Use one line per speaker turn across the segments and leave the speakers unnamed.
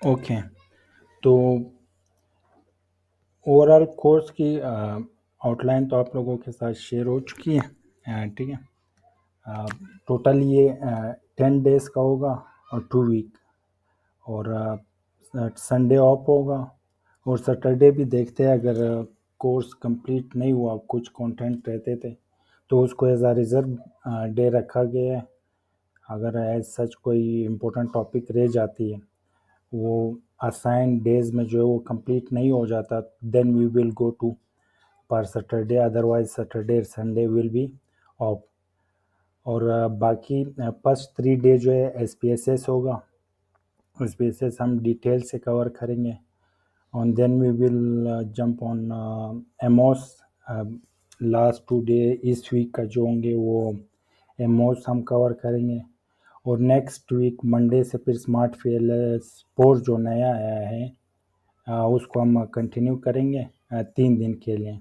Okay. तो overall course की outline तो आप लोगों के साथ शेयर हो चुकी है। ठीक है। टोटल ये 10 डेज़ का होगा और 2 वीक, और संडे ऑफ होगा, और सैटरडे भी देखते हैं अगर कोर्स कंप्लीट नहीं हुआ, कुछ कंटेंट रहते थे तो उसको एज अ रिजर्व डे रखा गया है। अगर एज सच कोई इम्पोर्टेंट टॉपिक रह जाती है, वो असाइन डेज में जो है वो कंप्लीट नहीं हो जाता, then we will go to पर Saturday, otherwise Saturday Sunday will be off. और बाकी फर्स्ट 3 डे जो है SPSS होगा, SPSS हम डिटेल से कवर करेंगे, और then we will jump on MOS. Last 2 day इस वीक का जो होंगे वो एमओस हम कवर करेंगे, और नेक्स्ट वीक मंडे से फिर स्मार्ट फेयरलेस 4 जो नया आया है उसको हम कंटिन्यू करेंगे 3 दिन के लिए,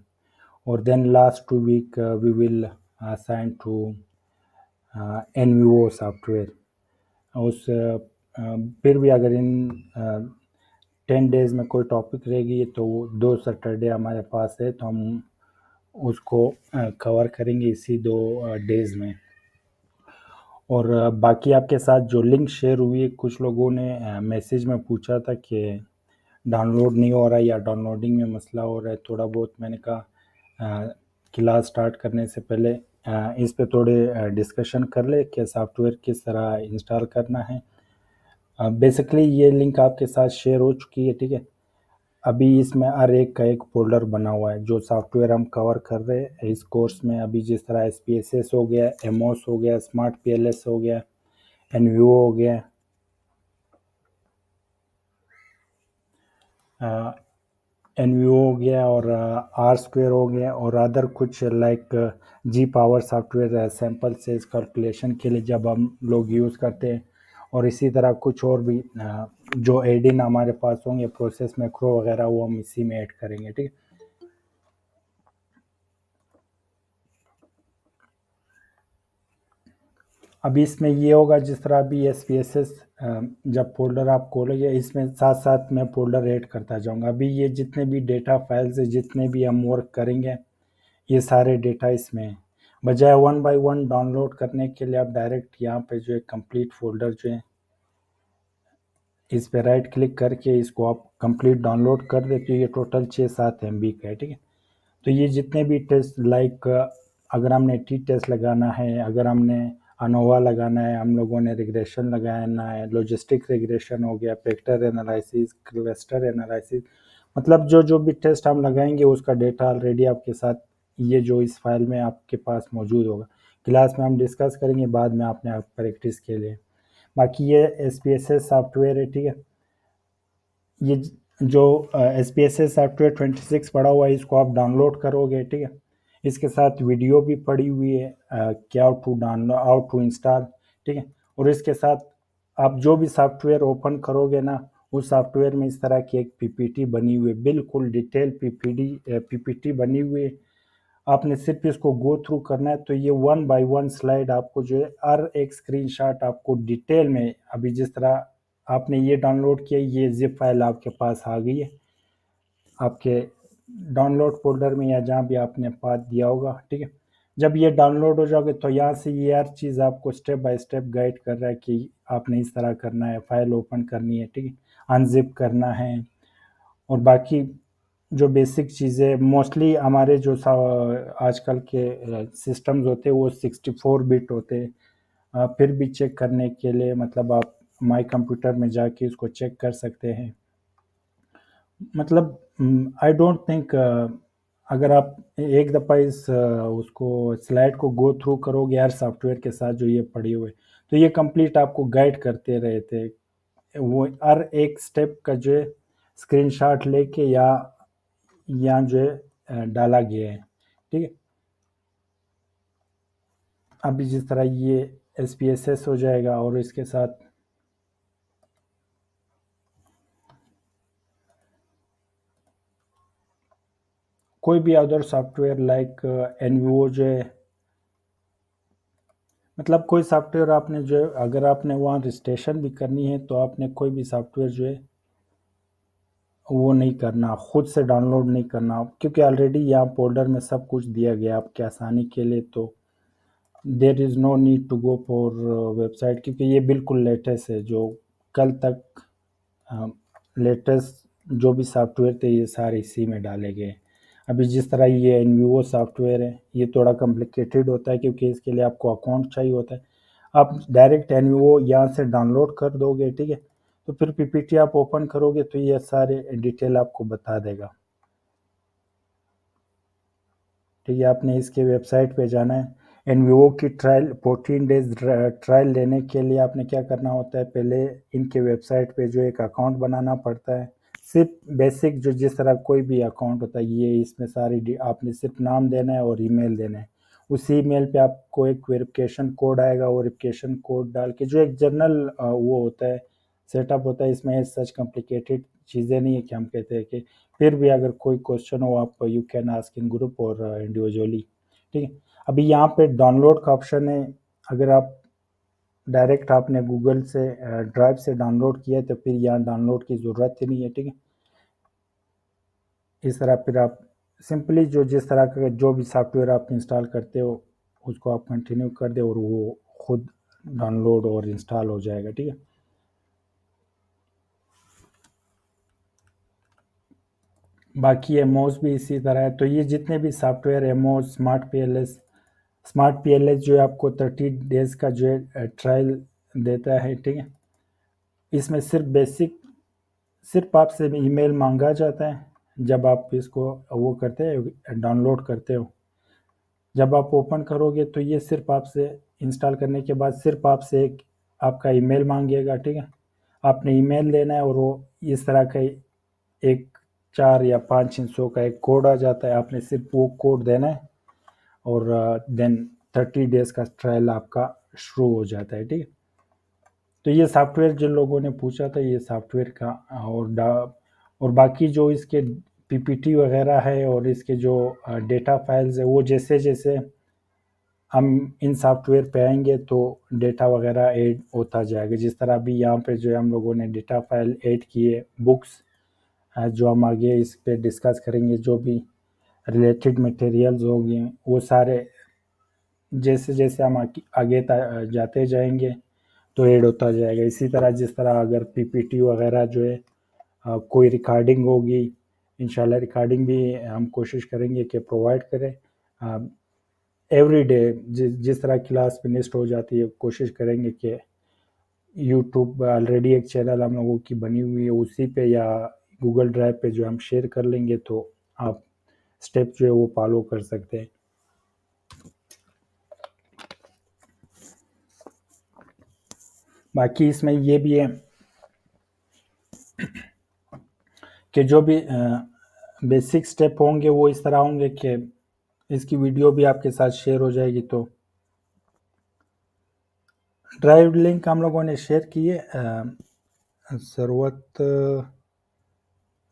और then last 2 week we will assign to NVO software. उस फिर भी अगर इन 10 डेज में कोई टॉपिक रहेगी तो 2 सैटरडे हमारे पास है, तो हम उसको कवर करेंगे इसी 2 डेज में। और बाकी आपके साथ जो लिंक शेयर हुई है, कुछ लोगों ने मैसेज में पूछा था कि डाउनलोड नहीं हो रहा है या डाउनलोडिंग में मसला हो रहा है थोड़ा बहुत। मैंने कहा क्लास स्टार्ट करने से पहले इस पे थोड़े डिस्कशन कर ले कि सॉफ्टवेयर किस तरह इंस्टॉल करना है। बेसिकली ये लिंक आपके साथ शेयर हो चुकी है, ठीक है। अभी इसमें हर एक का एक फोल्डर बना हुआ है जो सॉफ्टवेयर हम कवर कर रहे हैं इस कोर्स में। अभी जिस तरह SPSS हो गया, एमओस हो गया, स्मार्ट PLS हो गया, NVO हो गया, NVO हो गया, और R² हो गया, और अदर कुछ like G power software sample sales calculation के लिए जब हम लोग यूज़ करते हैं, और इसी तरह कुछ और भी जो एडिन हमारे पास होंगे, प्रोसेस मैक्रो वगैरह, वो हम इसी में ऐड करेंगे, ठीक है। अभी इसमें ये होगा जिस तरह अभी SPSS जब फोल्डर आप खोलोगे, इसमें साथ साथ मैं फोल्डर ऐड करता जाऊंगा। अभी ये जितने भी डेटा फाइल्स है, जितने भी हम वर्क करेंगे, ये सारे डेटा इसमें हैं। बजाय वन बाय वन डाउनलोड करने के लिए आप डायरेक्ट यहाँ पे जो है कंप्लीट फोल्डर जो है, इस पे राइट क्लिक करके इसको आप कंप्लीट डाउनलोड कर देते हो। ये टोटल 6-7 MB का है, ठीक है। तो ये जितने भी टेस्ट लाइक अगर हमने T-टेस्ट लगाना है, अगर हमने अनोवा लगाना है, हम लोगों ने रिग्रेशन लगाना है, लॉजिस्टिक रिग्रेशन हो गया, वेक्टर एनालिसिस, क्लस्टर एनालिसिस, मतलब जो जो भी टेस्ट हम लगाएंगे उसका डेटा ऑलरेडी आपके साथ ये जो इस फाइल में आपके पास मौजूद होगा। क्लास में हम डिस्कस करेंगे, बाद में आपने आप प्रैक्टिस के लिए। बाकी ये SPSS सॉफ्टवेयर है, ठीक है। ये जो SPSS सॉफ्टवेयर 26 पड़ा हुआ है, इसको आप डाउनलोड करोगे, ठीक है। इसके साथ वीडियो भी पड़ी हुई है क्या to download, how to install, ठीक है। और इसके साथ आप जो भी सॉफ्टवेयर ओपन करोगे ना, उस सॉफ्टवेयर में इस तरह की एक PPT बनी हुई है, बिल्कुल डिटेल PPT बनी हुई है। आपने सिर्फ इसको गो थ्रू करना है, तो ये 1 बाय 1 स्लाइड आपको जो है हर एक स्क्रीनशॉट आपको डिटेल में, अभी जिस तरह आपने ये डाउनलोड किया, ये जिप फाइल आपके पास आ गई है आपके डाउनलोड फोल्डर में या जहाँ भी आपने पाथ दिया होगा, ठीक है। जब ये डाउनलोड हो जाओगे तो यहाँ से ये हर चीज़ आपको स्टेप बाय स्टेप गाइड कर रहा है कि आपने इस तरह करना है, फाइल ओपन करनी है, ठीक है, अनजिप करना है। और बाकी जो बेसिक चीज़ें मोस्टली हमारे जो आजकल के सिस्टम्स होते हैं वो 64 बिट होते हैं। फिर भी चेक करने के लिए मतलब आप माई कंप्यूटर में जाके इसको चेक कर सकते हैं। मतलब आई डोंट थिंक अगर आप एक दफ़ा इस उसको स्लाइड को गो थ्रू करोगे यार सॉफ्टवेयर के साथ जो ये पड़ी हुए, तो ये कंप्लीट आपको गाइड करते रहते, वो हर एक स्टेप का जो है स्क्रीनशॉट लेके या यहाँ जो है डाला गया है, ठीक है। अभी जिस तरह ये SPSS हो जाएगा, और इसके साथ कोई भी अदर सॉफ्टवेयर लाइक NVO जो है, मतलब कोई सॉफ्टवेयर आपने जो है, अगर आपने वहाँ रजिस्ट्रेशन भी करनी है तो आपने कोई भी सॉफ्टवेयर जो है वो नहीं करना, खुद से डाउनलोड नहीं करना, क्योंकि ऑलरेडी यहाँ फोल्डर में सब कुछ दिया गया आपकी आसानी के लिए। तो there is no need to go for website, क्योंकि ये बिल्कुल लेटेस्ट है। जो कल तक लेटेस्ट जो भी सॉफ्टवेयर थे ये सारे इसी में डाले गए। अभी जिस तरह ये एनवीओ सॉफ्टवेयर है, ये थोड़ा कॉम्प्लिकेटेड होता है क्योंकि इसके लिए आपको अकाउंट चाहिए होता है। आप डायरेक्ट एनवीओ यहाँ से डाउनलोड कर दोगे, ठीक है, तो फिर पीपीटी आप ओपन करोगे तो ये सारे डिटेल आपको बता देगा। ठीक है, आपने इसके वेबसाइट पे जाना है। एनवीओ की ट्रायल 14 डेज ट्रायल लेने के लिए आपने क्या करना होता है, पहले इनके वेबसाइट पे जो एक अकाउंट बनाना पड़ता है। सिर्फ बेसिक जो जिस तरह कोई भी अकाउंट होता है, ये इसमें सारी आपने सिर्फ नाम देना है और ईमेल देना है। उसी ईमेल पे आपको एक वेरिफिकेशन कोड आएगा, वो वेरिफिकेशन कोड डाल के जो एक जनरल वो होता है, सेटअप होता है, इसमें सच कॉम्प्लिकेटेड चीज़ें नहीं है कि हम कहते हैं कि फिर भी अगर कोई क्वेश्चन हो आप you can ask in group और इंडिविजुअली। ठीक है, अभी यहाँ पे डाउनलोड का ऑप्शन है। अगर आप डायरेक्ट आपने गूगल से ड्राइव से डाउनलोड किया है तो फिर यहाँ डाउनलोड की ज़रूरत ही नहीं है। ठीक है, इस तरह फिर आप सिंपली जो जिस तरह का जो भी सॉफ्टवेयर आप इंस्टॉल करते हो उसको आप कंटिन्यू कर दे और वो खुद डाउनलोड और इंस्टॉल हो जाएगा। ठीक है, बाकी एमओस भी इसी तरह है। तो ये जितने भी सॉफ्टवेयर एमओस, स्मार्ट पीएलएस जो है आपको 30 डेज का जो है ट्रायल देता है। ठीक है, इसमें सिर्फ बेसिक सिर्फ आपसे ईमेल मांगा जाता है जब आप इसको वो करते हैं, डाउनलोड करते हो। जब आप ओपन करोगे तो ये सिर्फ आपसे इंस्टॉल करने के बाद सिर्फ आपसे एक आपका ईमेल मांगेगा। ठीक है, आपने ईमेल देना है और वो इस तरह का एक 4 या 5 हिस्सों का एक कोड आ जाता है, आपने सिर्फ वो कोड देना है और देन 30 डेज का ट्रायल आपका शुरू हो जाता है। ठीक है, तो ये सॉफ्टवेयर जिन लोगों ने पूछा था ये सॉफ्टवेयर का और बाकी जो इसके पीपीटी वगैरह है और इसके जो डेटा फाइल्स है वो जैसे जैसे हम इन सॉफ्टवेयर पे आएंगे तो डेटा वगैरह ऐड होता जाएगा। जिस तरह अभी यहाँ पे जो है हम लोगों ने डेटा फाइल ऐड किए बुक्स, जो हम आगे इस पे डिस्कस करेंगे, जो भी रिलेटेड मटेरियल्स होंगे वो सारे जैसे जैसे हम आगे जाते जाएंगे तो ऐड होता जाएगा। इसी तरह जिस तरह अगर पीपीटी वगैरह जो है कोई रिकॉर्डिंग होगी, इंशाल्लाह रिकॉर्डिंग भी हम कोशिश करेंगे कि प्रोवाइड करें एवरी डे। जिस तरह क्लास फिनिश्ड हो जाती है कोशिश करेंगे कि यूट्यूब ऑलरेडी एक चैनल हम लोगों की बनी हुई है उसी पे या गूगल ड्राइव पे जो हम शेयर कर लेंगे तो आप स्टेप जो है वो फॉलो कर सकते हैं। बाकी इसमें ये भी है कि जो भी बेसिक स्टेप होंगे वो इस तरह होंगे कि इसकी वीडियो भी आपके साथ शेयर हो जाएगी। तो ड्राइव लिंक हम लोगों ने शेयर किए ज़रूरत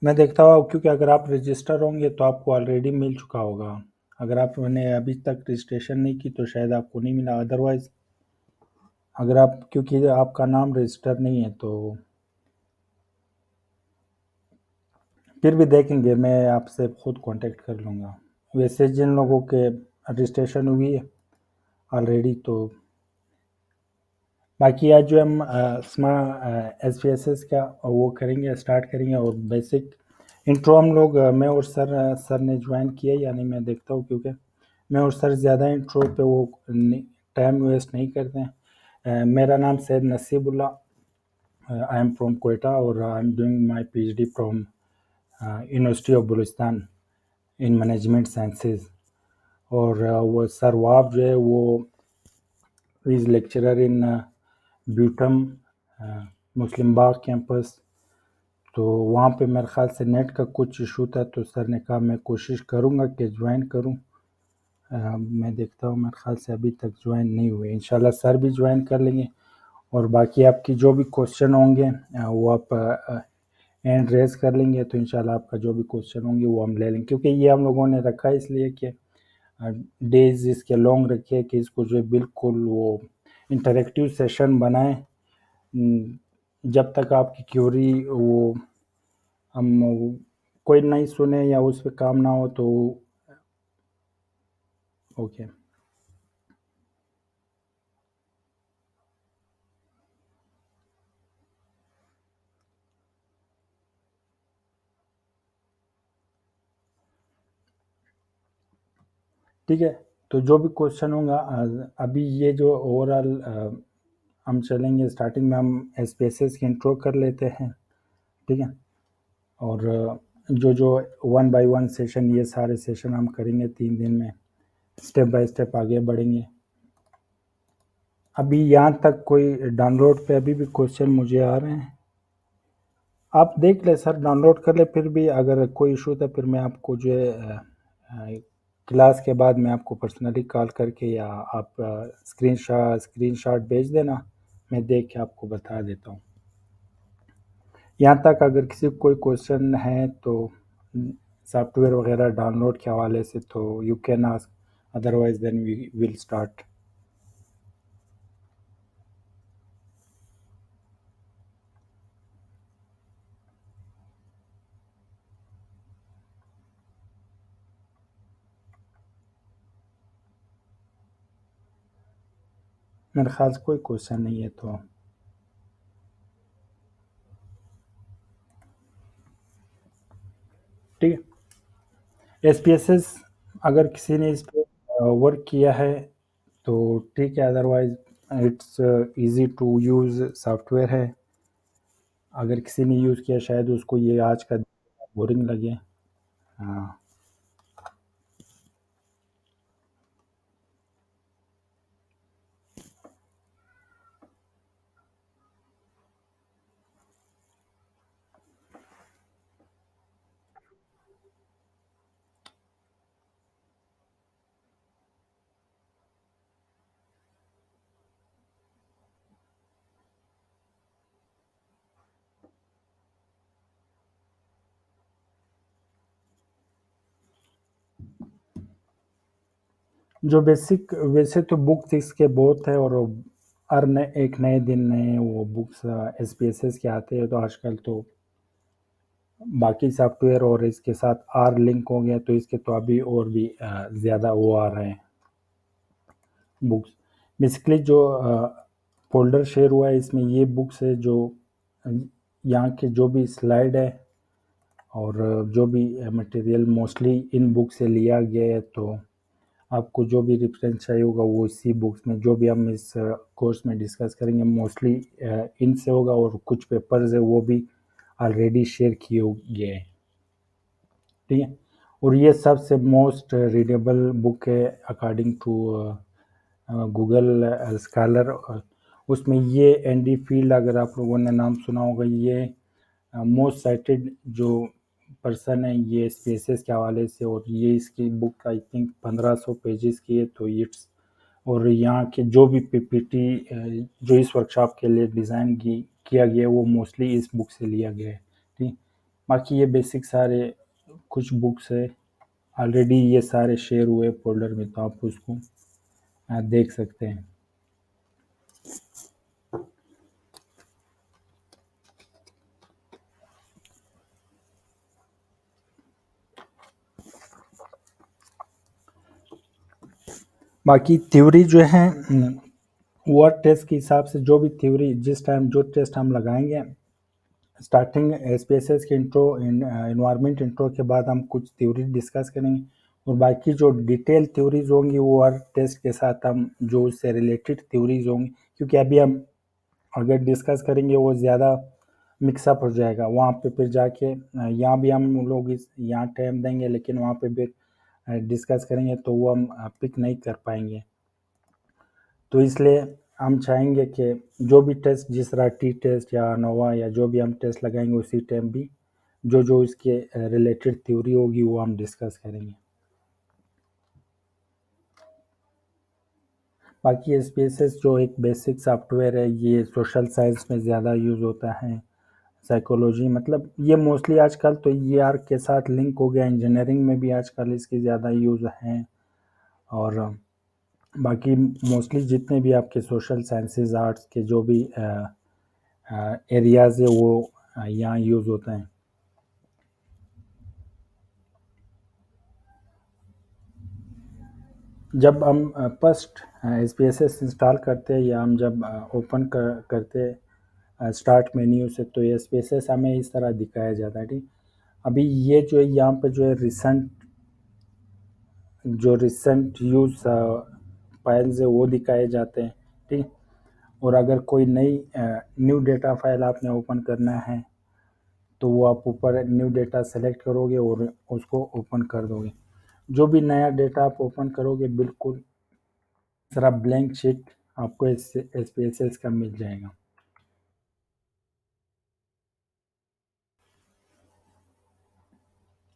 मैं देखता हूँ, क्योंकि अगर आप रजिस्टर होंगे तो आपको ऑलरेडी मिल चुका होगा। अगर आपने अभी तक रजिस्ट्रेशन नहीं की तो शायद आपको नहीं मिला। अदरवाइज़ अगर आप क्योंकि आपका नाम रजिस्टर नहीं है तो फिर भी देखेंगे, मैं आपसे खुद कांटेक्ट कर लूँगा। वैसे जिन लोगों के रजिस्ट्रेशन हुई है ऑलरेडी तो बाकी आज जो हम SPSS का वो करेंगे, स्टार्ट करेंगे। और बेसिक इंट्रो हम लोग मैं और सर ने ज्वाइन किया, यानी मैं देखता हूँ क्योंकि मैं और सर ज़्यादा इंट्रो पे वो टाइम वेस्ट नहीं करते हैं। मेरा नाम Syed Naseebullah, I am from Quetta और I am doing my PhD from university of Balochistan in management sciences. और वो सर वाब जो है वो is lecturer in BUITEMS Muslim Bagh campus. तो वहाँ पे मेरे ख़्याल से नेट का कुछ इशू था तो सर ने कहा मैं कोशिश करूँगा कि ज्वाइन करूँ। मैं देखता हूँ, मेरे ख़्याल से अभी तक ज्वाइन नहीं हुए। इंशाल्लाह सर भी ज्वाइन कर लेंगे और बाकी आपकी जो भी क्वेश्चन होंगे वो आप हैंड रेज़ कर लेंगे तो इंशाल्लाह आपका जो भी क्वेश्चन होंगे वो हम ले लेंगे। क्योंकि ये हम लोगों ने रखा है इसलिए कि डेज इसके लॉन्ग रखे कि इसको जो है बिल्कुल वो इंटरेक्टिव सेशन बनाएं। जब तक आपकी क्यूरी वो हम कोई नहीं सुने या उस पे काम ना हो तो ओके। ठीक है, तो जो भी क्वेश्चन होगा अभी ये जो ओवरऑल हम चलेंगे, स्टार्टिंग में हम एसपीएसएस की इंट्रो कर लेते हैं, ठीक है। और जो जो वन बाय वन सेशन, ये सारे सेशन हम करेंगे 3 दिन में, स्टेप बाय स्टेप आगे बढ़ेंगे। अभी यहाँ तक कोई डाउनलोड पे अभी भी क्वेश्चन मुझे आ रहे हैं, आप देख ले सर, डाउनलोड कर ले, फिर भी अगर कोई इशू था फिर मैं आपको जो है क्लास के बाद मैं आपको पर्सनली कॉल करके या आप स्क्रीनशॉट भेज देना, मैं देख के आपको बता देता हूँ। यहाँ तक अगर किसी को कोई क्वेश्चन है तो सॉफ्टवेयर वगैरह डाउनलोड के हवाले से तो you can ask, otherwise then we will start. मेरे ख्याल से कोई क्वेश्चन नहीं है तो ठीक है। एसपीएसएस अगर किसी ने इस पर वर्क किया है तो ठीक है, otherwise it's easy to use software है। अगर किसी ने यूज़ किया शायद उसको ये आज का बोरिंग लगे। हाँ, जो बेसिक वैसे तो बुक्स इसके बहुत है, और हर एक नए दिन नए वो बुक्स एसपीएसएस के आते हैं, तो आजकल तो बाकी सॉफ्टवेयर और इसके साथ आर लिंक हो गया तो इसके तो अभी और भी ज़्यादा वो आ रहे हैं बुक्स। बेसिकली जो फोल्डर शेयर हुआ है इसमें ये बुक्स है जो यहाँ के जो भी स्लाइड है और जो भी मटेरियल मोस्टली इन बुक से लिया गया है, तो आपको जो भी रेफरेंस चाहिए होगा वो इसी बुक्स में, जो भी हम इस कोर्स में डिस्कस करेंगे मोस्टली इनसे होगा, और कुछ पेपर्स है वो भी ऑलरेडी शेयर किए गए हैं, ठीक है। और ये सबसे मोस्ट रीडेबल बुक है अकॉर्डिंग टू गूगल स्कॉलर। उसमें ये एंडी फील्ड, अगर आप लोगों ने नाम सुना होगा, ये मोस्ट साइटेड जो पर्सन है ये स्पेसेस के हवाले से, और ये इसकी बुक आई थिंक 1500 पेजेस की है, तो इट्स, और यहाँ के जो भी पीपीटी जो इस वर्कशॉप के लिए डिज़ाइन किया गया है वो मोस्टली इस बुक से लिया गया है, ठीक। बाकी ये बेसिक सारे कुछ बुक्स है, ऑलरेडी ये सारे शेयर हुए फोल्डर में, तो आप उसको देख सकते हैं। बाकी थ्योरी जो है वो टेस्ट के हिसाब से, जो भी थ्योरी जिस टाइम जो टेस्ट हम लगाएंगे, स्टार्टिंग एसपीएसएस के इंट्रो इन्वायरमेंट इंट्रो के बाद हम कुछ थ्योरी डिस्कस करेंगे, और बाकी जो डिटेल थ्योरीज होंगी वो हर टेस्ट के साथ हम जो उससे रिलेटेड थ्योरीज होंगी, क्योंकि अभी हम अगर डिस्कस करेंगे वो ज़्यादा मिक्सअप हो जाएगा वहाँ पे, फिर जाके यहाँ भी हम लोग इस यहाँ टाइम देंगे लेकिन वहाँ पे भी डिस्कस करेंगे तो वो हम पिक नहीं कर पाएंगे। तो इसलिए हम चाहेंगे कि जो भी टेस्ट, जिस तरह टी टेस्ट या नोवा या जो भी हम टेस्ट लगाएंगे उसी टाइम भी जो जो इसके रिलेटेड थ्योरी होगी वो हम डिस्कस करेंगे। बाकी एसपीएसएस जो एक बेसिक सॉफ्टवेयर है, ये सोशल साइंस में ज़्यादा यूज़ होता है, साइकोलॉजी, मतलब ये मोस्टली आजकल तो ये आर के साथ लिंक हो गया, इंजीनियरिंग में भी आजकल इसकी ज़्यादा यूज़ है, और बाकी मोस्टली जितने भी आपके सोशल साइंसेज आर्ट्स के जो भी एरियाज़ है वो यहाँ यूज़ होते हैं। जब हम फर्स्ट SPSS इंस्टॉल करते हैं या हम जब ओपन करते हैं स्टार्ट मेन्यू से, तो SPSS हमें इस तरह दिखाया जाता है। ठीक, अभी ये जो है यहाँ पे जो है रिसेंट यूज फाइल्स है वो दिखाए जाते हैं। ठीक, और अगर कोई नई न्यू डेटा फाइल आपने ओपन करना है तो वो आप ऊपर न्यू डेटा सेलेक्ट करोगे और उसको ओपन कर दोगे। जो भी नया डेटा आप ओपन करोगे बिल्कुल सारा ब्लैंक शीट आपको SPSS का मिल जाएगा।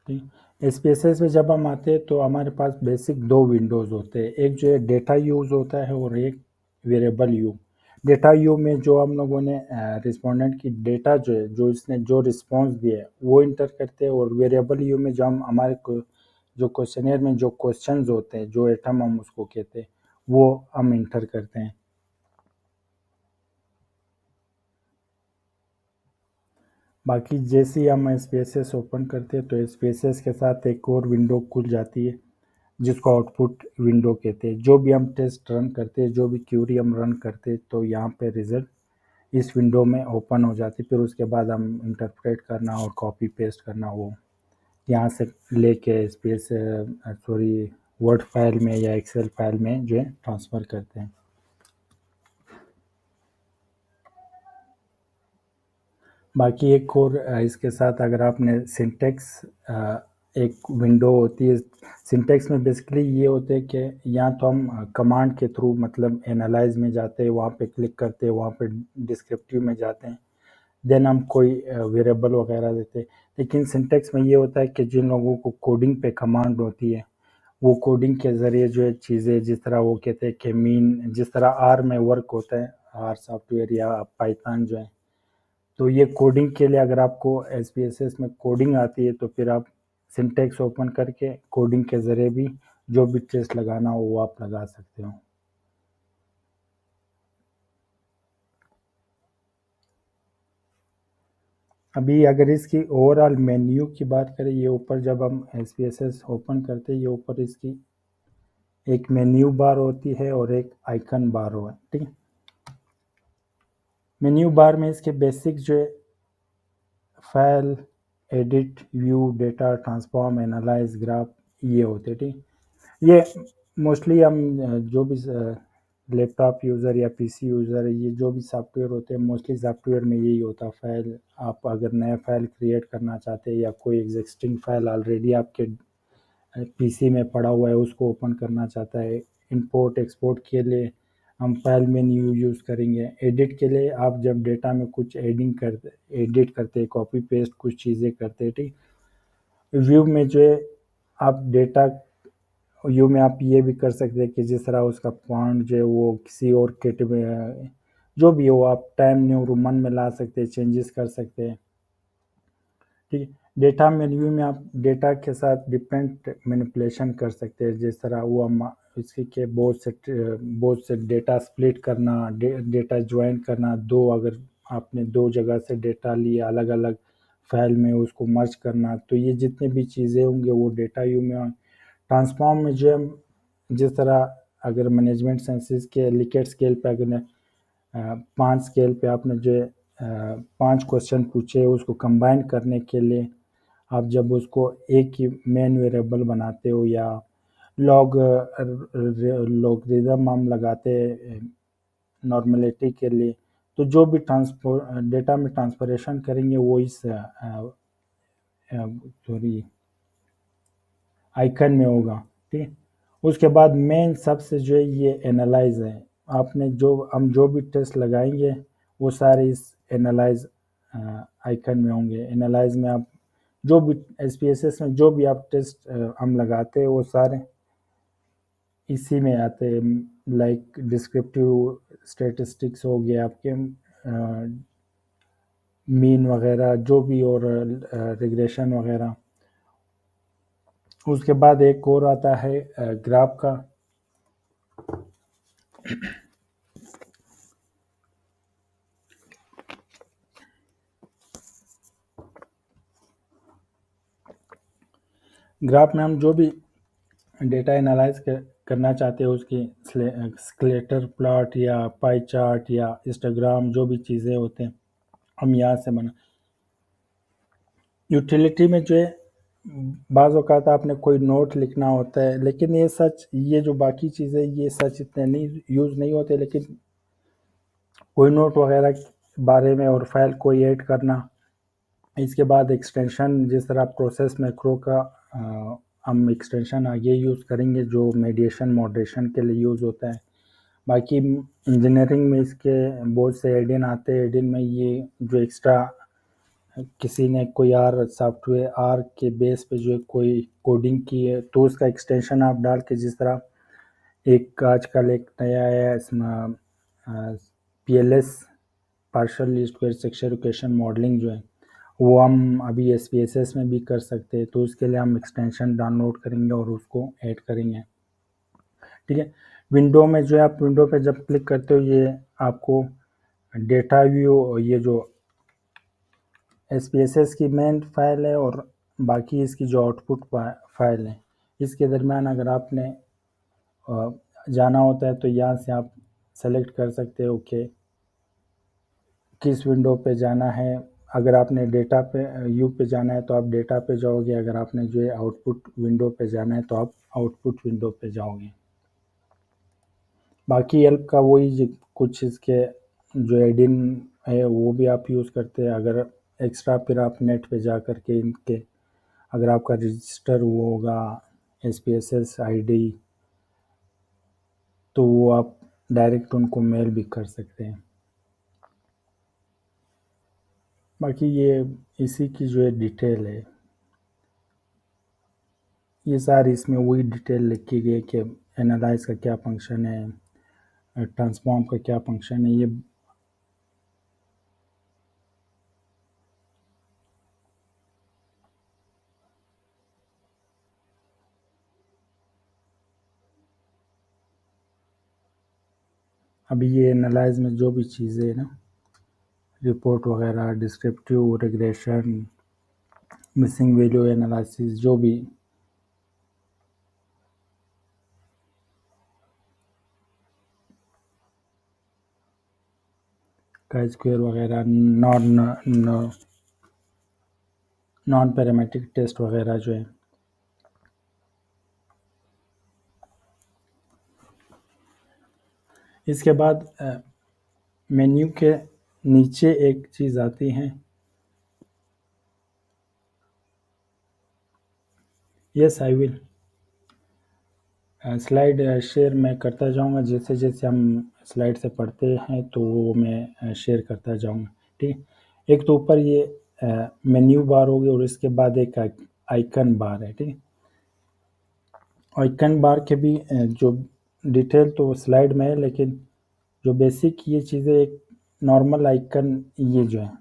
ठीक, SPSS में जब हम आते हैं तो हमारे पास बेसिक दो विंडोज़ होते हैं, एक जो है डेटा यूज़ होता है और एक वेरिएबल यू। डेटा यू में जो हम लोगों ने रिस्पोंडेंट की डेटा जो है, जो इसने जो रिस्पॉन्स दिया है वो इंटर करते हैं, और वेरिएबल यू में जो हम हमारे को जो क्वेश्चनियर में जो क्वेश्चंस होते हैं, जो एटम हम उसको कहते हैं, वो हम इंटर करते हैं। बाकी जैसे ही हम SPSS ओपन करते हैं तो SPSS के साथ एक और विंडो खुल जाती है जिसको आउटपुट विंडो कहते हैं। जो भी हम टेस्ट रन करते हैं, जो भी क्यूरी हम रन करते हैं, तो यहाँ पे रिजल्ट इस विंडो में ओपन हो जाती है। फिर उसके बाद हम इंटरप्रेट करना और कॉपी पेस्ट करना वो यहाँ से लेके स्पेस सॉरी वर्ड फाइल में या एक्सेल फाइल में जो है ट्रांसफ़र करते हैं। बाकी एक और इसके साथ अगर आपने सिंटेक्स एक विंडो होती है। सिंटेक्स में बेसिकली ये होते हैं कि या तो हम कमांड के थ्रू मतलब एनालाइज में जाते हैं, वहाँ पे क्लिक करते हैं, वहाँ पे डिस्क्रिप्टिव में जाते हैं, देन हम कोई वेरिएबल वगैरह देते हैं। लेकिन सिंटेक्स में ये होता है कि जिन लोगों को कोडिंग पे कमांड होती है वो कोडिंग के ज़रिए जो है चीज़ें, जिस तरह वो कहते हैं कि मीन, जिस तरह आर में वर्क होता है, आर सॉफ्टवेयर या पाइथन जो है, तो ये कोडिंग के लिए अगर आपको SPSS में कोडिंग आती है तो फिर आप सिंटेक्स ओपन करके कोडिंग के ज़रिए भी जो भी टेस्ट लगाना हो वो आप लगा सकते हो। अभी अगर इसकी ओवरऑल मेन्यू की बात करें, ये ऊपर जब हम SPSS ओपन करते हैं, ये ऊपर इसकी एक मेन्यू बार होती है और एक आइकन बार हो, ठीक है। मेन्यू बार में इसके बेसिक जो है file, edit, view, data, transform, analyse, graph, ये होते, ठीक। ये मोस्टली हम जो भी लैपटॉप यूज़र या PC यूज़र, ये जो भी सॉफ्टवेयर होते हैं मोस्टली सॉफ्टवेयर में यही होता है। फाइल, आप अगर नया फाइल क्रिएट करना चाहते हैं या कोई एग्जिस्टिंग फाइल ऑलरेडी आपके PC में पड़ा हुआ है उसको ओपन करना चाहता है, इंपोर्ट एक्सपोर्ट के लिए हम फाइल मेन्यू यूज़ करेंगे। एडिट के लिए आप जब डेटा में कुछ एडिट करते, कॉपी पेस्ट कुछ चीज़ें करते, ठीक। व्यू में जो है आप डेटा व्यू में आप ये भी कर सकते हैं कि जिस तरह उसका फॉन्ट जो है वो किसी और कैटेगरी, जो भी हो, आप टाइम न्यू रोमन में ला सकते हैं, चेंजेस कर सकते हैं, ठीक है। डेटा मेन्यू में आप डेटा के साथ डिफरेंट मैनिपुलेशन कर सकते हैं, जिस तरह वो हम इसके के बहुत से डेटा स्प्लिट करना, डेटा ज्वाइन करना, दो अगर आपने दो जगह से डेटा लिया अलग अलग फाइल में उसको मर्ज करना, तो ये जितने भी चीज़ें होंगे वो डेटा यू में। ट्रांसफॉर्म में जो है जिस तरह अगर मैनेजमेंट सेंसेस के लिकेट स्केल पे अगर 5 स्केल पे आपने जो है 5 क्वेश्चन पूछे, उसको कंबाइन करने के लिए आप जब उसको एक ही मेन वेरिएबल बनाते हो या लॉगरिदम हम लगाते हैं नॉर्मलिटी के लिए, तो जो भी ट्रांसपोर्ट डेटा में ट्रांसफरेशन करेंगे वो इस सॉरी आइकन में होगा, ठीक। उसके बाद मेन सबसे जो है ये एनालाइज है। आपने जो हम जो भी टेस्ट लगाएंगे वो सारे इस एनालाइज आइकन में होंगे। एनालाइज में आप जो भी SPSS में जो भी आप टेस्ट हम लगाते हैं वो सारे इसी में आते हैं। लाइक डिस्क्रिप्टिव स्टैटिस्टिक्स हो गए आपके, मीन वगैरह जो भी, और रिग्रेशन वगैरह। उसके बाद एक और आता है ग्राफ का। ग्राफ में हम जो भी डेटा एनालाइज करना चाहते हो उसकी स्केलेटर प्लॉट या पाई चार्ट या हिस्टोग्राम जो भी चीज़ें होते हैं हम यहाँ से बना। यूटिलिटी में जो है बाज़ औक़ात आपने कोई नोट लिखना होता है, लेकिन ये जो बाकी चीज़ें ये सच इतने नहीं यूज़ नहीं होते, लेकिन कोई नोट वगैरह के बारे में और फाइल कोई ऐड करना। इसके बाद एक्सटेंशन, जिस तरह प्रोसेस मैक्रो का हम एक्सटेंशन आगे यूज़ करेंगे जो मेडिएशन मॉडरेशन के लिए यूज़ होता है। बाकी इंजीनियरिंग में इसके बहुत से एडिन आते हैं। एडिन में ये जो एक्स्ट्रा किसी ने कोई सॉफ्टवेयर आर के बेस पे जो है कोई कोडिंग की है तो उसका एक्सटेंशन आप डाल के, जिस तरह एक आजकल एक नया है इसमें PLS partial least square section equation modelling जो है वो हम अभी SPSS में भी कर सकते हैं। तो उसके लिए हम एक्सटेंशन डाउनलोड करेंगे और उसको ऐड करेंगे। ठीक है। विंडो में जो है आप विंडो पे जब क्लिक करते हो ये आपको डेटा व्यू, ये जो SPSS की मेन फाइल है और बाकी इसकी जो आउटपुट फाइल है, इसके दरमियान अगर आपने जाना होता है तो यहाँ से आप सेलेक्ट कर सकते हो कि किस विंडो पे जाना है। अगर आपने डेटा पे व्यू पे जाना है तो आप डेटा पे जाओगे, अगर आपने जो है आउटपुट विंडो पे जाना है तो आप आउटपुट विंडो पे जाओगे। बाकी हेल्प का वही कुछ इसके जो एडिन है वो भी आप यूज़ करते हैं। अगर एक्स्ट्रा फिर आप नेट पे जा कर के इनके अगर आपका रजिस्टर हुआ होगा SPSS ID तो वो आप डायरेक्ट उनको मेल भी कर सकते हैं। बाकी ये इसी की जो है डिटेल है, ये सारी इसमें वही डिटेल लिखी गई कि एनालाइज का क्या फंक्शन है, ट्रांसफॉर्म का क्या फंक्शन है। ये अभी ये एनालाइज में जो भी चीज़ें है ना, रिपोर्ट वगैरह, descriptive regression, missing value analysis, जो भी का स्क्वायर वगैरह, नॉन पैरामेट्रिक टेस्ट वगैरह जो है। इसके बाद मेन्यू के नीचे एक चीज़ आती है, yes I will. Slide share मैं करता जाऊंगा, जैसे जैसे हम स्लाइड से पढ़ते हैं तो वो मैं शेयर करता जाऊंगा। ठीक है। एक तो ऊपर ये मेन्यू बार होगी और इसके बाद एक आइकन बार है। ठीक है। आइकन बार के भी जो डिटेल तो स्लाइड में है, लेकिन जो बेसिक ये चीज़ें, एक नॉर्मल आइकन ये जो है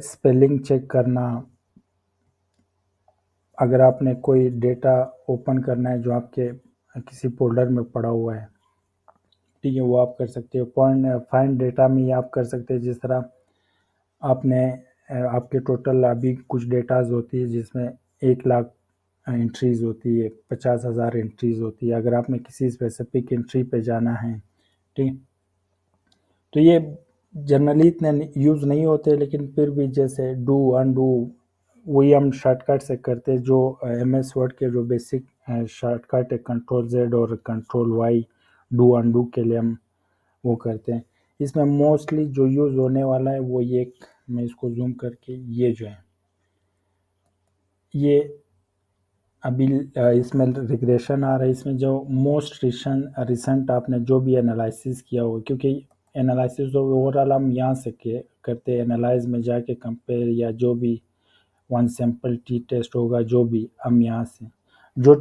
स्पेलिंग चेक करना, अगर आपने कोई डेटा ओपन करना है जो आपके किसी फोल्डर में पड़ा हुआ है, ठीक है, वो आप कर सकते हो। पॉइंट फाइंड डेटा में ये आप कर सकते हैं, जिस तरह आपने आपके टोटल अभी कुछ डेटाज होती है जिसमें 1 लाख एंट्रीज होती है, 50,000 एंट्रीज होती है। अगर आपने किसी स्पेसिफिक एंट्री पे जाना है, ठीक है, तो ये जनरली इतने यूज़ नहीं होते, लेकिन फिर भी जैसे डू अनडू वही हम शॉर्टकट से करते हैं। जो MS वर्ड के जो बेसिक शॉर्टकट है Ctrl+Z और Ctrl+Y डू अनडू के लिए हम वो करते हैं। इसमें मोस्टली जो यूज़ होने वाला है वो ये, मैं इसको जूम करके ये जो है ये अभी इसमें रिग्रेशन आ रहा है। इसमें जो मोस्ट रिसेंट आपने जो भी एनालिसिस किया हो, क्योंकि एनालिसिस तो ओवरऑल हम यहाँ से करते हैं, एनालाइज में जाके कंपेयर या जो भी वन सैम्पल टी टेस्ट होगा, जो भी हम यहाँ से जो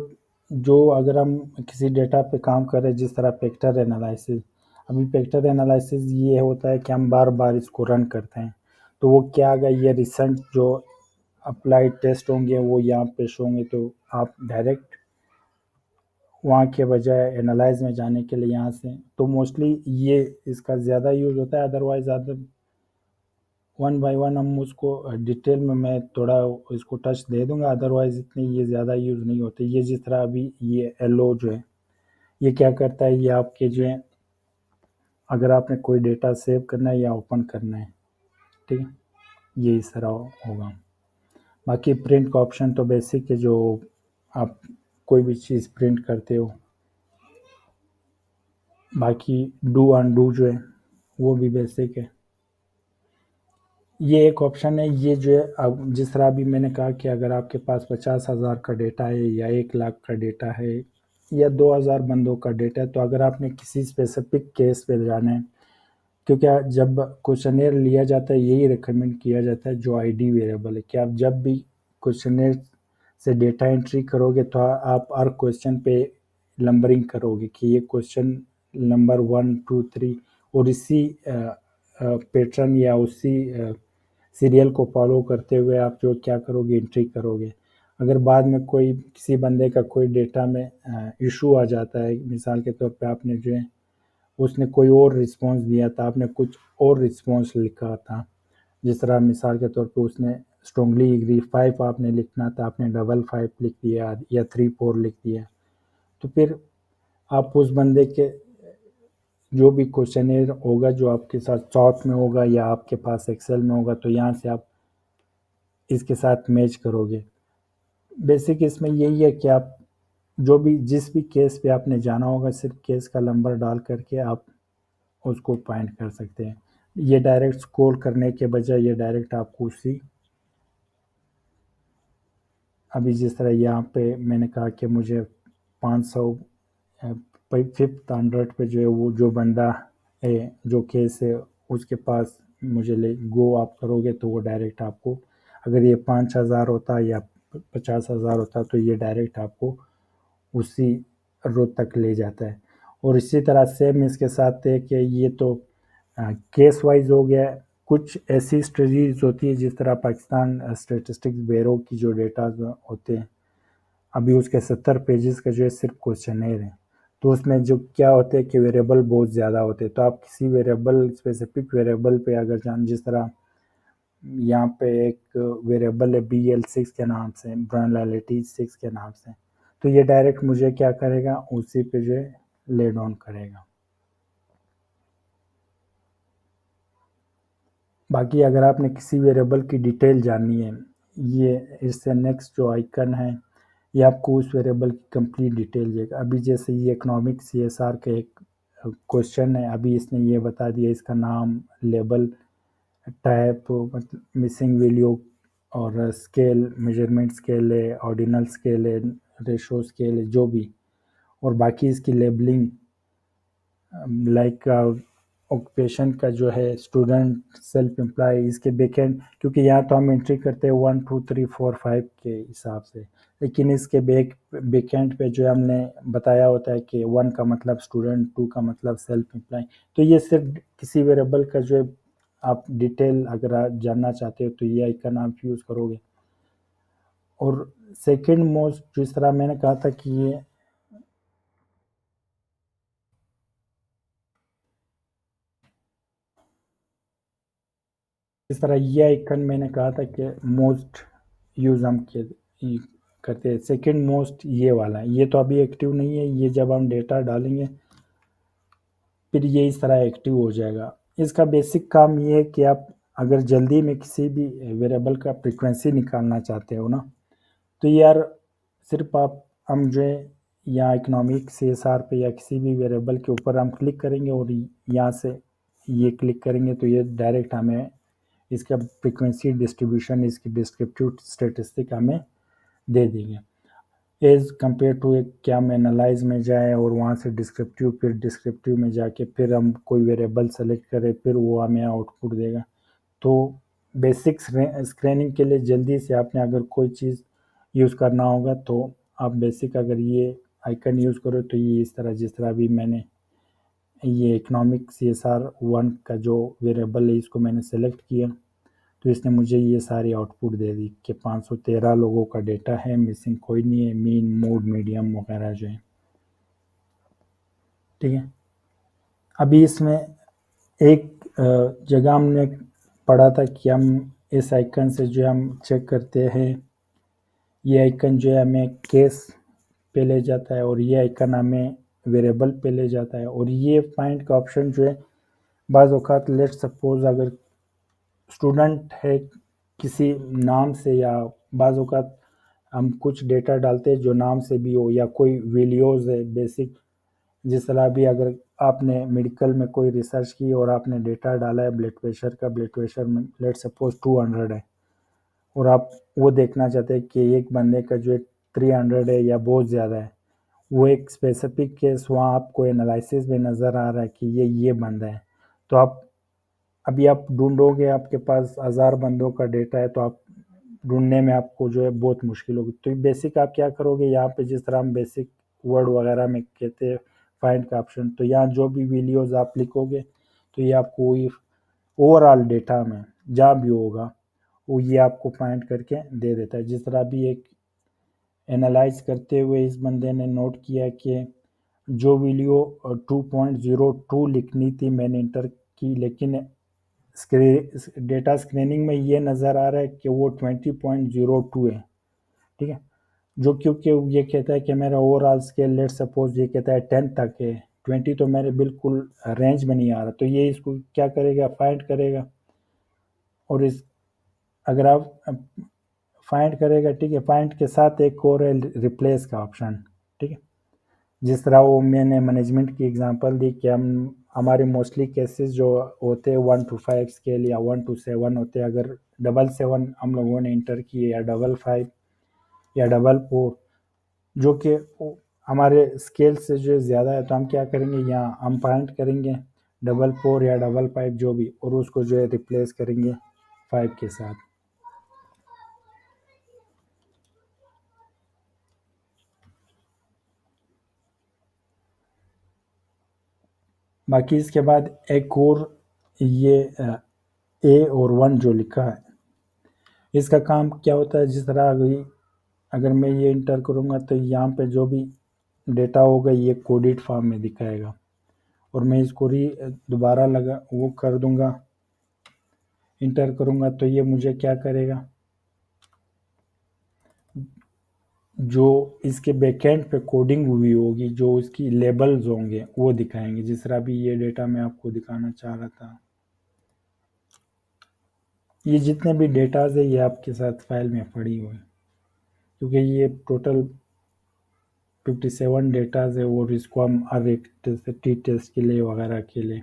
जो अगर हम किसी डेटा पे काम कर रहे हैं, जिस तरह वेक्टर एनालिसिस, अभी वेक्टर एनालिसिस ये होता है कि हम बार बार इसको रन करते हैं, तो वो क्या आएगा, ये रिसेंट जो अप्लाइड टेस्ट होंगे वो यहाँ पे शो होंगे। तो आप डायरेक्ट वहाँ के बजाय एनालाइज में जाने के लिए यहाँ से, तो मोस्टली ये इसका ज़्यादा यूज़ होता है। अदरवाइज वन बाय वन हम उसको डिटेल में मैं थोड़ा इसको टच दे दूंगा, अदरवाइज इतने ये ज़्यादा यूज़ नहीं होते। ये जिस तरह अभी ये एलओ जो है ये क्या करता है, ये आपके जो है अगर आपने कोई डेटा सेव करना है या ओपन करना है, ठीक है, ये इस तरह होगा। बाकी प्रिंट का ऑप्शन तो बेसिक है, जो आप कोई भी चीज़ प्रिंट करते हो। बाकी डू अनडू जो है वो भी बेसिक है। ये एक ऑप्शन है, ये जो है अब जिस तरह अभी मैंने कहा कि अगर आपके पास 50,000 का डेटा है या 1 लाख का डेटा है या 2,000 बंदों का डेटा है, तो अगर आपने किसी स्पेसिफिक केस पे जाना है, क्योंकि जब क्वेश्चनेयर लिया जाता है यही रिकमेंड किया जाता है जो आईडी वेरिएबल है कि आप जब भी क्वेश्चनेयर से डेटा एंट्री करोगे तो आप हर क्वेश्चन पे नंबरिंग करोगे कि ये क्वेश्चन नंबर 1 2 3, और इसी पैटर्न या उसी सीरियल को फॉलो करते हुए आप जो क्या करोगे एंट्री करोगे। अगर बाद में कोई किसी बंदे का कोई डेटा में इशू आ जाता है, मिसाल के तौर पे आपने जो है उसने कोई और रिस्पॉन्स दिया था, आपने कुछ और रिस्पॉन्स लिखा था, जिस तरह मिसाल के तौर पे उसने स्ट्रांगली एग्री 5 आपने लिखना था, आपने डबल 5 लिख दिया या 3 4 लिख दिया, तो फिर आप उस बंदे के जो भी क्वेश्चनेयर होगा जो आपके साथ चॉट में होगा या आपके पास एक्सेल में होगा, तो यहाँ से आप इसके साथ मैच करोगे। बेसिक इसमें यही है कि आप जो भी जिस भी केस पे आपने जाना होगा सिर्फ केस का नंबर डाल करके आप उसको फाइंड कर सकते हैं। ये डायरेक्ट स्क्रॉल करने के बजाय ये डायरेक्ट आपको उसी अभी जिस तरह यहाँ पे मैंने कहा कि मुझे 500 फिफ्थ हंड्रेड पे जो है वो जो बंदा है जो केस है उसके पास मुझे ले गो आप करोगे तो वो डायरेक्ट आपको, अगर ये 5,000 होता या 50,000 होता तो ये डायरेक्ट आपको उसी रो तक ले जाता है। और इसी तरह सेम इसके साथ है कि ये तो केस वाइज हो गया। कुछ ऐसी स्टडीज होती है जिस तरह पाकिस्तान स्टेटिस्टिक्स ब्यूरो की जो डेटा होते हैं, अभी उसके 70 पेजेस का जो है सिर्फ क्वेश्चनेयर है, तो उसमें जो क्या होते हैं कि वेरिएबल बहुत ज़्यादा होते हैं, तो आप किसी वेरिएबल स्पेसिफिक वेरिएबल पे अगर जान, जिस तरह यहाँ पे एक वेरिएबल है BL6 के नाम से, ब्रानलिटी 6 के नाम से, तो ये डायरेक्ट मुझे क्या करेगा उसी पे जो है ले डाउन करेगा। बाकी अगर आपने किसी वेरिएबल की डिटेल जाननी है, ये इससे नेक्स्ट जो आइकन है ये आपको उस वेरिएबल की कंप्लीट डिटेल देगा। अभी जैसे ये इकोनॉमिक CSR का एक क्वेश्चन है, अभी इसने ये बता दिया इसका नाम, लेबल, टाइप, मतलब मिसिंग वैल्यू, और स्केल, मेजरमेंट स्केल है, ऑर्डिनल स्केल है, रेशो स्केल है, जो भी, और बाकी इसकी लेबलिंग लाइक ऑक्यूपेशन का जो है स्टूडेंट, सेल्फ एम्प्लॉय, इसके बैकएंड, क्योंकि यहाँ तो हम एंट्री करते हैं 1 2 3 4 5 के हिसाब से, लेकिन इसके बैकएंड पे जो हमने बताया होता है कि 1 का मतलब स्टूडेंट, 2 का मतलब सेल्फ एम्प्लॉय, तो ये सिर्फ किसी वेरिएबल का जो है आप डिटेल अगर आप जानना चाहते हो तो ये आइकन आप यूज़ करोगे। और सेकंड मोस्ट जिस तरह मैंने कहा था कि ये इस तरह ये आइकन मैंने कहा था कि मोस्ट यूज हम करते हैं, सेकंड मोस्ट ये वाला है, ये तो अभी एक्टिव नहीं है, ये जब हम डेटा डालेंगे फिर ये इस तरह एक्टिव हो जाएगा। इसका बेसिक काम ये है कि आप अगर जल्दी में किसी भी वेरिएबल का फ्रीक्वेंसी निकालना चाहते हो ना, तो यार सिर्फ आप हम जो है यहाँ इकोनॉमिक CSR पे या किसी भी वेरिएबल के ऊपर हम क्लिक करेंगे और यहाँ से ये क्लिक करेंगे तो ये डायरेक्ट हमें इसका फ्रीक्वेंसी डिस्ट्रीब्यूशन, इसकी डिस्क्रिप्टिव स्टेटिस्टिक हमें दे देंगे। एज कम्पेयर टू एक क्या हम एनालाइज में जाए और वहाँ से डिस्क्रिप्टिव, फिर डिस्क्रिप्टिव में जाके फिर हम कोई वेरिएबल सेलेक्ट करें फिर वो हमें आउटपुट देगा। तो बेसिक स्क्रीनिंग के लिए जल्दी से आपने अगर कोई चीज़ यूज़ करना होगा तो आप बेसिक अगर ये आइकन यूज़ करो तो ये इस तरह, जिस तरह अभी मैंने ये इकोनॉमिक CSR 1 का जो वेरिएबल है इसको मैंने सेलेक्ट किया, तो इसने मुझे ये सारी आउटपुट दे दी कि 513 लोगों का डेटा है, मिसिंग कोई नहीं है, मीन, मोड, मीडियम वगैरह जो है, ठीक है। अभी इसमें एक जगह हमने पढ़ा था कि हम इस आइकन से जो हम चेक करते हैं, ये आइकन जो है हमें केस पे ले जाता है और ये आइकन हमें वेरिएबल पे ले जाता है। और ये फाइंड का ऑप्शन जो है बाज़ औक़ात लेट सपोज़ अगर स्टूडेंट है किसी नाम से, या बाज़ औक़ात हम कुछ डेटा डालते हैं जो नाम से भी हो, या कोई वीडियोज़ है बेसिक, जिस तरह भी अगर आपने मेडिकल में कोई रिसर्च की और आपने डेटा डाला है ब्लड प्रेशर का, ब्लड प्रेशर में लेट सपोज 200 है, और आप वो देखना चाहते हैं कि एक बंदे का जो है 300 है या बहुत ज़्यादा है, वो एक स्पेसिफिक केस वहाँ आपको एनालिसिस में नज़र आ रहा है कि ये बंदा है, तो आप अभी आप ढूंढोगे, आपके पास 1000 बंदों का डेटा है, तो आप ढूंढने में आपको जो है बहुत मुश्किल होगी। तो बेसिक आप क्या करोगे, यहाँ पे जिस तरह हम बेसिक वर्ड वगैरह में कहते हैं फाइंड का ऑप्शन, तो यहाँ जो भी वीडियोस आप लिखोगे तो ये आपको ओवरऑल डेटा में जहाँ भी होगा वो ये आपको फाइंड करके दे देता है। जिस तरह भी एक एनालाइज करते हुए इस बंदे ने नोट किया कि जो वीडियो 2.02 लिखनी थी मैंने इंटर की, लेकिन डेटा स्क्रीनिंग में ये नज़र आ रहा है कि वो 20.02 है, ठीक है, जो क्योंकि ये कहता है कि मेरा ओवरऑल स्केल लेट सपोज ये कहता है 10 तक है, 20 तो मेरे बिल्कुल रेंज में नहीं आ रहा, तो ये इसको क्या करेगा, फाइंड करेगा। और इस अगर आप फाइंड करेगा, ठीक है, फाइंड के साथ एक और है रिप्लेस का ऑप्शन, ठीक है, जिस तरह वो मैंने मैनेजमेंट की एग्जांपल दी कि हम हमारे मोस्टली केसेस जो होते हैं 1 to 5 स्केल या 1 to 7 होते हैं, अगर 777 हम लोगों ने इंटर किए या 55 या 44, जो कि हमारे स्केल से जो ज़्यादा है, तो हम क्या करेंगे, यहाँ हम फाइंड करेंगे 44 या 55 जो भी, और उसको जो है रिप्लेस करेंगे 5 के साथ। बाकी इसके बाद एक और ये ए और 1 जो लिखा है, इसका काम क्या होता है, जिस तरह अगर मैं ये इंटर करूँगा तो यहाँ पे जो भी डेटा होगा ये कोडेड फॉर्म में दिखाएगा, और मैं इसको दोबारा लगा वो कर दूंगा, इंटर करूँगा तो ये मुझे क्या करेगा, जो इसके बैकएंड पे कोडिंग हुई होगी, जो इसकी लेबल्स होंगे वो दिखाएंगे, जिस तरह भी ये डेटा मैं आपको दिखाना चाह रहा था। ये जितने भी डेटाज है ये आपके साथ फाइल में पड़ी हुई, क्योंकि ये टोटल 57 डेटाज है, और इसको हम हर एक टी टेस्ट के लिए वगैरह के लिए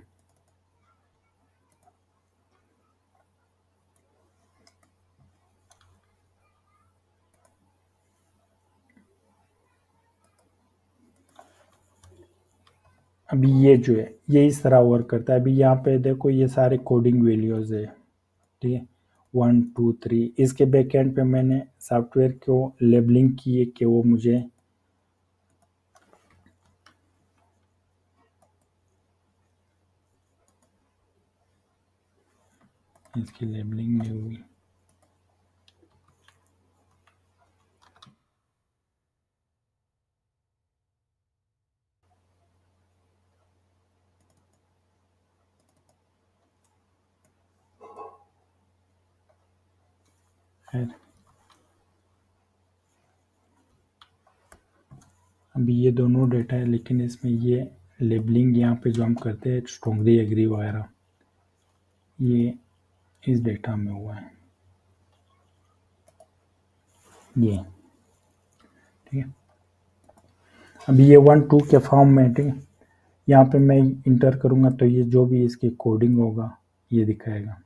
अभी ये जो है ये इस तरह वर्क करता है। अभी यहाँ पे देखो ये सारे कोडिंग वैल्यूज है, ठीक है, 1 2 3, इसके बैकएंड पे मैंने सॉफ्टवेयर को लेबलिंग की है कि वो मुझे इसकी लेबलिंग नहीं हुई। खैर अभी ये दोनों डेटा है, लेकिन इसमें ये लेबलिंग यहाँ पे जो हम करते हैं स्ट्रॉन्गली एग्री वगैरह, ये इस डेटा में हुआ है, ये ठीक है। अभी ये 1 2 के फॉर्म में, ठीक है, यहाँ पे मैं इंटर करूँगा तो ये जो भी इसकी कोडिंग होगा ये दिखाएगा,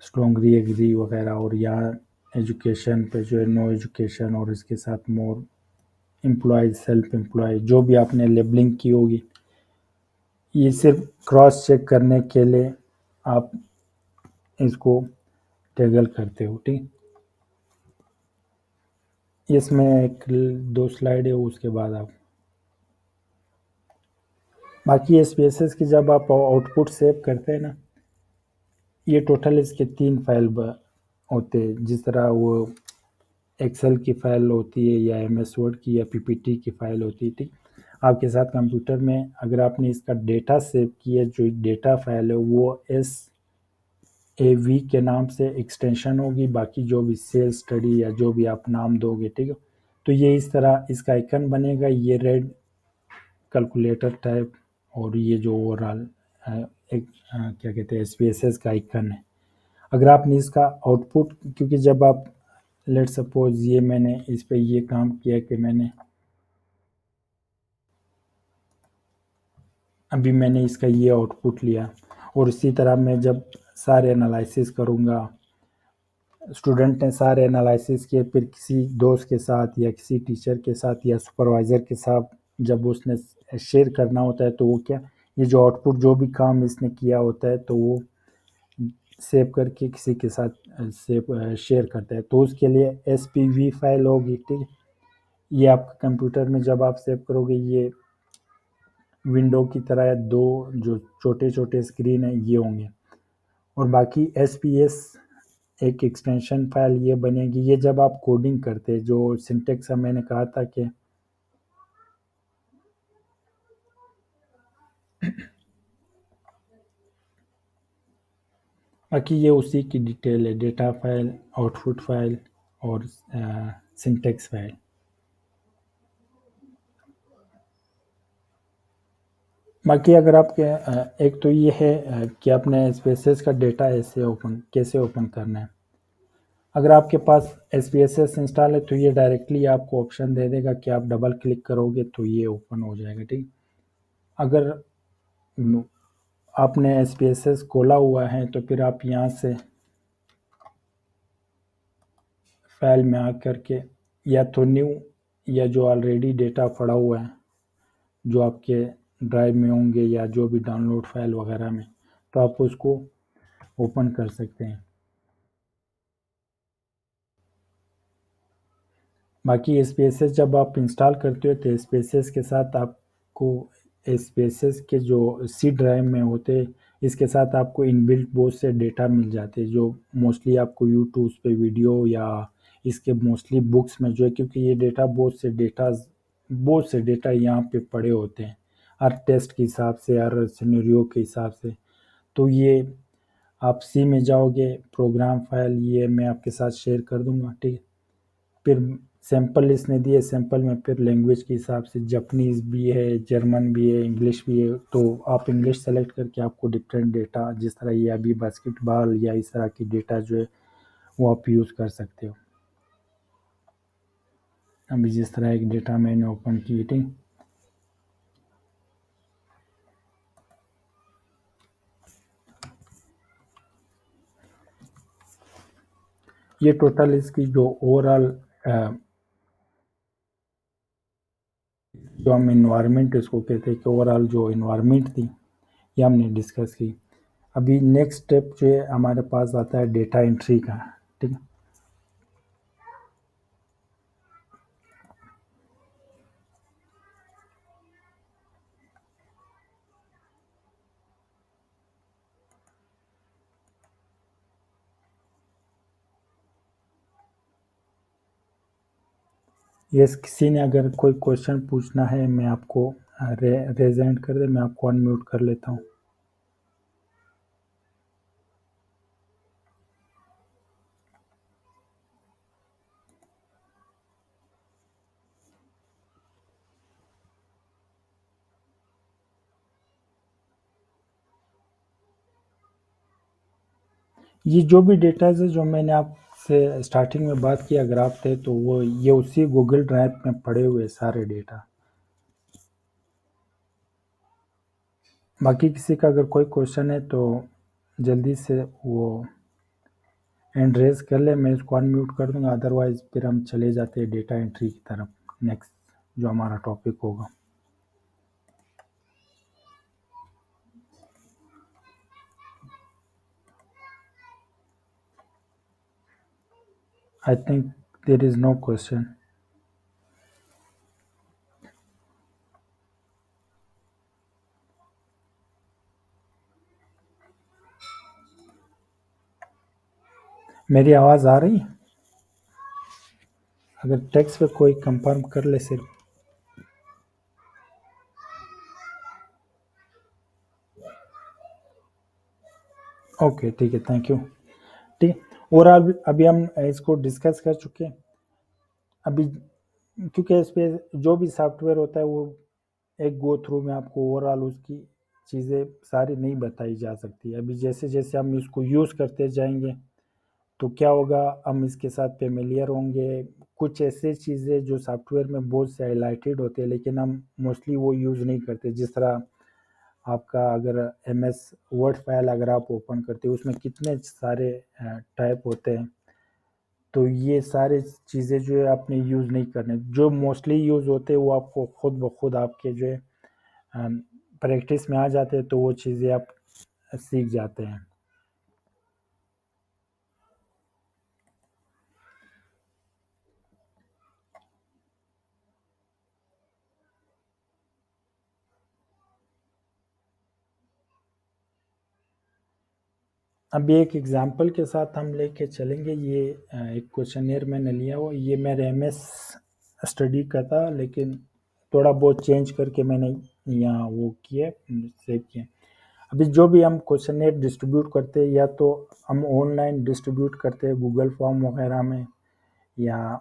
स्ट्रॉन्गली एग्री वगैरह, और यहाँ एजुकेशन पे जो है नो एजुकेशन, और इसके साथ मोर एम्प्लॉयज, सेल्फ एम्प्लॉय, जो भी आपने लेबलिंग की होगी, ये सिर्फ क्रॉस चेक करने के लिए आप इसको टैगल करते हो, ठीक। इसमें एक 2 स्लाइड है, उसके बाद आप बाकी स्पेसेस की जब आप आउटपुट सेव करते हैं ना, ये टोटल इसके 3 फाइल होते हैं, जिस तरह वो एक्सेल की फाइल होती है या एमएस वर्ड की या पीपीटी की फाइल होती है, ठीक। आपके साथ कंप्यूटर में अगर आपने इसका डेटा सेव किया, जो डेटा फाइल है वो ए वी के नाम से एक्सटेंशन होगी, बाकी जो भी सेल्स स्टडी या जो भी आप नाम दोगे, ठीक है। तो ये इस तरह इसका आइकन बनेगा, ये रेड कैलकुलेटर टाइप, और ये जो ओवरऑल एक क्या कहते हैं एसपीएसएस का आइकन है। अगर आपने इसका आउटपुट, क्योंकि जब आप लेट सपोज ये मैंने इस पे ये काम किया कि मैंने अभी मैंने इसका ये आउटपुट लिया, और इसी तरह मैं जब सारे एनालिसिस करूँगा, स्टूडेंट ने सारे एनालिसिस किए, फिर किसी दोस्त के साथ या किसी टीचर के साथ या सुपरवाइज़र के साथ जब उसने शेयर करना होता है, तो वो क्या, ये जो आउटपुट जो भी काम इसने किया होता है तो वो सेव करके किसी के साथ सेव शेयर करता है। तो उसके लिए एसपीवी फाइल होगी, ठीक है। ये आपके कंप्यूटर में जब आप सेव करोगे, ये विंडो की तरह दो जो छोटे छोटे स्क्रीन है ये होंगे, और बाकी एस पी एस एक एक्सटेंशन फाइल ये बनेगी। ये जब आप कोडिंग करते हैं, जो सिंटेक्स मैंने कहा था कि बाकी ये उसी की डिटेल है, डेटा फाइल, आउटपुट फाइल और सिंटेक्स फाइल। बाकी अगर आपके एक तो ये है कि आपने स्पेसेस का डेटा ऐसे ओपन कैसे ओपन करना है। अगर आपके पास SPSS इंस्टॉल है तो ये डायरेक्टली आपको ऑप्शन दे देगा कि आप डबल क्लिक करोगे तो ये ओपन हो जाएगा, ठीक। अगर आपने SPSS खोला हुआ है तो फिर आप यहाँ से फाइल में आकर के या तो न्यू, या जो ऑलरेडी डेटा पड़ा हुआ है जो आपके ड्राइव में होंगे या जो भी डाउनलोड फाइल वगैरह में, तो आप उसको ओपन कर सकते हैं। बाकी स्पेसेस जब आप इंस्टॉल करते हो तो स्पेसेस के साथ आपको स्पेसेस के जो सी ड्राइव में होते हैं, इसके साथ आपको इनबिल्ट बहुत से डेटा मिल जाते हैं जो मोस्टली आपको यूट्यूब पे वीडियो या इसके मोस्टली बुक्स में जो है, क्योंकि ये डेटा बहुत से डेटा यहाँ पे पड़े होते हैं हर टेस्ट के हिसाब से, हर सिनेरियो के हिसाब से। तो ये आप सी में जाओगे, प्रोग्राम फाइल ये मैं आपके साथ शेयर कर दूंगा, ठीक है। फिर सैंपल इसने दिए, सैंपल में फिर लैंग्वेज के हिसाब से जापानीज़ भी है, जर्मन भी है, इंग्लिश भी है, तो आप इंग्लिश सेलेक्ट करके आपको डिफरेंट डेटा, जिस तरह ये अभी बास्केटबॉल या इस तरह की डेटा जो है वो आप यूज़ कर सकते हो। अभी जिस तरह एक डेटा मैंने ओपन की थी, ये टोटल इसकी जो ओवरऑल जो हम इन्वायरमेंट इसको कहते हैं कि ओवरऑल जो इन्वायरमेंट थी ये हमने डिस्कस की। अभी नेक्स्ट स्टेप जो है हमारे पास आता है डेटा एंट्री का, ठीक है। यस, किसी ने अगर कोई क्वेश्चन पूछना है, मैं आपको रेज हैंड कर दे, मैं आपको अनम्यूट कर लेता हूँ। ये जो भी डेटाज है जो मैंने आपसे स्टार्टिंग में बात की, अगर आप थे तो वो ये उसी गूगल ड्राइव में पड़े हुए सारे डेटा। बाकी किसी का अगर कोई क्वेश्चन है तो जल्दी से वो हैंड रेज कर ले, मैं इसको अनम्यूट कर दूंगा, अदरवाइज फिर हम चले जाते हैं डेटा एंट्री की तरफ, नेक्स्ट जो हमारा टॉपिक होगा। I think there is no question. मेरी आवाज़ आ रही है? अगर टेक्स्ट पे कोई कंफर्म कर ले सिर्फ। ओके, ठीक है, थैंक यू। ठीक है, और अब अभी हम इसको डिस्कस कर चुके हैं। अभी क्योंकि इस पे जो भी सॉफ्टवेयर होता है वो एक गो थ्रू में आपको ओवरऑल उसकी चीज़ें सारी नहीं बताई जा सकती। अभी जैसे जैसे हम इसको यूज़ करते जाएंगे तो क्या होगा, हम इसके साथ फेमिलियर होंगे। कुछ ऐसे चीज़ें जो सॉफ्टवेयर में बहुत से हाईलाइटेड होते हैं लेकिन हम मोस्टली वो यूज़ नहीं करते। जिस तरह आपका अगर एम एस वर्ड फाइल अगर आप ओपन करते हो उसमें कितने सारे टाइप होते हैं। तो ये सारे चीज़ें जो है आपने यूज़ नहीं करने, जो मोस्टली यूज़ होते हैं वो आपको खुद ब खुद आपके जो है प्रैक्टिस में आ जाते हैं, तो वो चीज़ें आप सीख जाते हैं। अभी एक एग्जांपल के साथ हम लेके चलेंगे। ये एक क्वेश्चनियर मैंने लिया हुआ, ये मेरे एमएस स्टडी का था लेकिन थोड़ा बहुत चेंज करके मैंने यहाँ वो किया, सेव किया। अभी जो भी हम क्वेश्चनियर डिस्ट्रीब्यूट करते हैं या तो हम ऑनलाइन डिस्ट्रीब्यूट करते हैं गूगल फॉर्म वगैरह में, या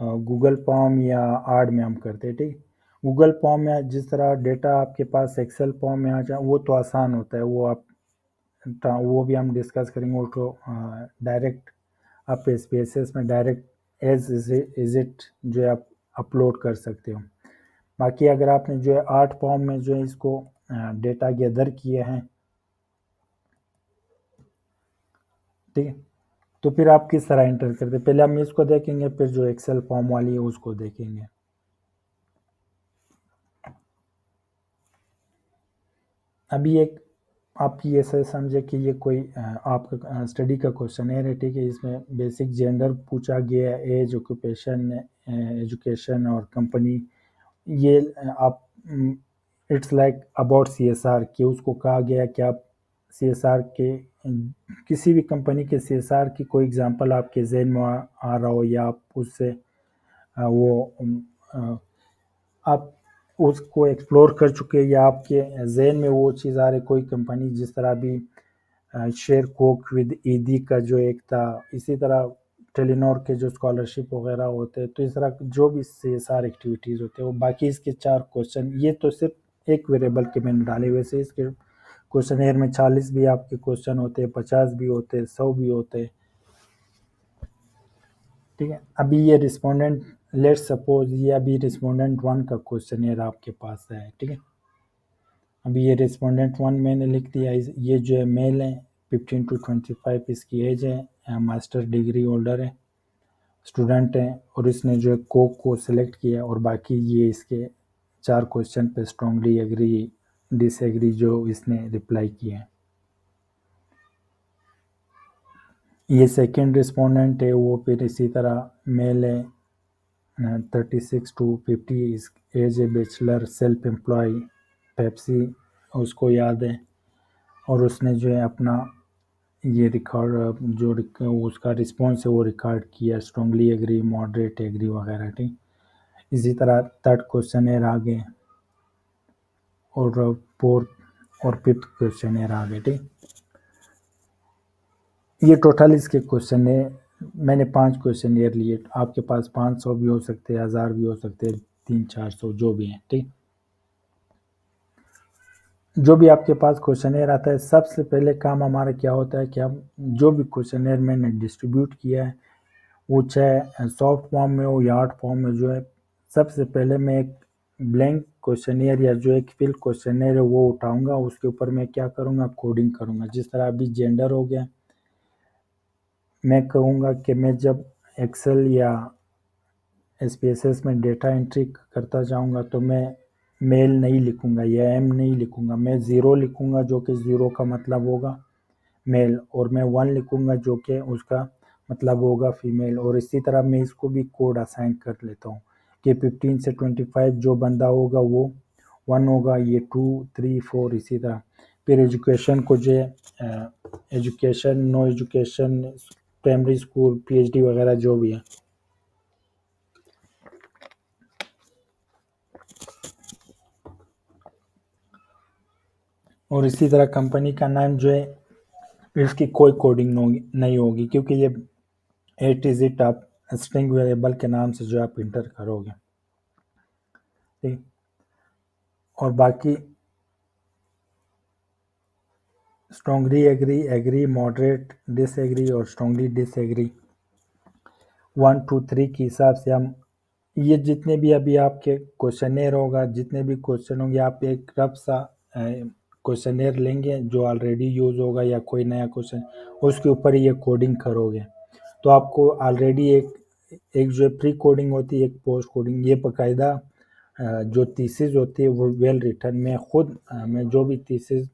गूगल फॉर्म या आर्ड में हम करते हैं। ठीक, गूगल फॉर्म में जिस तरह डेटा आपके पास एक्सेल फॉर्म में आ जाए वो तो आसान होता है, वो आप वो भी हम डिस्कस करेंगे। वो तो डायरेक्ट आप स्पेसेस में डायरेक्ट एज इज इट जो है आप अपलोड कर सकते हो। बाकी अगर आपने जो है आर्ट फॉर्म में जो है इसको डेटा गैदर किए हैं, ठीक है, तो फिर आप किस तरह एंटर करते हैं, पहले हम इसको देखेंगे फिर जो एक्सेल फॉर्म वाली है उसको देखेंगे। अभी एक आप ये ऐसे समझे कि ये कोई आपका स्टडी का क्वेश्चन है, ठीक है। इसमें बेसिक जेंडर पूछा गया है, एज, ऑक्यूपेशन, एजुकेशन और कंपनी। ये आप इट्स लाइक अबाउट सीएसआर कि उसको कहा गया कि आप सीएसआर के किसी भी कंपनी के सीएसआर की कोई एग्जांपल आपके जहन में आ रहा हो, या आप उससे वो अ, आप उसको एक्सप्लोर कर चुके हैं या आपके जहन में वो चीज़ आ रही, कोई कंपनी जिस तरह भी शेर कोक विद ईदी का जो एक था, इसी तरह टेलीनॉर के जो स्कॉलरशिप वगैरह होते हैं, तो इस तरह जो भी सीएसआर एक्टिविटीज़ होते हैं वो बाकी इसके 4 क्वेश्चन, ये तो सिर्फ एक वेरिएबल के मैंने डाले हुए से इसके क्वेश्चन में 40 भी आपके क्वेश्चन होते हैं, 50 भी होते हैं, 100 भी होते हैं। ठीक है, अभी ये रिस्पोंडेंट, लेट्स सपोज ये अभी रिस्पोंडेंट 1 का क्वेश्चन आपके पास है, ठीक है। अभी ये रिस्पोंडेंट 1 मैंने लिख दिया। ये जो है मेल है, 15 to 25 इसकी एज है, मास्टर डिग्री होल्डर है, स्टूडेंट है, और इसने जो है कोक को सिलेक्ट किया, और बाकी ये इसके 4 क्वेश्चन पे स्ट्रांगली एग्री डिसएग्री जो इसने रिप्लाई किए हैं। ये सेकंड रिस्पोंडेंट है, वो फिर इसी तरह मेल है, 36 to 50 इस एज है, बैचलर, सेल्फ एम्प्लॉय, पेप्सी उसको याद है, और उसने जो है अपना ये रिकॉर्ड जो उसका रिस्पॉन्स है वो रिकॉर्ड किया, स्ट्रांगली एग्री, मॉडरेट एग्री वगैरह, ठीक। इसी तरह थर्ड क्वेश्चन है आगे, और फोर्थ और फिफ्थ क्वेश्चन है आगे, ठीक। ये टोटल इसके क्वेश्चन है। मैंने 5 क्वेश्चन ईयर लिए, आपके पास 500 भी हो सकते हैं, 1000 भी हो सकते हैं, 300-400 जो भी हैं, ठीक। जो भी आपके पास क्वेश्चनेयर आता है, सबसे पहले काम हमारा क्या होता है कि हम जो भी क्वेश्चनेयर मैंने डिस्ट्रीब्यूट किया है वो चाहे सॉफ्ट फॉर्म में हो या हार्ड फॉर्म में, जो है सबसे पहले मैं एक ब्लैंक क्वेश्चनियर या जो एक फिल क्वेश्चनियर है वो उठाऊंगा, उसके ऊपर मैं क्या करूंगा, कोडिंग करूंगा। जिस तरह अभी जेंडर हो गया, मैं कहूँगा कि मैं जब एक्सेल या एसपीएसएस में डेटा एंट्री करता जाऊंगा तो मैं मेल नहीं लिखूंगा या एम नहीं लिखूंगा, मैं ज़ीरो लिखूंगा जो कि ज़ीरो का मतलब होगा मेल, और मैं 1 लिखूंगा जो कि उसका मतलब होगा फीमेल। और इसी तरह मैं इसको भी कोड असाइन कर लेता हूँ कि 15 से 25 जो बंदा होगा वो 1 होगा, ये 2, 3, 4 इसी तरह। फिर एजुकेशन को जो है education, no education, primary school, PhD वगैरह जो भी है। और इसी तरह कंपनी का नाम जो है इसकी कोई कोडिंग नहीं होगी, क्योंकि ये 8 डिजिट आप स्ट्रिंग वेरिएबल के नाम से जो आप इंटर करोगे। ठीक। और बाकी strongly agree, agree, moderate, disagree और स्ट्रांगली डिसएग्री 1 2 3 के हिसाब से हम ये जितने भी अभी आपके क्वेश्चनेयर होगा, जितने भी क्वेश्चन होंगे, आप एक रफ सा क्वेश्चनेयर लेंगे जो ऑलरेडी यूज होगा या कोई नया क्वेश्चन, उसके ऊपर ये कोडिंग करोगे। तो आपको ऑलरेडी एक एक जो प्री कोडिंग होती है, एक पोस्ट कोडिंग, ये बाकायदा जो थीसिस होती है वो वेल रिटन। मैं खुद मैं जो भी थीसिस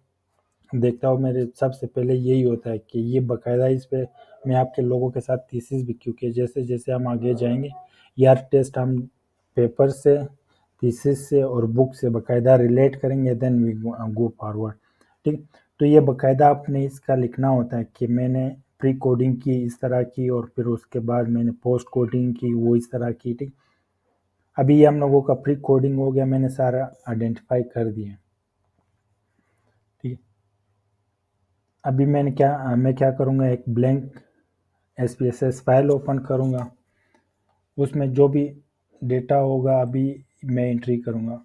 देखता हूँ, मेरे सबसे पहले यही होता है कि ये बाकायदा इस पे मैं आपके लोगों के साथ थीसिस भी, क्योंकि जैसे जैसे हम आगे जाएंगे यार टेस्ट हम पेपर से, थीसिस से और बुक से बाकायदा रिलेट करेंगे, देन वी गो फॉरवर्ड। ठीक। तो ये बाकायदा आपने इसका लिखना होता है कि मैंने प्री कोडिंग की इस तरह की और फिर उसके बाद मैंने पोस्ट कोडिंग की वो इस तरह की। ठीक। अभी ये हम लोगों का प्री कोडिंग हो गया, मैंने सारा आइडेंटिफाई कर दिया। ठीक। अभी मैं क्या करूँगा, एक ब्लैंक SPSS फाइल ओपन करूँगा, उसमें जो भी डेटा होगा अभी मैं एंट्री करूँगा।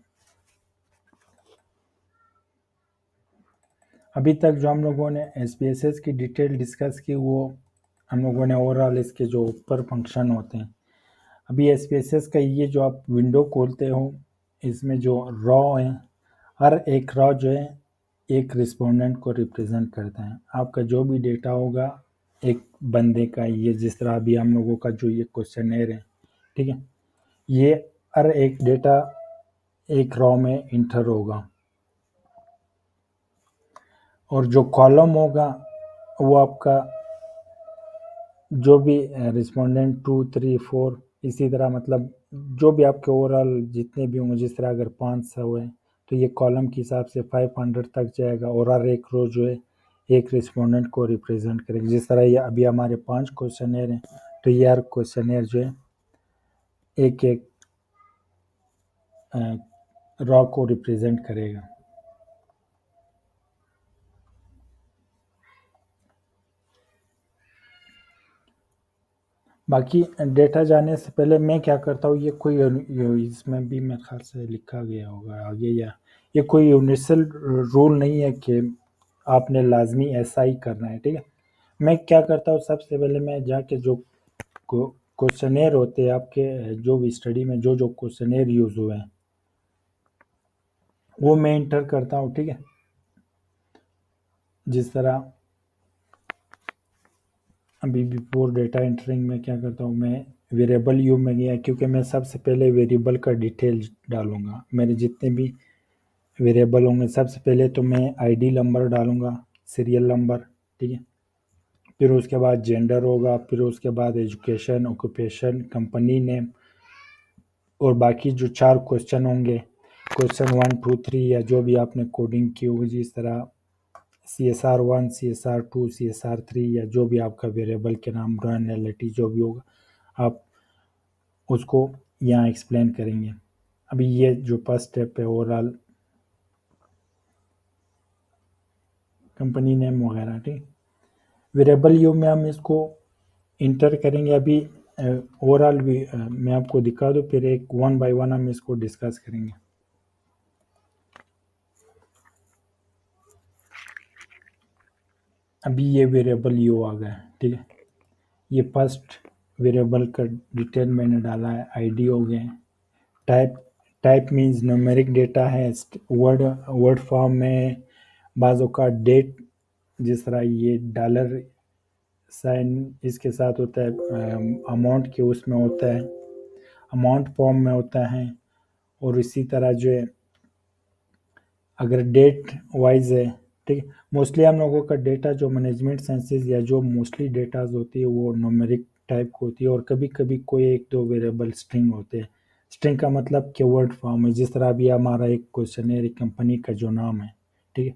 अभी तक जो हम लोगों ने SPSS की डिटेल डिस्कस की वो हम लोगों ने ओवरऑल इसके जो ऊपर फंक्शन होते हैं। अभी SPSS का ये जो आप विंडो खोलते हो, इसमें जो रॉ है, हर एक रॉ जो है एक रिस्पोंडेंट को रिप्रेजेंट करता है। आपका जो भी डेटा होगा एक बंदे का, ये जिस तरह अभी हम लोगों का जो ये क्वेश्चनेयर है, ठीक है, ये हर एक डेटा एक रॉ में इंटर होगा। और जो कॉलम होगा वो आपका जो भी रिस्पोंडेंट 2 3 4 इसी तरह, मतलब जो भी आपके ओवरऑल जितने भी होंगे, जिस तरह अगर 500 है तो ये कॉलम के हिसाब से 500 तक जाएगा, और हर एक रो जो है एक रिस्पोंडेंट को रिप्रेजेंट करेगी। जिस तरह ये अभी हमारे 5 क्वेश्चनेयर हैं, तो ये हर क्वेश्चनेयर जो है एक एक रॉ को रिप्रेजेंट करेगा। बाकी डेटा जाने से पहले मैं क्या करता हूँ, ये कोई इसमें भी मेरे ख्याल से लिखा गया होगा आगे, या ये कोई यूनिवर्सल रूल नहीं है कि आपने लाजमी ऐसा ही करना है। ठीक है। मैं क्या करता हूँ, सबसे पहले मैं जाके जो क्वेश्चनेयर होते हैं आपके जो भी स्टडी में जो जो क्वेश्चनेयर यूज हुए हैं वो मैं इंटर करता हूँ। ठीक है। जिस तरह अभी बिफोर डेटा एंटरिंग में क्या करता हूँ, मैं वेरिएबल यू में गया, क्योंकि मैं सबसे पहले वेरिएबल का डिटेल डालूंगा। मेरे जितने भी वेरिएबल होंगे सबसे पहले तो मैं आईडी नंबर डालूंगा, सीरियल नंबर। ठीक है। फिर उसके बाद जेंडर होगा, फिर उसके बाद एजुकेशन, ऑक्यूपेशन, कंपनी नेम, और बाकी जो 4 क्वेश्चन होंगे, क्वेश्चन 1 2 3 या जो भी आपने कोडिंग की होगी, जिस तरह CSR1 CSR2 CSR3 या जो भी आपका वेरिएबल के नाम, ग्रानुलरिटी जो भी होगा, आप उसको यहाँ एक्सप्लेन करेंगे। अभी ये जो फर्स्ट स्टेप है ओवरऑल कंपनी नेम वगैरह। ठीक। वेरिएबल यू में हम इसको इंटर करेंगे। अभी ओवरऑल भी मैं आपको दिखा दूँ, फिर एक वन बाय वन हम इसको डिस्कस करेंगे। अभी ये वेरिएबल यू आ गया। ठीक है। ये फर्स्ट वेरिएबल का डिटेल मैंने डाला है, आईडी हो गए। Type type means numeric data है, वर्ड वर्ड फॉर्म में, बाज़ों का डेट, जिस तरह ये डॉलर साइन इसके साथ होता है, अमाउंट के उसमें होता है, अमाउंट फॉर्म में होता है। और इसी तरह जो है अगर डेट वाइज है, ठीक है, मोस्टली हम लोगों का डेटा जो मैनेजमेंट सेंसेस या जो मोस्टली डेटाज होती है वो न्यूमेरिक टाइप की होती है, और कभी कभी कोई एक दो वेरिएबल स्ट्रिंग होते हैं। स्ट्रिंग का मतलब कीवर्ड फॉर्म है, जिस तरह अभी हमारा एक क्वेश्चन है, एक कंपनी का जो नाम है। ठीक है।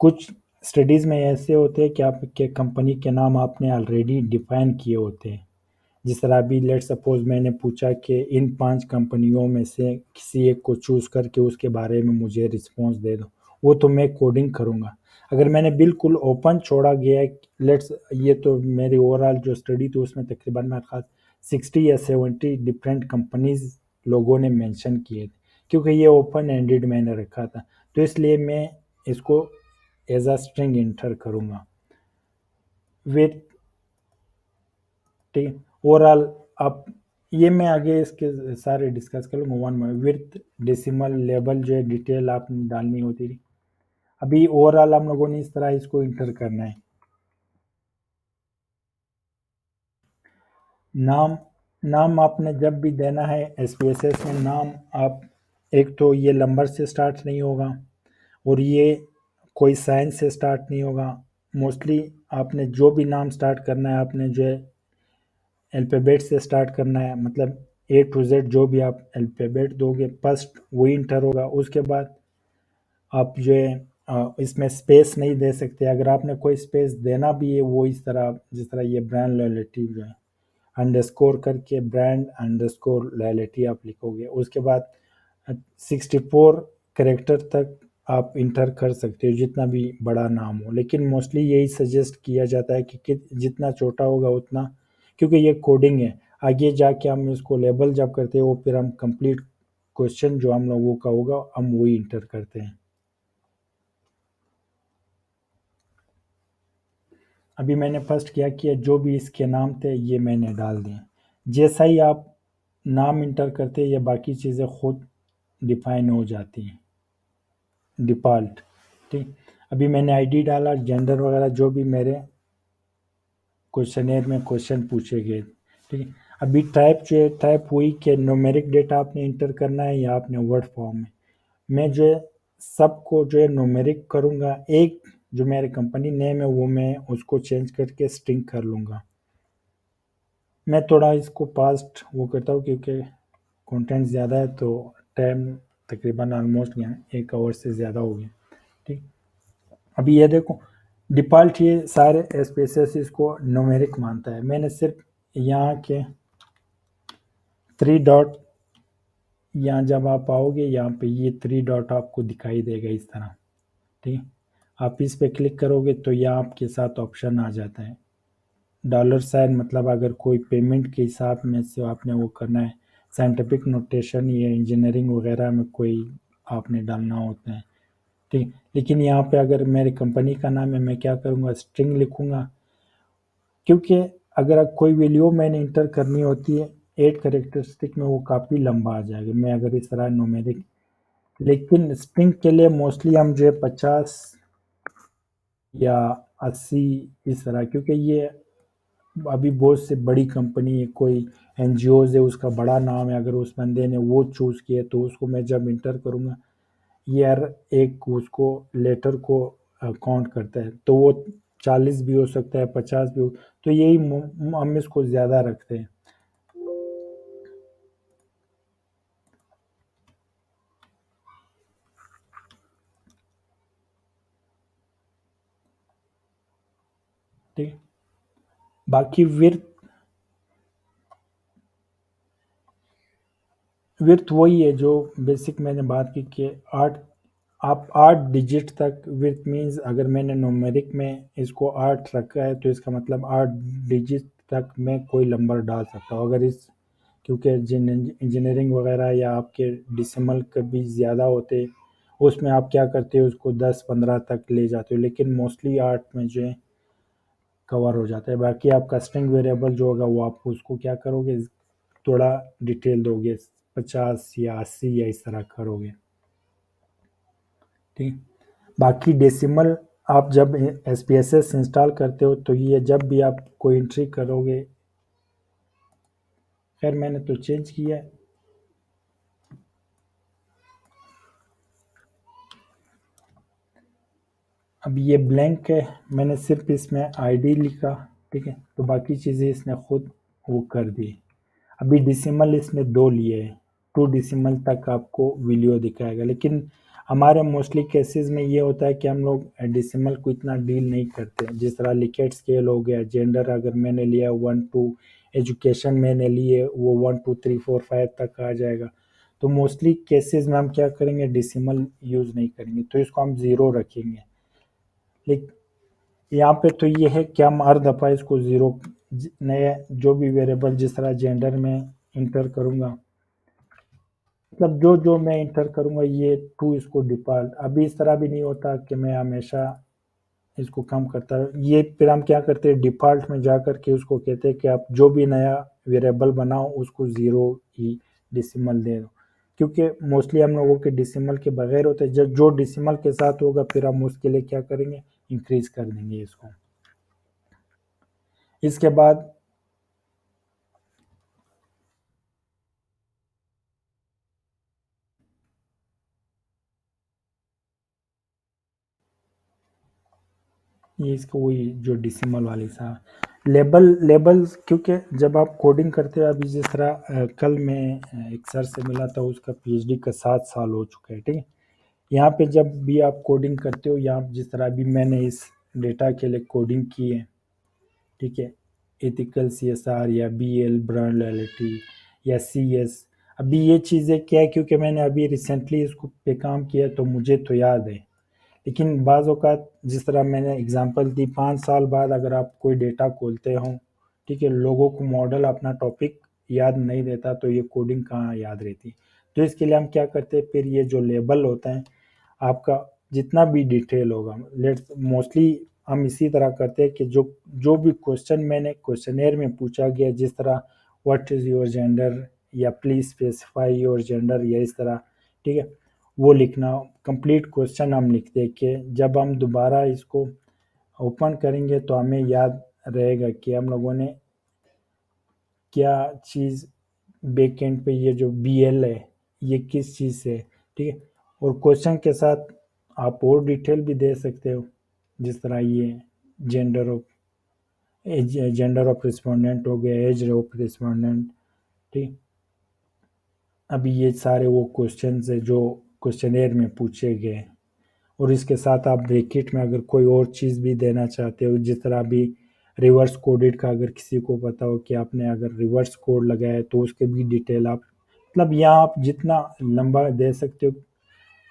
कुछ स्टडीज़ में ऐसे होते हैं कि आपके कंपनी के नाम आपने ऑलरेडी डिफाइन किए होते हैं। जिस तरह अभी लेट सपोज मैंने पूछा कि इन 5 कंपनियों में से किसी एक को चूज़ करके उसके बारे में मुझे रिस्पॉन्स दे दो, वो तो मैं कोडिंग करूँगा। अगर मैंने बिल्कुल ओपन छोड़ा गया है, लेट्स ये तो मेरी ओवरऑल जो स्टडी थी उसमें तकरीबन मेरे ख्याल 60 या 70 डिफरेंट कंपनीज लोगों ने मेंशन किए थे, क्योंकि ये ओपन एंडेड मैंने रखा था, तो इसलिए मैं इसको एज अ स्ट्रिंग इंटर करूँगा विथ। ठीक है, ओवरऑल आप ये मैं आगे इसके सारे डिस्कस कर लूँगा one by with decimal level जो है डिटेल आपने डालनी होती थी। अभी ओवरऑल हम लोगों ने इस तरह इसको इंटर करना है। नाम नाम आपने जब भी देना है एसपीएसएस में नाम, आप एक तो ये नंबर से स्टार्ट नहीं होगा और ये कोई साइन से स्टार्ट नहीं होगा। मोस्टली आपने जो भी नाम स्टार्ट करना है आपने जो है अल्फ़ाबेट से स्टार्ट करना है, मतलब ए टू जेड जो भी आप अल्फ़ाबेट दोगे फर्स्ट वही इंटर होगा। उसके बाद आप जो है इसमें स्पेस नहीं दे सकते। अगर आपने कोई स्पेस देना भी है वो इस तरह, जिस तरह ये ब्रांड लॉयल्टी जो है अंडरस्कोर करके ब्रांड अंडरस्कोर लॉयल्टी आप लिखोगे। उसके बाद 64 कैरेक्टर तक आप इंटर कर सकते हो जितना भी बड़ा नाम हो, लेकिन मोस्टली यही सजेस्ट किया जाता है कि जितना छोटा होगा उतना, क्योंकि ये कोडिंग है। आगे जाके हम इसको लेबल जब करते हैं वो फिर हम कंप्लीट क्वेश्चन जो हम लोगों का होगा हम वही इंटर करते हैं। अभी मैंने फर्स्ट क्या किया, जो भी इसके नाम थे ये मैंने डाल दिए। जैसा ही आप नाम इंटर करते हैं ये बाकी चीज़ें खुद डिफाइन हो जाती हैं डिफ़ॉल्ट। ठीक, अभी मैंने आईडी डाला, जेंडर वगैरह जो भी मेरे क्वेश्चनेयर में क्वेश्चन पूछे गए। ठीक है, अभी टाइप जो है टाइप हुई कि न्यूमेरिक डेटा आपने इंटर करना है या आपने वर्ड फॉर्म में। मैं जो है सबको जो है न्यूमेरिक करूँगा, एक जो मेरे कंपनी नेम है वो मैं उसको चेंज करके स्ट्रिंग कर लूँगा। मैं थोड़ा इसको फास्ट वो करता हूँ क्योंकि कंटेंट ज़्यादा है, तो टाइम तकरीबन ऑलमोस्ट यहाँ 1 आवर से ज़्यादा हो गया। ठीक, अभी ये देखो डिफ़ॉल्ट ये सारे स्पेसेस इसको न्यूमेरिक मानता है। मैंने सिर्फ यहाँ के 3 डॉट, यहाँ जब आप आओगे यहाँ पे ये 3 डॉट आपको दिखाई देगा इस तरह। ठीक, आप इस पे क्लिक करोगे तो यहाँ आपके साथ ऑप्शन आ जाता है डॉलर साइन, मतलब अगर कोई पेमेंट के हिसाब में से आपने वो करना है, साइंटिफिक नोटेशन या इंजीनियरिंग वगैरह में कोई आपने डालना होता है। ठीक, लेकिन यहाँ पे अगर मेरी कंपनी का नाम है मैं क्या करूँगा स्ट्रिंग लिखूँगा, क्योंकि अगर कोई वैल्यू मैंने इंटर करनी होती है 8 कैरेक्टरिस्टिक में वो काफ़ी लंबा आ जाएगा मैं अगर इस तरह न्यूमेरिक। लेकिन स्ट्रिंग के लिए मोस्टली हम जो है 50 या 80 इस तरह, क्योंकि ये अभी बहुत से बड़ी कंपनी है, कोई एनजीओज है उसका बड़ा नाम है, अगर उस बंदे ने वो चूज़ किया तो उसको मैं जब इंटर करूँगा ये हर एक उसको लेटर को काउंट करता है, तो वो 40 भी हो सकता है 50 भी हो, तो यही हम इसको ज़्यादा रखते हैं। ठीक, बाकी विर्थ वही है जो बेसिक मैंने बात की कि 8, आप 8 डिजिट तक विर्थ मीन्स, अगर मैंने न्यूमेरिक में इसको 8 रखा है तो इसका मतलब 8 डिजिट तक मैं कोई नंबर डाल सकता हूँ। अगर इस क्योंकि इंजीनियरिंग वगैरह या आपके डिसिमल कभी ज़्यादा होते उसमें आप क्या करते हो उसको 10-15 तक ले जाते हो, लेकिन मोस्टली 8 में जो है कवर हो जाता है। बाकी आपका स्ट्रिंग वेरिएबल जो होगा वो आप उसको क्या करोगे थोड़ा डिटेल दोगे, 50 या 80 या इस तरह करोगे। ठीक, बाकी डेसिमल आप जब एसपीएसएस इंस्टॉल करते हो तो ये जब भी आप कोई एंट्री करोगे, खैर मैंने तो चेंज किया है। अब ये ब्लैंक है, मैंने सिर्फ इसमें आईडी लिखा। ठीक है, तो बाकी चीज़ें इसने खुद वो कर दी। अभी डिसिमल इसने 2 लिए हैं, 2 डिसिमल तक आपको वीडियो दिखाएगा, लेकिन हमारे मोस्टली केसेस में ये होता है कि हम लोग डिसिमल को इतना डील नहीं करते। जिस तरह लिकेट स्केल हो गया, जेंडर अगर मैंने लिया 1 टू, एजुकेशन मैंने लिए वो 1 2 3 4 5 तक आ जाएगा। तो मोस्टली केसेस में हम क्या करेंगे, डेसिमल यूज़ नहीं करेंगे, तो इसको हम ज़ीरो रखेंगे। लेकिन यहाँ पे तो ये है कि हम हर दफ़ा इसको ज़ीरो, नए जो भी वेरिएबल जिस तरह जेंडर में इंटर करूँगा, मतलब जो जो मैं इंटर करूँगा ये टू इसको डिफ़ॉल्ट, अभी इस तरह भी नहीं होता कि मैं हमेशा इसको कम करता है। ये फिर हम क्या करते हैं, डिफ़ॉल्ट में जा कर के उसको कहते हैं कि आप जो भी नया वेरिएबल बनाओ उसको ज़ीरो ही डेसिमल दे दो, क्योंकि मोस्टली हम लोगों के डेसिमल के बगैर होते हैं। जब जो डेसिमल के साथ होगा फिर हम उसके लिए क्या करेंगे, इंक्रीज कर देंगे इसको। इसके बाद ये इसको वही जो डेसिमल वाली सा लेबल्स, क्योंकि जब आप कोडिंग करते हो, अभी जिस तरह कल मैं एक सर से मिला था, उसका पीएचडी का 7 साल हो चुका है, ठीक है। यहाँ पे जब भी आप कोडिंग करते हो, यहाँ जिस तरह अभी मैंने इस डेटा के लिए कोडिंग की है, ठीक है, एथिकल सीएसआर या बीएल ब्रांड लॉयल्टी या सीएस, अभी ये चीज़ें क्या है, क्योंकि मैंने अभी रिसेंटली इसको पे काम किया तो मुझे तो याद है। लेकिन बाज़ औक़ात जिस तरह मैंने एग्जांपल दी, 5 साल बाद अगर आप कोई डेटा खोलते हो, ठीक है, लोगों को मॉडल अपना टॉपिक याद नहीं रहता तो ये कोडिंग कहाँ याद रहती। तो इसके लिए हम क्या करते हैं, फिर ये जो लेबल होता है आपका, जितना भी डिटेल होगा, लेट्स मोस्टली हम इसी तरह करते हैं कि जो जो भी क्वेश्चन मैंने क्वेश्चनेयर में पूछा गया, जिस तरह व्हाट इज़ योर जेंडर या प्लीज स्पेसिफाई योर जेंडर या इस तरह, ठीक है, वो लिखना, कंप्लीट क्वेश्चन हम लिख दे के जब हम दोबारा इसको ओपन करेंगे तो हमें याद रहेगा कि हम लोगों ने क्या चीज़ बैक एंड पे, ये जो बी एल है ये किस चीज़ से है, ठीक है। और क्वेश्चन के साथ आप और डिटेल भी दे सकते हो, जिस तरह ये gender of gender of respondent हो गया, एज ऑफ रिस्पोंडेंट, ठीक। अभी ये सारे वो क्वेश्चंस है जो क्वेश्चनेयर में पूछे गए। और इसके साथ आप ब्रैकेट में अगर कोई और चीज़ भी देना चाहते हो, जिस तरह अभी रिवर्स कोडेड का अगर किसी को पता हो कि आपने अगर रिवर्स कोड लगाया है तो उसके भी डिटेल आप, मतलब यहाँ आप जितना लंबा दे सकते हो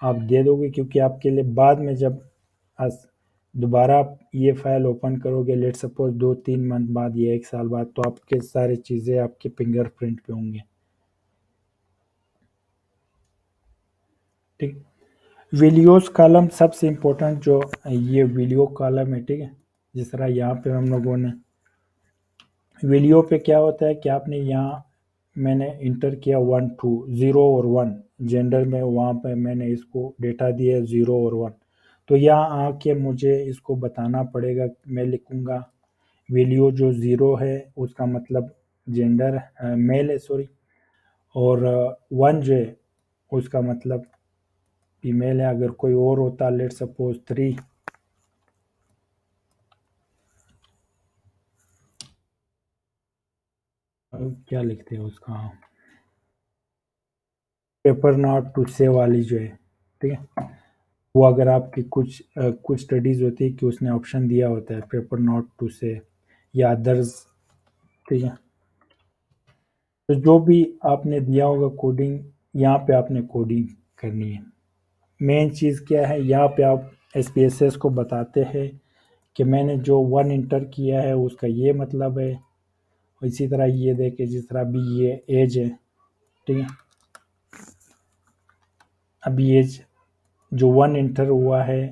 आप दे दोगे, क्योंकि आपके लिए बाद में जब अस दोबारा आप ये फाइल ओपन करोगे, लेट सपोज 2-3 मंथ बाद या 1 साल बाद, तो आपके सारे चीज़ें आपके फिंगरप्रिंट पे होंगे, ठीक। वीडियोस कॉलम सबसे इम्पोर्टेंट, जो ये वीडियो कॉलम है, ठीक है, जिस तरह यहाँ पे हम लोगों ने वीडियो पे क्या होता है कि आपने यहाँ मैंने इंटर किया 1 2 0 और 1 जेंडर में, वहाँ पे मैंने इसको डेटा दिया 0 और 1, तो यहाँ आके मुझे इसको बताना पड़ेगा। मैं लिखूँगा वीडियो जो 0 है उसका मतलब जेंडर मेल है, सॉरी, और 1 जो है उसका मतलब फीमेल है। अगर कोई और होता, लेट सपोज 3, क्या लिखते हैं उसका, पेपर नॉट टू से वाली जो है, ठीक है, वो अगर आपकी कुछ स्टडीज होती है कि उसने ऑप्शन दिया होता है पेपर नॉट टू से या अदर्स, ठीक है। तो जो भी आपने दिया होगा कोडिंग, यहाँ पे आपने कोडिंग करनी है। मेन चीज़ क्या है, यहाँ पे आप एसपीएसएस को बताते हैं कि मैंने जो 1 इंटर किया है उसका ये मतलब है। इसी तरह ये देखे, जिस तरह अभी ये एज है, ठीक है, अभी एज जो 1 इंटर हुआ है,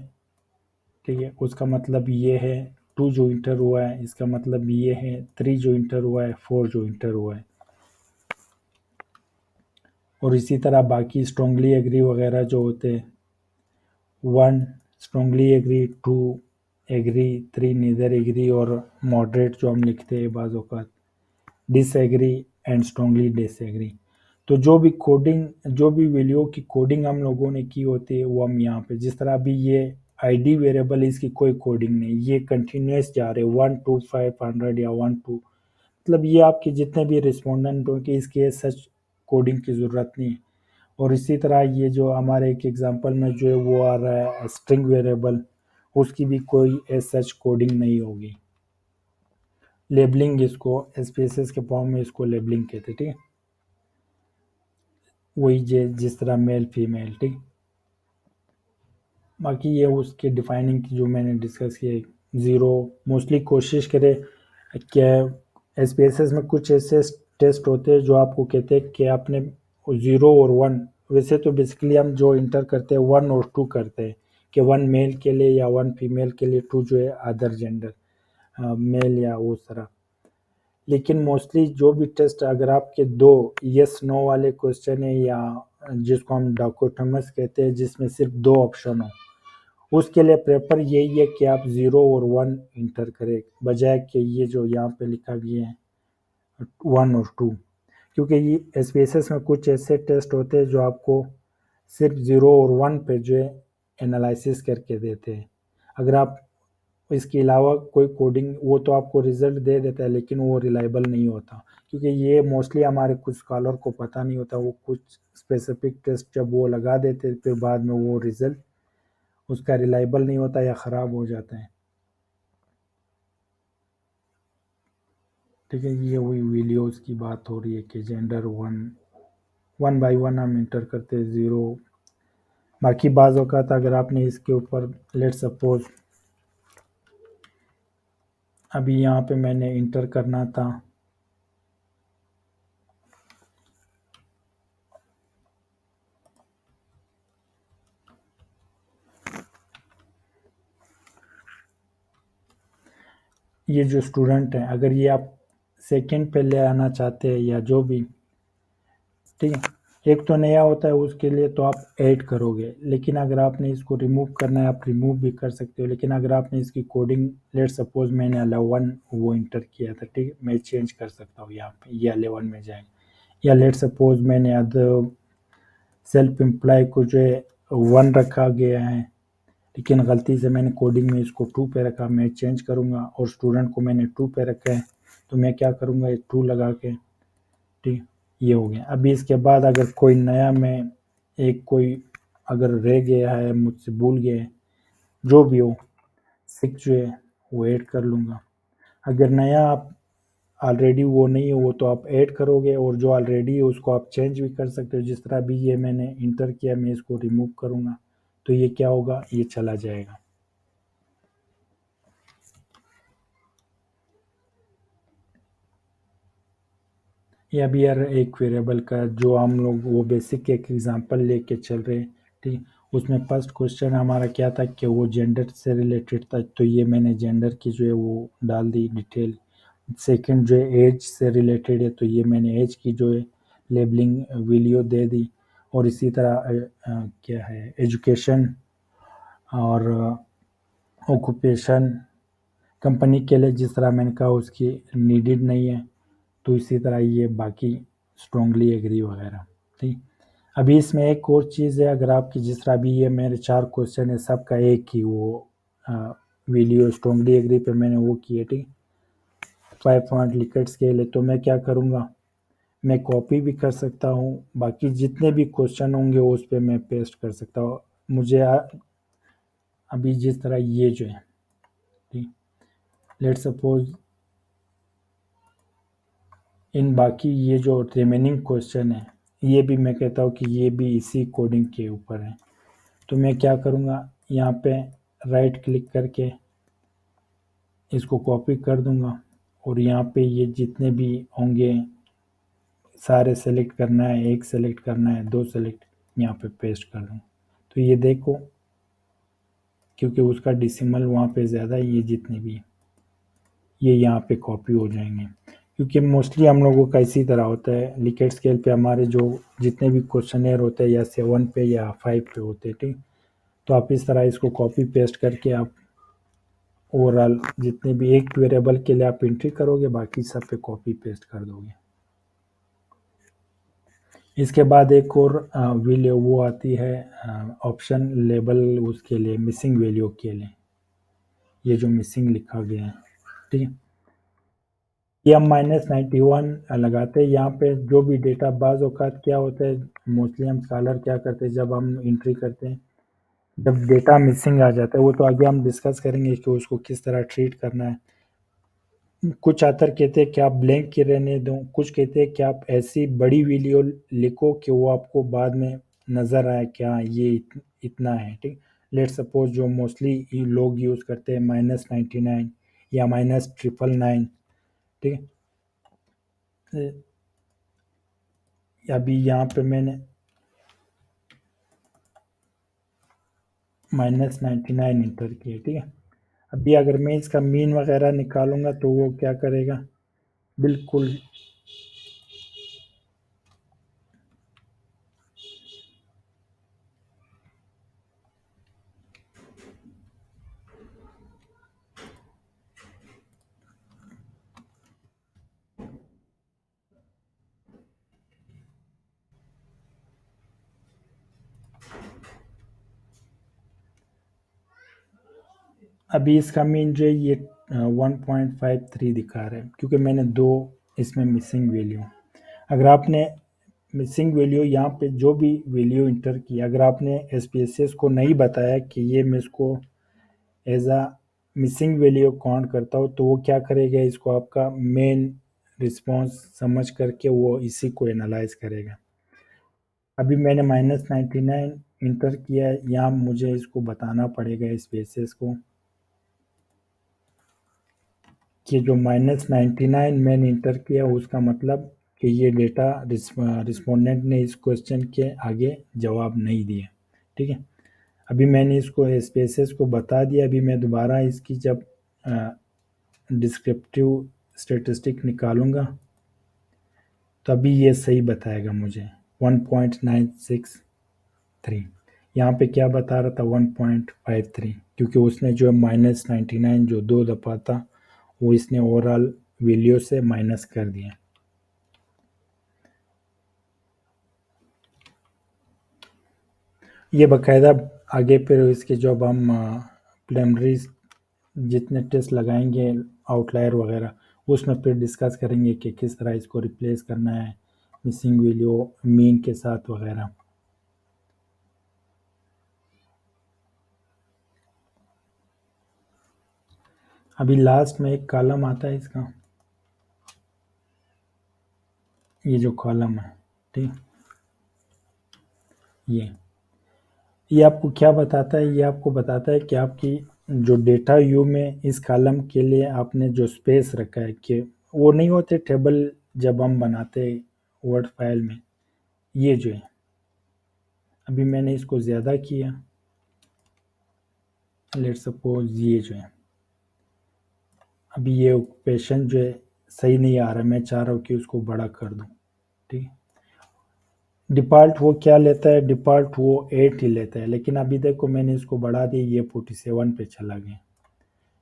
ठीक है, उसका मतलब ये है। 2 जो इंटर हुआ है इसका मतलब ये है। 3 जो इंटर हुआ है, 4 जो इंटर हुआ है, और इसी तरह बाकी स्ट्रांगली एग्री वगैरह जो होते हैं, 1 strongly agree, 2 agree, 3 neither agree, और मॉडरेट जो हम लिखते हैं बाज़ औक़ात डिसएग्री एंड स्ट्रांगली डिसएग्री। तो जो भी कोडिंग, जो भी वीडियो की कोडिंग हम लोगों ने की होती है वो हम यहाँ पे, जिस तरह अभी ये आईडी वेरिएबल, इसकी कोई कोडिंग नहीं, ये कंटिन्यूस जा रहे 1 2 500 या 1 2, मतलब ये आपके जितने भी रिस्पोंडेंट हो कि इसकी सच कोडिंग की ज़रूरत नहीं है। और इसी तरह ये जो हमारे एक एग्जांपल में जो है वो आ रहा है स्ट्रिंग वेरिएबल, उसकी भी कोई सच कोडिंग नहीं होगी। लेबलिंग, इसको एसपीएसएस के फॉर्म में इसको लेबलिंग कहते हैं, ठीक है। वही जिस तरह मेल फीमेल, ठीक। बाकी ये उसके डिफाइनिंग की जो मैंने डिस्कस किए, ज़ीरो मोस्टली कोशिश करें। क्या एसपीएसएस में कुछ ऐसे टेस्ट होते हैं जो आपको कहते हैं कि आपने ज़ीरो और वन, वैसे तो बेसिकली हम जो इंटर करते हैं वन और टू करते हैं, कि वन मेल के लिए या वन फीमेल के लिए, टू जो है अदर जेंडर मेल या उस तरह। लेकिन मोस्टली जो भी टेस्ट अगर आपके दो यस नो वाले क्वेश्चन है, या जिसको हम डाकोटमस कहते हैं जिसमें सिर्फ दो ऑप्शन हो, उसके लिए प्रेफर यही है कि आप ज़ीरो और वन इंटर करें, बजाय कि ये जो यहाँ पे लिखा गया है वन और टू। क्योंकि ये एसपीएसएस में कुछ ऐसे टेस्ट होते हैं जो आपको सिर्फ ज़ीरो और वन पे जो है एनालिसिस करके देते हैं। अगर आप इसके अलावा कोई कोडिंग, वो तो आपको रिजल्ट दे देता है लेकिन वो रिलायबल नहीं होता, क्योंकि ये मोस्टली हमारे कुछ स्कॉलर को पता नहीं होता। वो कुछ स्पेसिफिक टेस्ट जब वो लगा देते फिर बाद में वो रिजल्ट उसका रिलायबल नहीं होता या ख़राब हो जाता है। ठीक है, ये वही वीडियोस की बात हो रही है कि gender one one by one हम इंटर करते हैं ज़ीरो। बाकी बाज़ औक़ात अगर आपने इसके ऊपर लेट्स सपोज अभी यहाँ पे मैंने इंटर करना था ये जो स्टूडेंट है, अगर ये आप सेकंड पे ले आना चाहते हैं या जो भी, ठीक है, एक तो नया होता है उसके लिए तो आप ऐड करोगे, लेकिन अगर आपने इसको रिमूव करना है आप रिमूव भी कर सकते हो। लेकिन अगर आपने इसकी कोडिंग, लेट सपोज मैंने 11 वो इंटर किया था, ठीक है, मैं चेंज कर सकता हूँ यहाँ पे, ये 11 में जाएगा। या लेट सपोज मैंने अदर सेल्फ एम्प्लॉय को जो है वन रखा गया है, लेकिन गलती से मैंने कोडिंग में इसको टू पे रखा, मैं चेंज करूँगा और स्टूडेंट को मैंने टू पे रखा है, तो मैं क्या करूँगा, ये टू लगा के, ठीक, ये हो गया। अभी इसके बाद अगर कोई नया में एक कोई अगर रह गया है, मुझसे भूल गया है, जो भी हो, सिक्स जो है वो ऐड कर लूँगा। अगर नया आप ऑलरेडी वो नहीं है वो तो आप ऐड करोगे, और जो ऑलरेडी है उसको आप चेंज भी कर सकते हो। जिस तरह अभी ये मैंने इंटर किया, मैं इसको रिमूव करूँगा तो ये क्या होगा, ये चला जाएगा। या भी यार एक वेरिएबल का जो हम लोग वो बेसिक एक एग्जांपल लेके चल रहे हैं, ठीक। उसमें फर्स्ट क्वेश्चन हमारा क्या था कि वो जेंडर से रिलेटेड था, तो ये मैंने जेंडर की जो है वो डाल दी डिटेल। सेकंड जो है एज से रिलेटेड है, तो ये मैंने एज की जो है लेबलिंग वीडियो दे दी। और इसी तरह क्या है एजुकेशन और ऑक्यूपेशन कंपनी के लिए जिस तरह मैंने कहा उसकी नीडेड नहीं है, तो इसी तरह ये बाकी स्ट्रांगली एग्री वगैरह, ठीक। अभी इसमें एक और चीज़ है, अगर आपकी जिस तरह अभी ये मेरे चार क्वेश्चन है सबका एक ही वो वीडियो स्ट्रांगली एग्री पे मैंने वो किए, ठीक। 5 पॉइंट लिकट स्केल है, तो मैं क्या करूँगा, मैं कॉपी भी कर सकता हूँ, बाकी जितने भी क्वेश्चन होंगे उस पर मैं पेस्ट कर सकता हूँ। मुझे अभी जिस तरह ये जो है, ठीक, लेट सपोज इन बाकी ये जो रिमेनिंग क्वेश्चन है, ये भी मैं कहता हूँ कि ये भी इसी कोडिंग के ऊपर है। तो मैं क्या करूँगा, यहाँ पे राइट क्लिक करके इसको कॉपी कर दूँगा, और यहाँ पे ये जितने भी होंगे सारे सेलेक्ट करना है, एक सेलेक्ट करना है, दो सेलेक्ट, यहाँ पे पेस्ट कर दूँ। तो ये देखो, क्योंकि उसका डिसिमल वहाँ पे ज़्यादा है, ये जितने भी ये यहाँ पे कॉपी हो जाएंगे। क्योंकि मोस्टली हम लोगों का इसी तरह होता है, लिकेट स्केल पे हमारे जो जितने भी क्वेश्चनेयर होते हैं या 7 पे या 5 पे होते हैं, ठीक। तो आप इस तरह इसको कॉपी पेस्ट करके आप ओवरऑल जितने भी एक वेरिएबल के लिए आप एंट्री करोगे बाकी सब पे कॉपी पेस्ट कर दोगे। इसके बाद एक और वो आती है ऑप्शन लेबल, उसके लिए मिसिंग वैल्यू के लिए, ये जो मिसिंग लिखा गया है, ठीक है, ये हम -91 लगाते हैं। यहाँ पे जो भी डेटा बाज़ औक़ात क्या होता है, मोस्टली हम स्कॉलर क्या करते हैं जब हम एंट्री करते हैं, जब डेटा मिसिंग आ जाता है, वो तो आगे हम डिस्कस करेंगे कि उसको किस तरह ट्रीट करना है। कुछ ऑथर कहते हैं कि आप ब्लैंक ही रहने दो, कुछ कहते हैं कि आप ऐसी बड़ी वैल्यू लिखो कि वो आपको बाद में नज़र आए कि हाँ ये इतना है, ठीक। लेट सपोज जो मोस्टली लोग यूज़ करते हैं -99 या -999, ठीक है। अभी यहाँ पे मैंने -99 इंटर किया, ठीक है। अभी अगर मैं इसका मीन वगैरह निकालूंगा तो वो क्या करेगा, बिल्कुल। अभी इसका मीन जो है ये 1.53 दिखा रहा है, क्योंकि मैंने दो इसमें मिसिंग वैल्यू। अगर आपने मिसिंग वैल्यू यहाँ पे जो भी वैल्यू इंटर किया, अगर आपने एसपीएसएस को नहीं बताया कि ये मैं इसको as a missing value count करता हूँ, तो वो क्या करेगा, इसको आपका मेन रिस्पॉन्स समझ करके वो इसी को एनालाइज करेगा। अभी मैंने -99 इंटर किया है, यहाँ मुझे इसको बताना पड़ेगा एसपीएसएस को कि जो -99 मैंने इंटर किया उसका मतलब कि ये डेटा रिस्पोंडेंट ने इस क्वेश्चन के आगे जवाब नहीं दिया, ठीक है। अभी मैंने इसको स्पेसेस को बता दिया। अभी मैं दोबारा इसकी जब डिस्क्रिप्टिव स्टेटिस्टिक निकालूंगा तो अभी ये सही बताएगा मुझे 1.963। यहाँ पे क्या बता रहा था 1.53, क्योंकि उसने जो -99 जो दो दफ़ा था वो इसने ओवरऑल वैल्यू से माइनस कर दिया। ये बाकायदा आगे फिर इसके जब हम प्रिलिमिनरी जितने टेस्ट लगाएंगे आउटलायर वगैरह, उसमें फिर डिस्कस करेंगे कि किस तरह इसको रिप्लेस करना है मिसिंग वैल्यू मीन के साथ वगैरह। अभी लास्ट में एक कॉलम आता है इसका, ये जो कॉलम है, ठीक, ये आपको क्या बताता है, ये आपको बताता है कि आपकी जो डेटा व्यू में इस कॉलम के लिए आपने जो स्पेस रखा है, कि वो नहीं होते टेबल जब हम बनाते वर्ड फाइल में, ये जो है अभी मैंने इसको ज़्यादा किया, लेट सपोज ये जो है अभी ये ऑक्यूपेशन जो है सही नहीं आ रहा, मैं चाह रहा हूँ कि उसको बड़ा कर दूँ, ठीक है। डिफ़ॉल्ट वो क्या लेता है, डिफ़ॉल्ट वो 8 ही लेता है, लेकिन अभी देखो मैंने इसको बढ़ा दिया, ये 47 पे चला गया।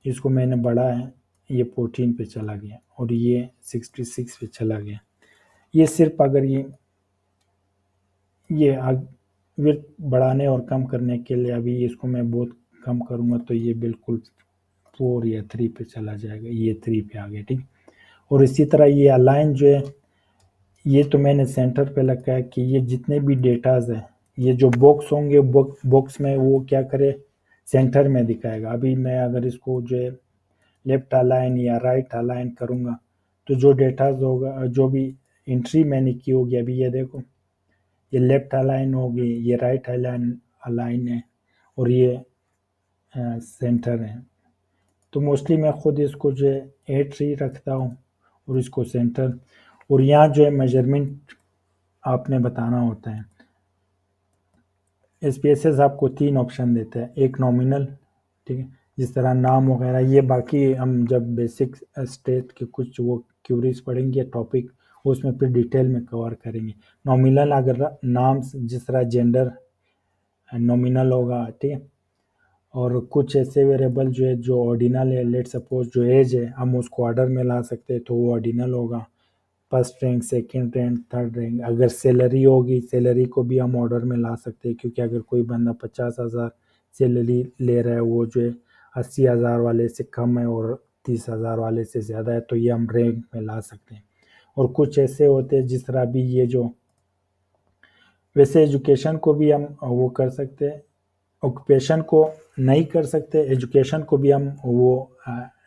इसको मैंने बढ़ा है, ये 14 पे चला गया, और ये 66 पे चला गया। ये सिर्फ अगर ये विड्थ बढ़ाने और कम करने के लिए, अभी इसको मैं बहुत कम करूँगा तो ये बिल्कुल 4 या 3 पे चला जाएगा, ये 3 पे आ गया, ठीक। और इसी तरह ये अलाइन जो है, ये तो मैंने सेंटर पे रखा है कि ये जितने भी डेटाज हैं, ये जो बॉक्स होंगे बॉक्स में वो क्या करे, सेंटर में दिखाएगा। अभी मैं अगर इसको जो है लेफ्ट अलाइन या राइट अलाइन करूँगा, तो जो डेटाज होगा, जो भी एंट्री मैंने की होगी, अभी ये देखो ये लेफ्ट अलाइन होगी, ये राइट अलाइन अलाइन है, और ये सेंटर है। तो मोस्टली मैं खुद इसको जो है 8 ही रखता हूँ, और इसको सेंटर। और यहाँ जो है मेजरमेंट आपने बताना होता है। एसपीएसएस आपको 3 ऑप्शन देता है, एक नॉमिनल, ठीक है, जिस तरह नाम वगैरह, ये बाकी हम जब बेसिक स्टेट के कुछ वो क्यूरीज पढ़ेंगे टॉपिक, उसमें फिर डिटेल में कवर करेंगे। नॉमिनल अगर नाम जिस तरह जेंडर नॉमिनल होगा, ठीक है। और कुछ ऐसे वेरिएबल जो है जो ऑर्डिनल है, लेट सपोज जो एज है हम उसको ऑर्डर में ला सकते हैं तो वो ऑर्डिनल होगा, first rank, second rank, third rank. अगर सैलरी होगी, सैलरी को भी हम ऑर्डर में ला सकते हैं, क्योंकि अगर कोई बंदा 50,000 सैलरी ले रहा है, वो जो है 80,000 वाले से कम है और 30,000 वाले से ज़्यादा है, तो ये हम रैंक में ला सकते हैं। और कुछ ऐसे होते हैं जिस तरह भी ये जो, वैसे एजुकेशन को भी हम वो कर सकते हैं, ऑक्यूपेशन को नहीं कर सकते, एजुकेशन को भी हम वो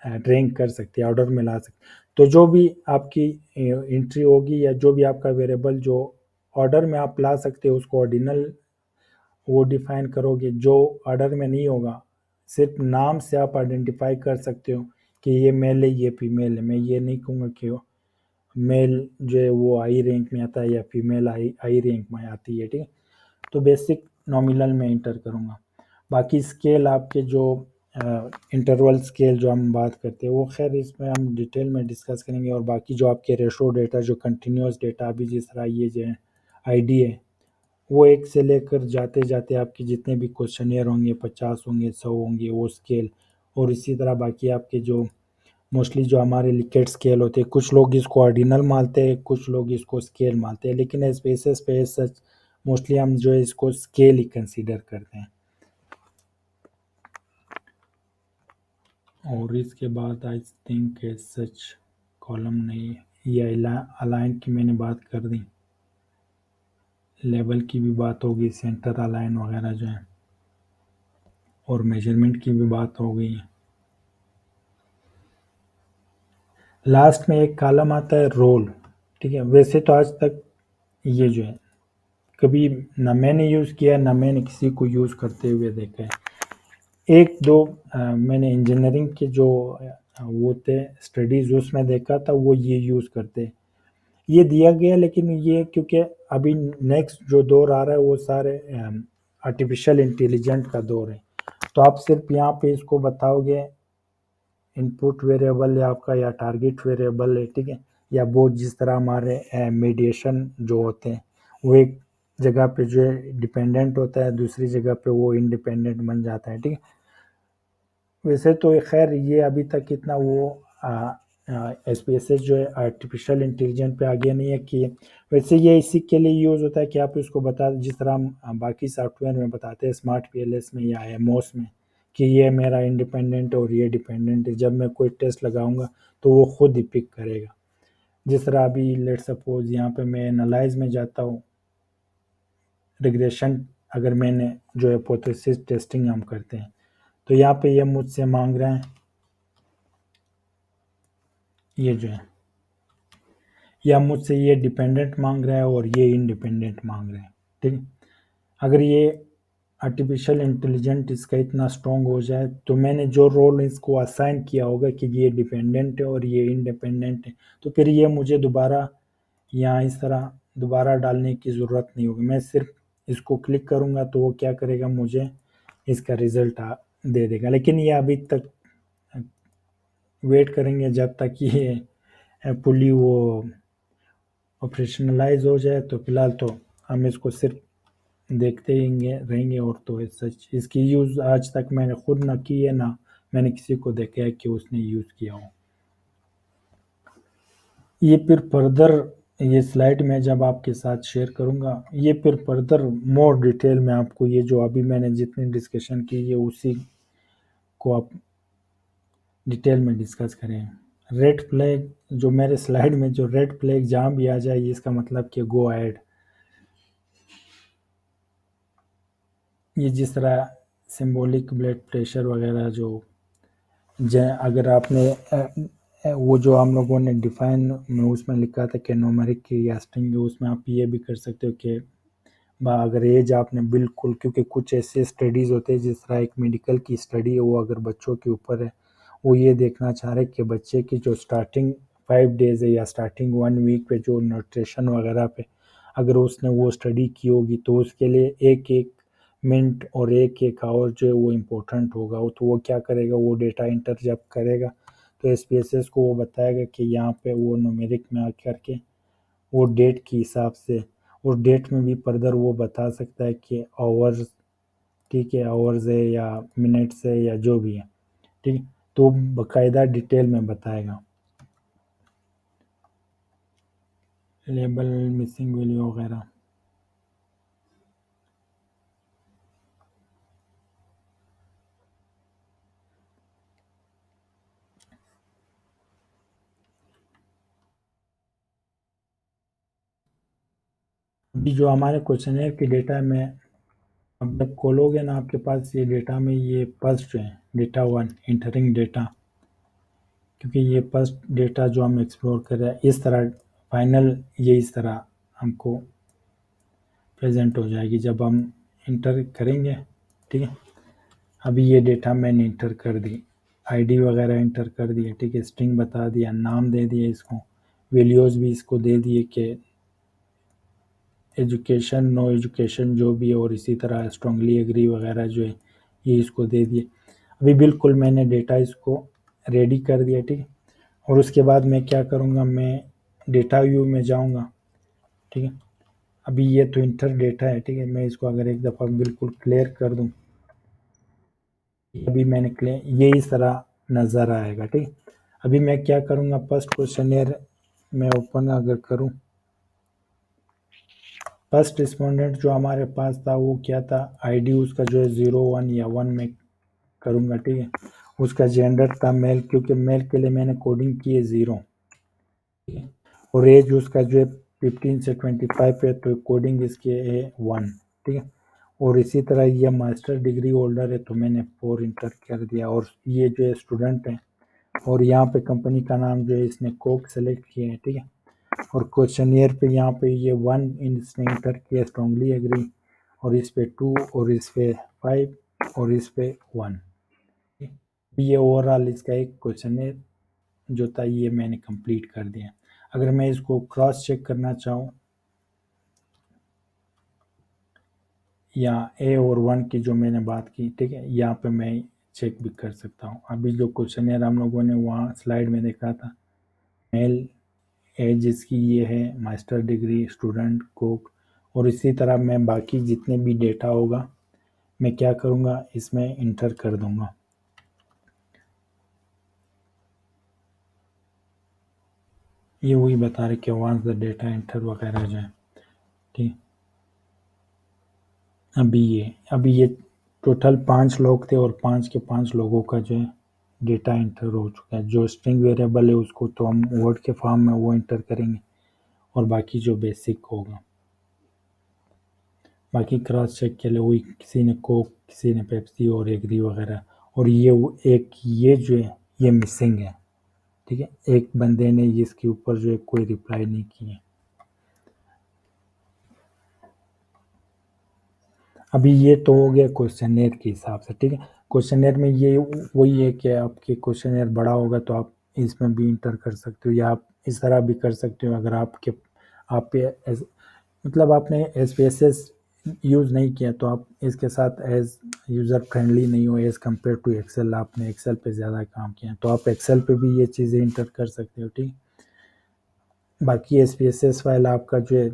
रैंक कर सकती है, ऑर्डर में ला सकती है। तो जो भी आपकी एंट्री होगी या जो भी आपका वेरिएबल जो ऑर्डर में आप ला सकते हो उसको ऑर्डिनल वो डिफाइन करोगे। जो ऑर्डर में नहीं होगा, सिर्फ नाम से आप आइडेंटिफाई कर सकते हो कि ये मेल है ये फीमेल है। मैं ये नहीं कहूँगा कि मेल जो है वो आई रैंक में आता है या फीमेल आई रैंक में आती है, ठीक है। तो बेसिक नॉमिनल में इंटर करूँगा। बाकी स्केल आपके जो इंटरवल स्केल जो हम बात करते हैं वो खैर इसमें हम डिटेल में डिस्कस करेंगे। और बाकी जो आपके रेशो डेटा जो कंटिन्यूस डेटा अभी जिस तरह ये जो है आईडी है वो एक से लेकर जाते जाते आपके जितने भी क्वेश्चनियर होंगे 50 होंगे 100 होंगे वो स्केल। और इसी तरह बाकी आपके जो मोस्टली जो हमारे लिकेट स्केल होते हैं, कुछ लोग इसको ऑर्डिनल मानते हैं कुछ लोग इसको स्केल मानते हैं, लेकिन एज बेसिस पे सच मोस्टली हम जो है इसको स्केल ही कंसीडर करते हैं। और इसके बाद आई थिंक सच कॉलम नहीं है, ये अलाइन की मैंने बात कर दी, लेवल की भी बात होगी, सेंटर अलाइन वगैरह जो है, और मेजरमेंट की भी बात हो गई है। लास्ट में एक कॉलम आता है रोल, ठीक है। वैसे तो आज तक ये जो है कभी ना मैंने यूज़ किया ना मैंने किसी को यूज़ करते हुए देखा है। एक दो मैंने इंजीनियरिंग के जो वो थे स्टडीज़ उसमें देखा था वो ये यूज़ करते, ये दिया गया। लेकिन ये क्योंकि अभी नेक्स्ट जो दौर आ रहा है वो सारे आर्टिफिशियल इंटेलिजेंट का दौर है, तो आप सिर्फ यहाँ पे इसको बताओगे इनपुट वेरिएबल या आपका या टारगेट वेरिएबल है, ठीक है। या वो जिस तरह हमारे मीडिएशन जो होते हैं वो एक जगह पे जो है डिपेंडेंट होता है दूसरी जगह पे वो इंडिपेंडेंट बन जाता है, ठीक है। वैसे तो खैर ये अभी तक इतना वो एसपीएसएस जो है आर्टिफिशियल इंटेलिजेंस पे आगे नहीं है कि वैसे ये इसी के लिए यूज़ होता है कि आप इसको बता जिस तरह हम बाकी सॉफ्टवेयर में बताते हैं स्मार्ट पीएलएस में या एमओएस में कि ये मेरा इंडिपेंडेंट और ये डिपेंडेंट है, जब मैं कोई टेस्ट लगाऊंगा तो वो खुद ही पिक करेगा। जिस तरह अभी लेट सपोज यहाँ पे मैं एनालाइज में जाता हूँ रिग्रेशन, अगर मैंने जो हाइपोथेसिस टेस्टिंग हम करते हैं तो यहाँ पे ये मुझसे मांग रहे हैं ये जो है या मुझसे ये डिपेंडेंट मांग रहा है और ये इंडिपेंडेंट मांग रहा है, ठीक है। अगर ये आर्टिफिशियल इंटेलिजेंट इसका इतना स्ट्रॉन्ग हो जाए तो मैंने जो रोल इसको असाइन किया होगा कि ये डिपेंडेंट है और ये इंडिपेंडेंट है तो फिर ये मुझे दोबारा यहाँ इस तरह दोबारा डालने की ज़रूरत नहीं होगी। मैं सिर्फ इसको क्लिक करूँगा तो वो क्या करेगा मुझे इसका रिजल्ट दे देगा। लेकिन ये अभी तक वेट करेंगे जब तक ये फुली वो ऑपरेशनलाइज हो जाए। तो फिलहाल तो हम इसको सिर्फ देखते ही रहेंगे। और तो सच इसकी यूज़ आज तक मैंने खुद ना की है ना मैंने किसी को देखा है कि उसने यूज़ किया हो। ये फिर फर्दर ये स्लाइड में जब आपके साथ शेयर करूँगा ये फिर फर्दर मोर डिटेल में आपको ये जो अभी मैंने जितनी डिस्कशन की ये उसी को आप डिटेल में डिस्कस करें। रेड फ्लैग जो मेरे स्लाइड में जो रेड फ्लैग जहाँ भी आ जाए इसका मतलब कि गो अहेड। ये जिस तरह सिंबॉलिक ब्लड प्रेशर वगैरह जो अगर आपने वो जो हम लोगों ने डिफाइन में उसमें लिखा था कि न्यूमेरिक या स्ट्रिंग उसमें आप ये भी कर सकते हो कि अगर एज आपने बिल्कुल क्योंकि कुछ ऐसे स्टडीज़ होते हैं जिस तरह एक मेडिकल की स्टडी है वो अगर बच्चों के ऊपर है वो ये देखना चाह रहे कि बच्चे की जो स्टार्टिंग 5 डेज़ है या स्टार्टिंग 1 वीक पे जो न्यूट्रिशन वगैरह पे अगर उसने वो स्टडी की होगी तो उसके लिए एक एक मिनट और एक एक आवर जो है वो इम्पोर्टेंट होगा। तो वो क्या करेगा वो डेटा इंटर जब करेगा तो एसपीएसएस को वो बताएगा कि यहाँ पे वो न्यूमेरिक में आकर के वो डेट के हिसाब से और डेट में भी फर्दर वो बता सकता है कि आवर्स, ठीक है, आवर्स है या मिनट्स है या जो भी है, ठीक है। तो बाकायदा डिटेल में बताएगा लेबल मिसिंग वैल्यू वगैरह। अभी जो हमारे क्वेश्चनर की डेटा में अब जब खोलोगे ना आपके पास ये डेटा में ये फर्स्ट जो है डेटा वन इंटरिंग डेटा क्योंकि ये फर्स्ट डेटा जो हम एक्सप्लोर कर रहे हैं इस तरह फाइनल ये इस तरह हमको प्रेजेंट हो जाएगी जब हम इंटर करेंगे। ठीक है, अभी ये डेटा मैंने इंटर कर दी, आईडी वगैरह इंटर कर दिया। ठीक है, स्ट्रिंग बता दिया, नाम दे दिया इसको, वैल्यूज़ भी इसको दे दिए कि एजुकेशन नो एजुकेशन जो भी है, और इसी तरह स्ट्रांगली एग्री वगैरह जो है ये इसको दे दिए। अभी बिल्कुल मैंने डेटा इसको रेडी कर दिया। ठीक है, और उसके बाद मैं क्या करूँगा, मैं डेटा व्यू में जाऊँगा। ठीक है, अभी ये तो इंटर डेटा है। ठीक है, मैं इसको अगर एक दफ़ा बिल्कुल क्लियर कर दूँ, अभी मैंने क्लियर, ये इस तरह नज़र आएगा। ठीक है, अभी मैं क्या करूँगा, फर्स्ट क्वेश्चनियर मैं ओपन अगर करूँ, फर्स्ट रिस्पोंडेंट जो हमारे पास था वो क्या था, आईडी उसका जो है 01 या 1 में करूँगा। ठीक है, उसका जेंडर था मेल, क्योंकि मेल के लिए मैंने कोडिंग की है 0, और एज उसका जो है 15 से 25 है, तो कोडिंग इसकी है 1। ठीक है, और इसी तरह ये मास्टर डिग्री होल्डर है तो मैंने 4 इंटर कर दिया, और ये जो है स्टूडेंट है, और यहाँ पे कंपनी का नाम जो है इसने कोक सेलेक्ट किया है। ठीक है, और क्वेश्चनियर पे यहाँ पे ये 1 इसने इंटर किया, स्ट्रांगली एग्री, और इस पे 2, और इस पे 5, और इस पे 1। ये ओवरऑल इसका एक क्वेश्चनियर जो था ये मैंने कंप्लीट कर दिया। अगर मैं इसको क्रॉस चेक करना चाहूँ, या ए और 1 की जो मैंने बात की, ठीक है, यहाँ पे मैं चेक भी कर सकता हूँ। अभी जो क्वेश्चनियर हम लोगों ने वहाँ स्लाइड में देखा था, मेल, एज इसकी ये है, मास्टर डिग्री, स्टूडेंट, कोक, और इसी तरह मैं बाकी जितने भी डेटा होगा मैं क्या करूँगा, इसमें इंटर कर दूँगा। ये वही बता रहे कि वंस द डेटा एंटर वगैरह जो है। ठीक, अभी ये टोटल 5 लोग थे, और 5 के 5 लोगों का जो है डेटा एंटर हो चुका है। जो स्ट्रिंग वेरिएबल है उसको तो हम वर्ड के फॉर्म में वो एंटर करेंगे, और बाकी जो बेसिक होगा, बाकी क्रॉस चेक के लिए वही, किसी ने कोक, किसी ने पेप्सी, और एग्री वगैरह। और एक ये जो है ये मिसिंग है। ठीक है, एक बंदे ने इसके ऊपर जो है कोई रिप्लाई नहीं किया। अभी ये तो हो गया क्वेश्चनर के हिसाब से। ठीक है, क्वेश्चनर में ये वही है कि आपके क्वेश्चनर बड़ा होगा तो आप इसमें भी इंटर कर सकते हो, या आप इस तरह भी कर सकते हो। अगर आप मतलब आपने एसपीएसएस यूज़ नहीं किया तो आप इसके साथ एज यूज़र फ्रेंडली नहीं हो एज़ कम्पेयर टू एक्सेल, आपने एक्सेल पे ज़्यादा काम किया तो आप एक्सेल पे भी ये चीज़ें इंटर कर सकते हो। ठीक, बाकी एसपीएसएस फाइल आपका जो है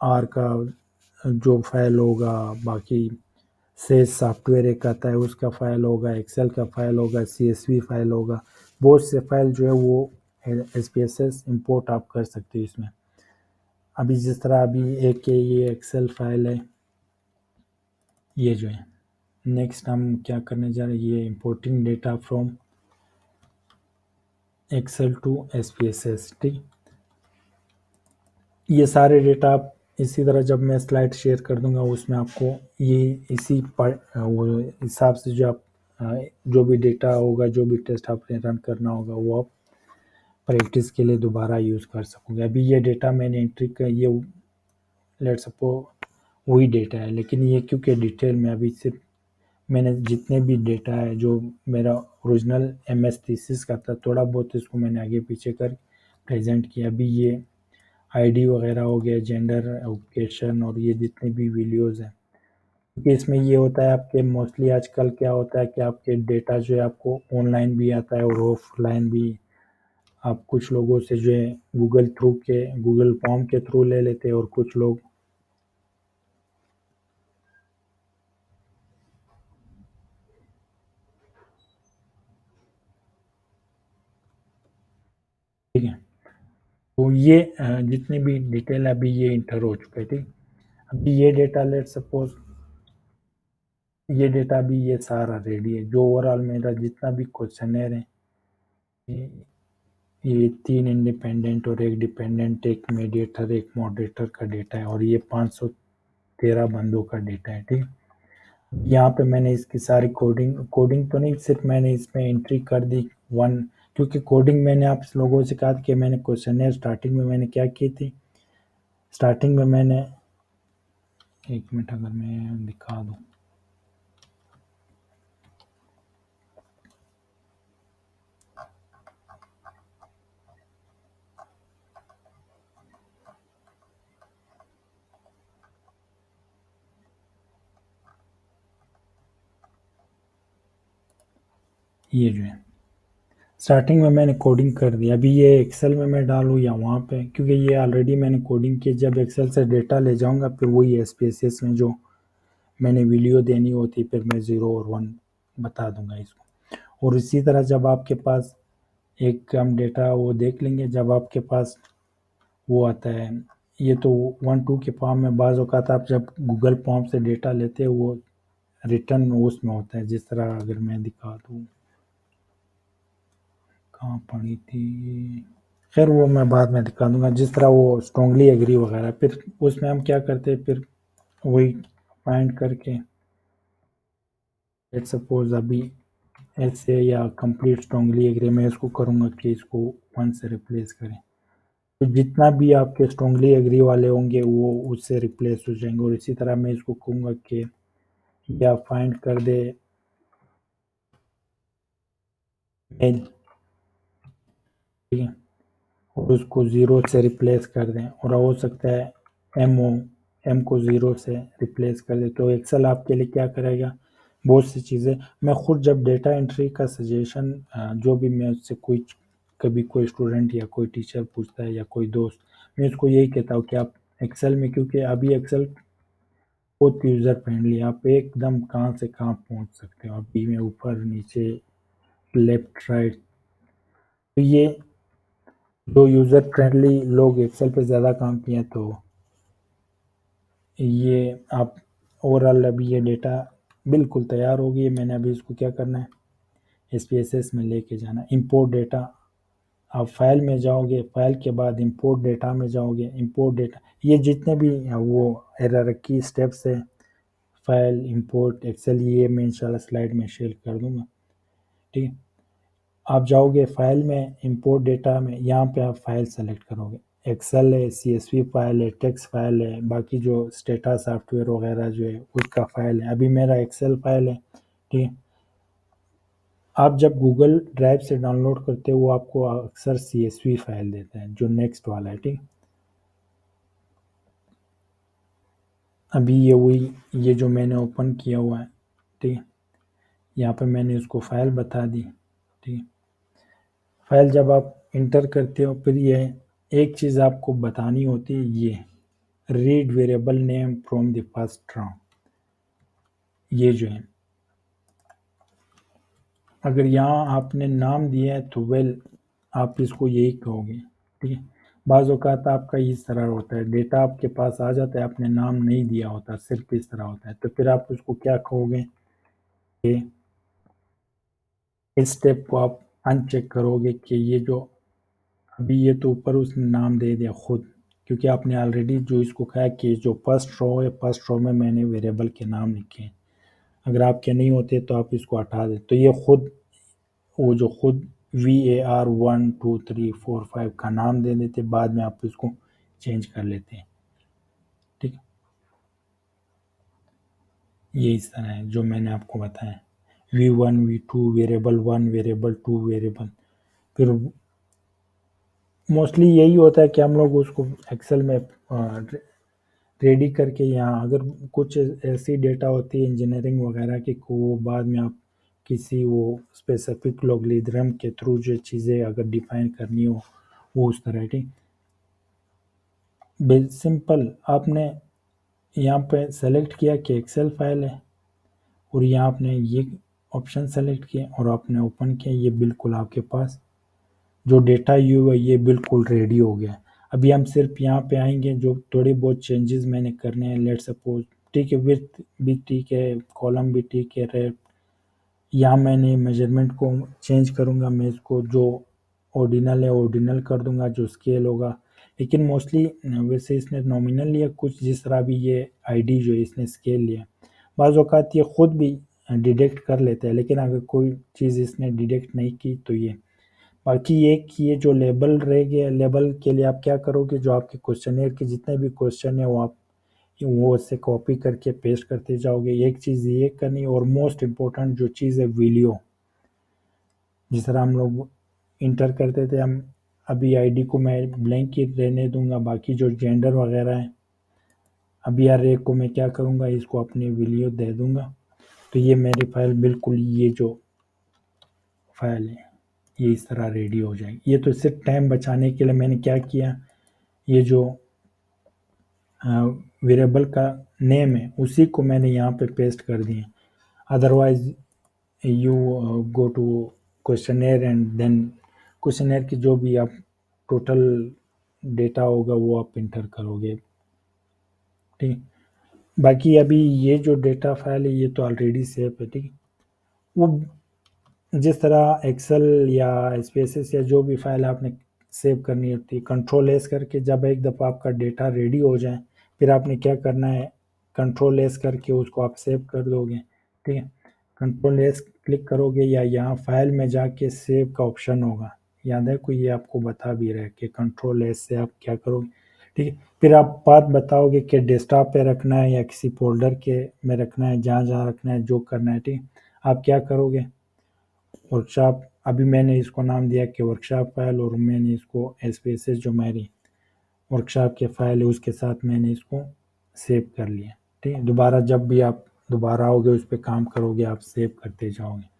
आर का जो फाइल होगा, बाकी सेज सॉफ्टवेयर एक आता है उसका फाइल होगा, एक्सेल का फाइल होगा, सीएसवी फाइल होगा, बहुत से फाइल जो है वो एसपीएसएस इंपोर्ट आप कर सकते हो इसमें। अभी जिस तरह अभी एक ये एक्सेल फाइल है, ये जो है, नेक्स्ट हम क्या करने जा रहे हैं, ये importing data from Excel to SPSS. ठीक, ये सारे डेटा आप इसी तरह जब मैं स्लाइड शेयर कर दूंगा उसमें आपको ये इसी वो हिसाब से जो आप जो भी डेटा होगा, जो भी टेस्ट आपने रन करना होगा वो आप प्रैक्टिस के लिए दोबारा यूज़ कर सकोगे। अभी ये डेटा मैंने एंट्री कर, ये लेट सपोज वही डेटा है, लेकिन ये क्योंकि डिटेल में अभी सिर्फ मैंने जितने भी डेटा है जो मेरा ओरिजिनल एमएस थीसिस का था थोड़ा बहुत इसको मैंने आगे पीछे कर प्रेजेंट किया। अभी ये आईडी वगैरह हो गया, जेंडर, ओकेशन, और ये जितने भी वीडियोस हैं, क्योंकि इसमें ये होता है आपके मोस्टली आजकल क्या होता है कि आपके डेटा जो है आपको ऑनलाइन भी आता है और ऑफलाइन भी। आप कुछ लोगों से जो है गूगल फॉर्म के थ्रू ले लेते हैं, और कुछ लोग ठीक है। तो ये जितनी भी डिटेल अभी ये इंटर हो चुका है। ठीक, अभी ये डेटा लेट सपोज ये डेटा भी ये सारा रेडी है, जो ओवरऑल मेरा जितना भी क्वेश्चनर है, ये ये 3 इंडिपेंडेंट और एक डिपेंडेंट, एक मीडिएटर, एक मॉडरेटर का डेटा है, और ये 513 बंदों का डेटा है। ठीक, यहाँ पे मैंने इसकी सारी कोडिंग कोडिंग तो नहीं, सिर्फ मैंने इसमें एंट्री कर दी 1 क्योंकि कोडिंग मैंने आप लोगों से कहा था कि मैंने क्वेश्चनेयर स्टार्टिंग में मैंने क्या की थी, स्टार्टिंग में मैंने, एक मिनट अगर मैं दिखा दूँ, ये जो है स्टार्टिंग में मैंने कोडिंग कर दी। अभी ये एक्सेल में मैं डालूँ या वहाँ पे, क्योंकि ये ऑलरेडी मैंने कोडिंग की, जब एक्सेल से डेटा ले जाऊँगा फिर वही एसपीएसएस में जो मैंने वीडियो देनी होती फिर मैं 0 और 1 बता दूंगा इसको। और इसी तरह जब आपके पास एक हम डेटा वो देख लेंगे, जब आपके पास वो आता है, ये तो 1 2 के फॉर्म में, बाज़ औक़ात आप जब गूगल फॉर्म से डेटा लेते हो वो रिटर्न उसमें होता है, जिस तरह अगर मैं दिखा दूँ, कहाँ पड़ी थी, खैर वो मैं बाद में दिखा दूंगा, जिस तरह वो स्ट्रांगली एग्री वगैरह, फिर उसमें हम क्या करते हैं, फिर वही फाइंड करके, लेट्स सपोज अभी ऐसे या कंप्लीट स्ट्रांगली एग्री मैं इसको करूँगा कि इसको 1 से रिप्लेस करें, तो जितना भी आपके स्ट्रांगली एग्री वाले होंगे वो उससे रिप्लेस हो जाएंगे। और इसी तरह मैं इसको कहूँगा कि या फाइंड कर दे मेल, ठीक है, और उसको 0 से रिप्लेस कर दें, और हो सकता है एम को 0 से रिप्लेस कर दें, तो एक्सेल आपके लिए क्या करेगा, बहुत सी चीज़ें। मैं खुद जब डेटा एंट्री का सजेशन जो भी मैं उससे कोई कभी कोई स्टूडेंट या कोई टीचर पूछता है या कोई दोस्त, मैं उसको यही कहता हूँ कि आप एक्सेल में, क्योंकि अभी एक्सेल बहुत यूज़र फ्रेंडली, आप एकदम कहाँ से कहाँ पहुँच सकते हो, अभी में ऊपर नीचे लेफ्ट राइट, तो ये जो यूज़र फ्रेंडली लोग एक्सेल पे ज़्यादा काम किए हैं, तो ये आप ओवरऑल अभी ये डेटा बिल्कुल तैयार हो गई है। मैंने अभी इसको क्या करना है, एसपीएसएस में लेके जाना है। इंपोर्ट डेटा, आप फाइल में जाओगे, फाइल के बाद इंपोर्ट डेटा में जाओगे, इंपोर्ट डेटा, ये जितने भी वो हायरार्की स्टेप्स है, फाइल इंपोर्ट एक्सेल, ये मैं इंशाल्लाह स्लाइड में शेयर कर दूंगा, ठीक है। आप जाओगे फाइल में, इंपोर्ट डेटा में, यहाँ पे आप फाइल सेलेक्ट करोगे, एक्सेल है, सीएसवी फाइल है, टेक्स्ट फाइल है, बाकी जो स्टेटा सॉफ्टवेयर वगैरह जो है उसका फाइल है, अभी मेरा एक्सेल फाइल है, ठीक है। आप जब गूगल ड्राइव से डाउनलोड करते हो वो आपको अक्सर सीएसवी फाइल देता है, जो नेक्स्ट वाला है, ठीक। अभी ये वही, ये जो मैंने ओपन किया हुआ है, ठीक है, यहाँ पे मैंने उसको फाइल बता दी, ठीक है। फाइल जब आप इंटर करते हो, फिर ये एक चीज़ आपको बतानी होती है, ये read variable name from the first row, ये जो है, अगर यहाँ आपने नाम दिया है तो वेल आप इसको यही कहोगे, ठीक है। बाज़ औक़ात आपका इस तरह होता है, डेटा आपके पास आ जाता है, आपने नाम नहीं दिया होता, सिर्फ इस तरह होता है, तो फिर आप उसको क्या कहोगे, कि इस स्टेप को आप अनचेक करोगे कि ये जो अभी ये तो ऊपर उसने नाम दे दिया खुद, क्योंकि आपने ऑलरेडी जो इसको कहा कि जो फर्स्ट रो है, फर्स्ट रो में मैंने वेरिएबल के नाम लिखे हैं, अगर आपके नहीं होते तो आप इसको हटा दें, तो ये खुद वो जो खुद VAR 1 2 3 4 5 का नाम दे देते, बाद में आप इसको चेंज कर लेते हैं, ठीक है। ये इस तरह है जो मैंने आपको बताया, V1 V2 variable 1 variable 2 variable, फिर मोस्टली यही होता है कि हम लोग उसको एक्सेल में रेडी करके, यहाँ अगर कुछ ऐसी डेटा होती है इंजीनियरिंग वगैरह की को वो बाद में आप किसी वो स्पेसिफिक लॉगरिथम के थ्रू जो चीज़ें अगर डिफाइन करनी हो वो उस तरह की, सिंपल आपने यहाँ पे सेलेक्ट किया कि एक्सेल फाइल है, और यहाँ आपने ये ऑप्शन सेलेक्ट किया और आपने ओपन किया, ये बिल्कुल आपके पास जो डेटा व्यू है ये बिल्कुल रेडी हो गया। अभी हम सिर्फ यहाँ पे आएंगे, जो थोड़ी बहुत चेंजेस मैंने करने हैं, लेट सपोज, ठीक है, विड्थ भी ठीक है, कॉलम भी ठीक है, रेड, यहाँ मैंने मेजरमेंट को चेंज करूँगा, मैं इसको जो ऑर्डिनल है ऑर्डिनल कर दूंगा, जो स्केल होगा, लेकिन मोस्टली वैसे इसने नॉमिनल लिया कुछ, जिस तरह भी ये आईडी जो है इसने स्केल लिया, बाज़ औक़ात ये खुद भी डिटेक्ट कर लेता है, लेकिन अगर कोई चीज़ इसने डिटेक्ट नहीं की तो ये बाकी एक ये जो लेबल रह गया, लेबल के लिए आप क्या करोगे, जो आपके क्वेश्चनेयर के जितने भी क्वेश्चन है वो उससे कॉपी करके पेस्ट करते जाओगे। एक चीज़ ये करनी, और मोस्ट इम्पोर्टेंट जो चीज़ है वीडियो, जिस तरह हम लोग इंटर करते थे, हम अभी आईडी को मैं ब्लैंक ही रहने दूंगा, बाकी जो जेंडर वगैरह है अभी अरे को मैं क्या करूंगा, इसको अपनी वीडियो दे दूंगा। तो ये मेरी फाइल बिल्कुल, ये जो फाइल है ये इस तरह रेडी हो जाएगी। ये तो सिर्फ टाइम बचाने के लिए मैंने क्या किया, ये जो वेरिएबल का नेम है उसी को मैंने यहाँ पे पेस्ट कर दिया। Otherwise you go to questionnaire and then questionnaire की जो भी आप टोटल डेटा होगा वो आप इंटर करोगे, ठीक। बाकी अभी ये जो डेटा फाइल है ये तो ऑलरेडी सेव है, ठीक। वो जिस तरह एक्सेल या स्पेसेस या जो भी फाइल आपने सेव करनी होती है, कंट्रोल एस करके जब एक दफ़ा आपका डेटा रेडी हो जाए, फिर आपने क्या करना है, कंट्रोल एस करके उसको आप सेव कर दोगे, ठीक है। कंट्रोल एस क्लिक करोगे या यहाँ फाइल में जाके सेव का ऑप्शन होगा, याद है कोई, ये आपको बता भी रहा है कि कंट्रोल एस से आप क्या करोगे, ठीक है। फिर आप बात बताओगे कि डेस्कटॉप पे रखना है या किसी फोल्डर के में रखना है, जहाँ जहाँ रखना है, जो करना है, ठीक। आप क्या करोगे, वर्कशॉप, अभी मैंने इसको नाम दिया कि वर्कशॉप फाइल, और मैंने इसको एसपीएसएस जो मेरी वर्कशॉप के फाइल है उसके साथ मैंने इसको सेव कर लिया, ठीक है। दोबारा जब भी आप दोबारा आओगे उस पर काम करोगे, आप सेव करते जाओगे।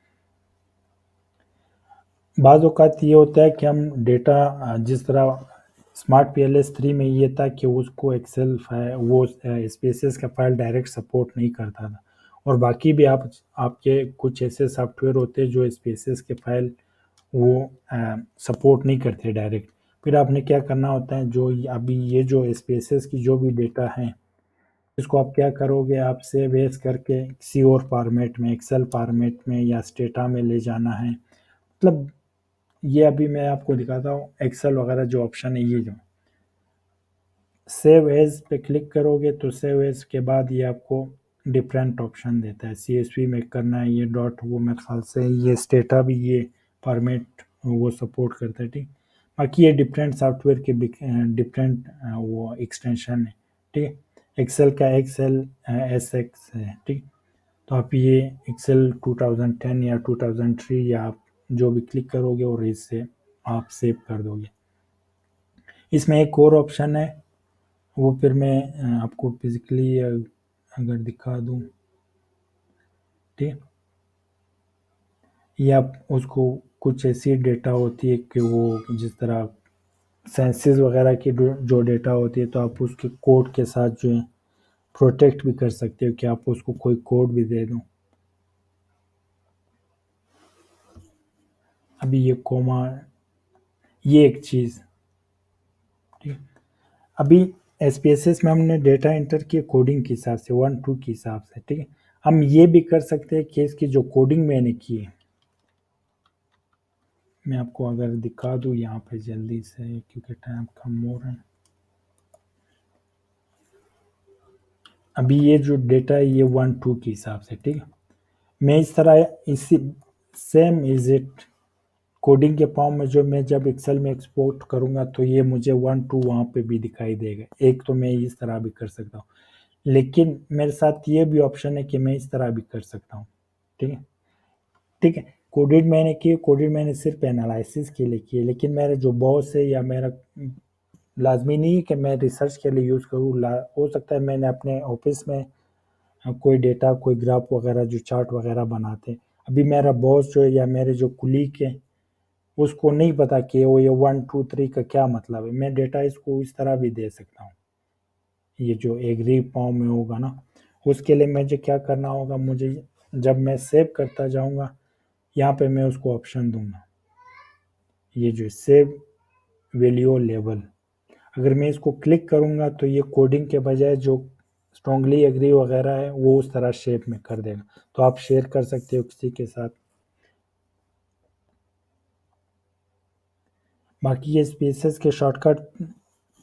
बाज़ औक़ात ये होता है कि हम डेटा जिस तरह स्मार्ट पीएलएस 3 में ये था कि उसको एक्सेल फाइल वो स्पेसेस का फाइल डायरेक्ट सपोर्ट नहीं करता था, और बाकी भी आपके कुछ ऐसे सॉफ्टवेयर होते हैं जो स्पेसेस के फाइल वो सपोर्ट नहीं करते डायरेक्ट। फिर आपने क्या करना होता है, जो अभी ये जो स्पेसेस की जो भी डेटा है इसको आप क्या करोगे, आप सेव एज करके किसी और फॉर्मेट में, एक्सेल फॉर्मेट में या स्टेटा में ले जाना है, मतलब ये अभी मैं आपको दिखाता हूँ एक्सेल वगैरह जो ऑप्शन है, ये जो सेव एज पे क्लिक करोगे तो सेव एज के बाद ये आपको डिफरेंट ऑप्शन देता है, सीएसवी में करना है, ये डॉट वो मेरे ख्याल से ये स्टेटा भी ये फॉर्मेट वो सपोर्ट करता है, ठीक। बाकी ये डिफरेंट सॉफ्टवेयर के डिफरेंट वो एक्सटेंशन है, ठीक। एक्सेल का एक्सेल एस एक्स है, ठीक। तो आप ये एक्सेल 2010 या 2003 या आप जो भी क्लिक करोगे और इससे आप सेव कर दोगे। इसमें एक और ऑप्शन है, वो फिर मैं आपको फिजिकली अगर दिखा दूं, ठीक। ये आप उसको कुछ ऐसी डेटा होती है कि वो जिस तरह सेंसेस वगैरह की जो डेटा होती है, तो आप उसके कोड के साथ जो है प्रोटेक्ट भी कर सकते हो कि आप उसको कोई कोड भी दे दो। अभी ये कोमा, ये एक चीज़, ठीक। अभी एसपीएसएस में हमने डेटा एंटर किए कोडिंग के हिसाब से 1 2 के हिसाब से, ठीक है। हम ये भी कर सकते हैं कि इसकी जो कोडिंग मैंने की है, मैं आपको अगर दिखा दूँ यहाँ पे जल्दी से क्योंकि टाइम कम हो रहा है। अभी ये जो डेटा है ये 1 2 के हिसाब से, ठीक है। मैं इस तरह इसी सेम इज इट कोडिंग के फॉर्म में जो मैं जब एक्सेल में एक्सपोर्ट करूँगा तो ये मुझे 1 2 वहाँ पे भी दिखाई देगा। एक तो मैं इस तरह भी कर सकता हूँ, लेकिन मेरे साथ ये भी ऑप्शन है कि मैं इस तरह भी कर सकता हूँ, ठीक है, ठीक है। कोडेड मैंने सिर्फ एनालिसिस के लिए की है, लेकिन मेरा जो बॉस है या मेरा लाजमी नहीं है कि मैं रिसर्च के लिए यूज़ करूँ, हो सकता है मैंने अपने ऑफिस में कोई डेटा कोई ग्राफ वगैरह जो चार्ट वगैरह बनाते हैं, अभी मेरा बॉस जो है या मेरे जो कुलीग है उसको नहीं पता कि वो ये 1 2 3 का क्या मतलब है, मैं डेटा इसको इस तरह भी दे सकता हूँ। ये जो एग्री फॉर्म में होगा ना, उसके लिए मुझे क्या करना होगा, मुझे जब मैं सेव करता जाऊँगा यहाँ पे मैं उसको ऑप्शन दूंगा, ये जो सेव वैल्यू लेवल, अगर मैं इसको क्लिक करूँगा तो ये कोडिंग के बजाय जो स्ट्रांगली एग्री वगैरह है वो उस तरह शेप में कर देगा, तो आप शेयर कर सकते हो किसी के साथ। बाकी ये स्पेसेस के शॉर्टकट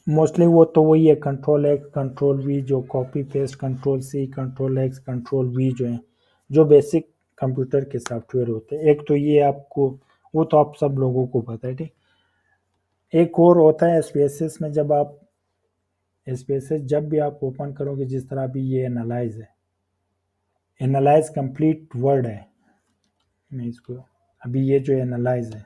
मोस्टली वो तो वही है, कंट्रोल एक्स कंट्रोल वी जो copy paste, control C control X control V जो है जो बेसिक कंप्यूटर के सॉफ्टवेयर होते हैं। एक तो ये आपको वो तो आप सब लोगों को पता है, ठीक। एक और होता है एसपीएसएस में, जब आप एसपीएसएस जब भी आप ओपन करोगे, जिस तरह अभी ये एनालाइज है, एनालाइज कंप्लीट वर्ड है, मैं इसको अभी ये जो एनालाइज है,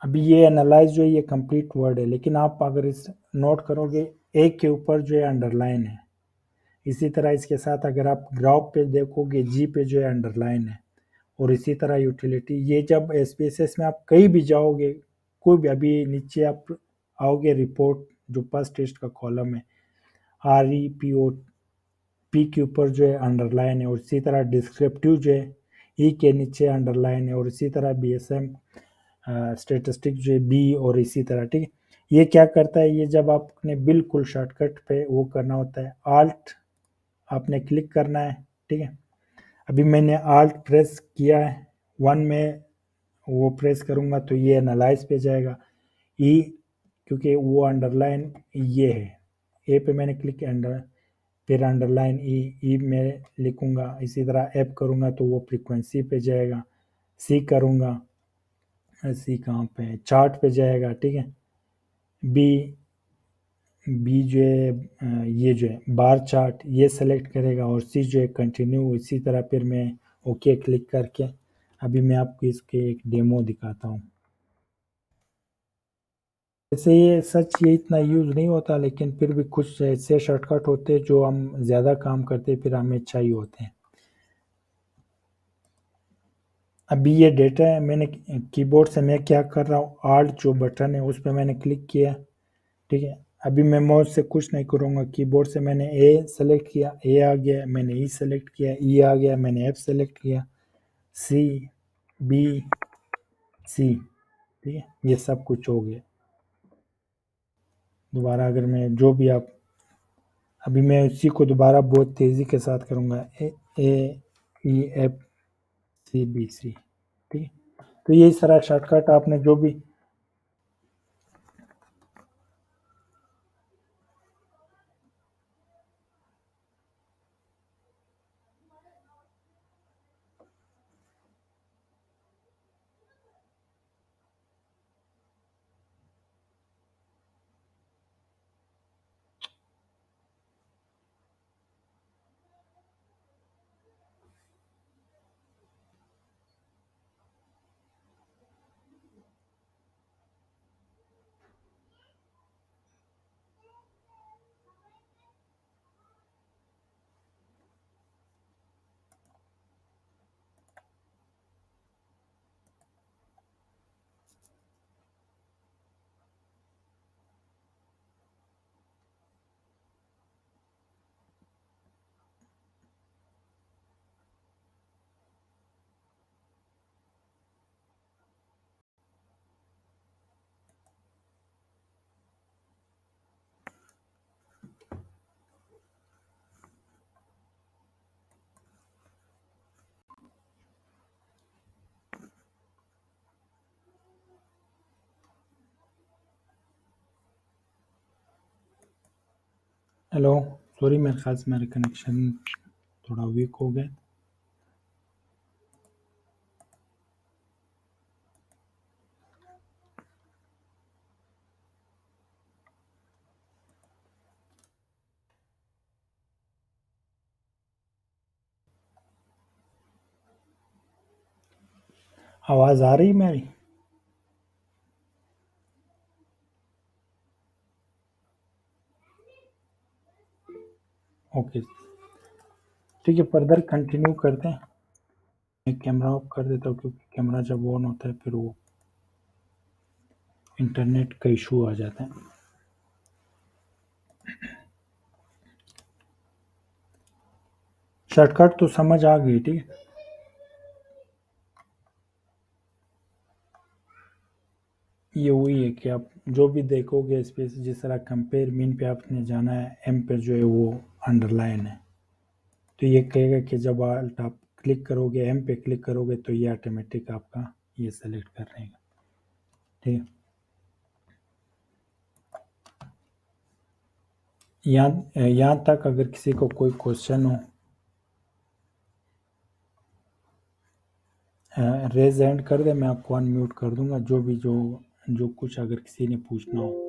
अभी ये एनालाइज जो है ये कंप्लीट वर्ड है, लेकिन आप अगर इस नोट करोगे एक के ऊपर जो है अंडरलाइन है, इसी तरह इसके साथ अगर आप ग्राफ पे देखोगे जी पे जो है अंडरलाइन है, और इसी तरह यूटिलिटी, ये जब एसपीएसएस में आप कहीं भी जाओगे, कोई भी, अभी नीचे आप आओगे रिपोर्ट जो फर्स्ट टेस्ट का कॉलम है, REPO पी के ऊपर जो है अंडरलाइन है, और इसी तरह डिस्क्रिप्टिव जो है ई के नीचे अंडरलाइन है, और इसी तरह BSM स्टेटिस्टिक जो है बी, और इसी तरह, ठीक है। ये क्या करता है, ये जब आपने बिल्कुल शॉर्टकट पे वो करना होता है, आल्ट आपने क्लिक करना है, ठीक है। अभी मैंने आल्ट प्रेस किया है, वन में वो प्रेस करूंगा तो ये एनालाइज पे जाएगा, ई क्योंकि वो अंडरलाइन ये है, ए पे मैंने क्लिक अंडर, फिर अंडरलाइन ई, ई में लिखूंगा, इसी तरह एफ करूंगा तो वो फ्रीक्वेंसी पे जाएगा, सी करूंगा, सी कहाँ पे है, चार्ट पे जाएगा, ठीक है। बी, बी जो है ये जो है बार चार्ट ये सेलेक्ट करेगा, और सी जो है कंटिन्यू, इसी तरह फिर मैं ओके क्लिक करके, अभी मैं आपको इसके एक डेमो दिखाता हूँ। वैसे ये सच ये इतना यूज़ नहीं होता, लेकिन फिर भी कुछ ऐसे शॉर्टकट होते हैं जो हम ज़्यादा काम करते फिर हमें चाहिए होते हैं। अभी ये डेटा है, मैंने कीबोर्ड से मैं क्या कर रहा हूँ, आल्ट जो बटन है उस पर मैंने क्लिक किया, ठीक है। अभी मैं माउस से कुछ नहीं करूँगा, कीबोर्ड से मैंने ए सेलेक्ट किया, ए आ गया, मैंने ई सेलेक्ट किया, ई आ गया, मैंने एफ सेलेक्ट किया, सी, बी, सी, ठीक है, ये सब कुछ हो गया। दोबारा अगर मैं जो भी आप, अभी मैं उसी को दोबारा बहुत तेज़ी के साथ करूँगा, ए, ए, ई, एफ, सी, बी, सी, ठीक है। तो ये सारा शॉर्टकट आपने जो भी, हेलो, सॉरी मेरे ख्याल से मेरा कनेक्शन थोड़ा वीक हो गया। आवाज़ आ रही मेरी? ओके, ठीक है, फर्दर कंटिन्यू करते हैं। मैं कैमरा ऑफ कर देता हूँ, क्योंकि कैमरा जब ऑन होता है फिर वो इंटरनेट का इशू आ जाता है। शॉर्टकट तो समझ आ गई, ठीक है। ये वही है कि आप जो भी देखोगे स्पेस, जिस तरह कंपेयर मीन पे आपने जाना है, एम पे जो है वो अंडरलाइन है, तो ये कहेगा कि जब alt आप क्लिक करोगे, एम पे क्लिक करोगे तो ये ऑटोमेटिक आपका ये सेलेक्ट कर रहेगा, ठीक है। यहाँ तक अगर किसी को कोई क्वेश्चन हो, रेज हैंड कर दे, मैं आपको अनम्यूट कर दूंगा, जो कुछ अगर किसी ने पूछना हो।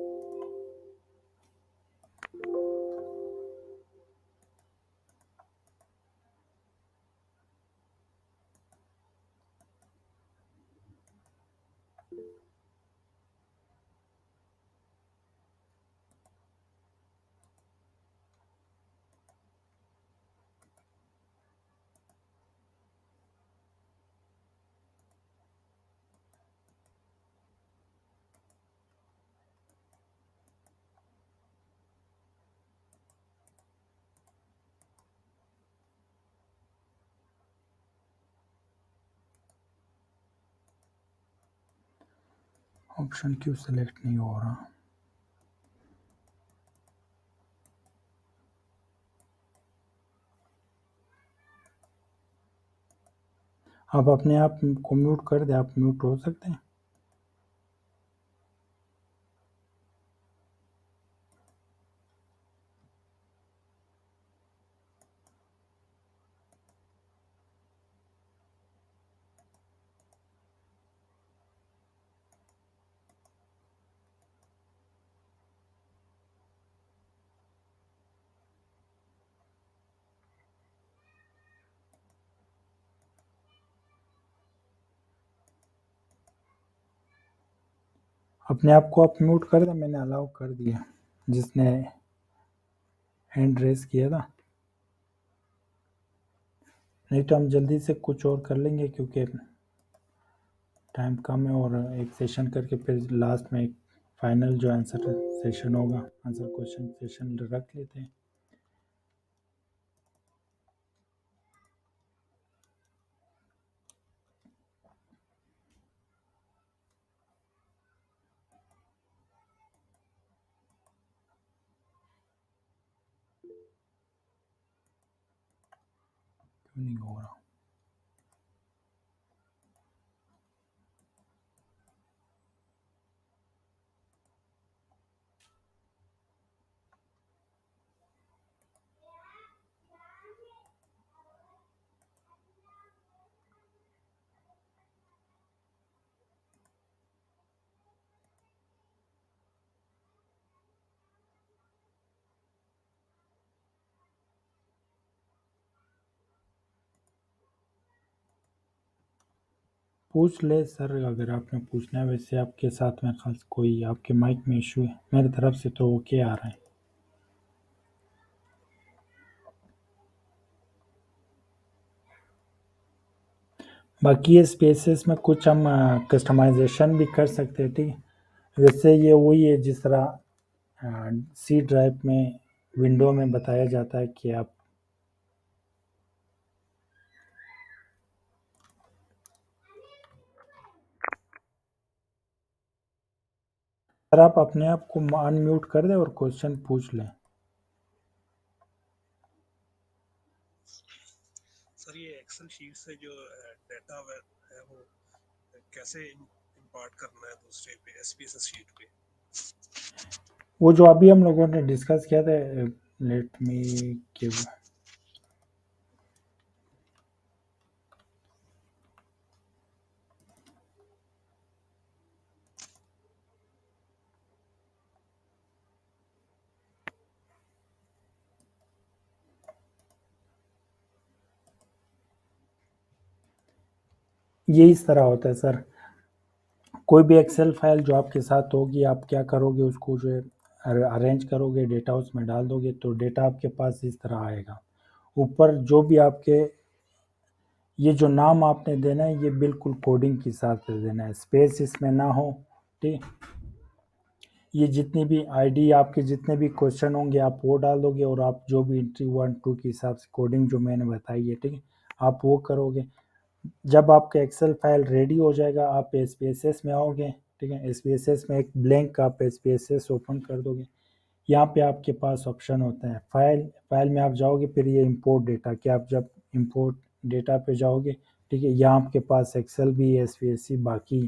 ऑप्शन क्यों सेलेक्ट नहीं हो रहा? आप अपने आप को म्यूट कर दे, आप म्यूट हो सकते हैं। अपने आप को आप म्यूट कर दे, मैंने अलाउ कर दिया जिसने हैंड रेस किया था। नहीं तो हम जल्दी से कुछ और कर लेंगे क्योंकि टाइम कम है, और एक सेशन करके फिर लास्ट में एक फाइनल जो आंसर सेशन होगा, आंसर क्वेश्चन सेशन रख लेते हैं। क्यों नहीं हो रहा? पूछ ले सर, अगर आपने पूछना है। वैसे आपके साथ में खास कोई आपके माइक में इशू है? मेरी तरफ से तो ओके आ रहा है। बाकी ये स्पेसेस में कुछ हम कस्टमाइजेशन भी कर सकते हैं, ठीक है। वैसे ये वही है जिस तरह सी ड्राइव में विंडो में बताया जाता है कि आप सर आप अपने आप को अनम्यूट कर दें और क्वेश्चन पूछ लें।
सर ये एक्सेल शीट से जो डाटा है वो कैसे इंपोर्ट करना है दूसरे पे एसपीएस शीट पे?
वो जो अभी हम लोगों ने डिस्कस किया था, लेट मी गिव, ये इस तरह होता है सर। कोई भी एक्सेल फाइल जो आपके साथ होगी, आप क्या करोगे, उसको जो है अरेंज करोगे, डेटा उसमें डाल दोगे, तो डेटा आपके पास इस तरह आएगा। ऊपर जो भी आपके ये जो नाम आपने देना है, ये बिल्कुल कोडिंग के हिसाब से देना है, स्पेस इसमें ना हो, ठीक। ये जितनी भी आईडी आपके जितने भी क्वेश्चन होंगे आप वो डाल दोगे, और आप जो भी एंट्री 1 2 के हिसाब से कोडिंग जो मैंने बताई है, ठीक है, आप वो करोगे। जब आपका एक्सेल फाइल रेडी हो जाएगा, आप एसपीएसएस में आओगे, ठीक है। एसपीएसएस में एक ब्लैंक आप एसपीएसएस ओपन कर दोगे। यहाँ पे आपके पास ऑप्शन होता है फाइल, फाइल में आप जाओगे, फिर ये इंपोर्ट डेटा, कि आप जब इंपोर्ट डेटा पे जाओगे, ठीक है, यहाँ आपके पास एक्सेल भी, एसपीएससी, बाकी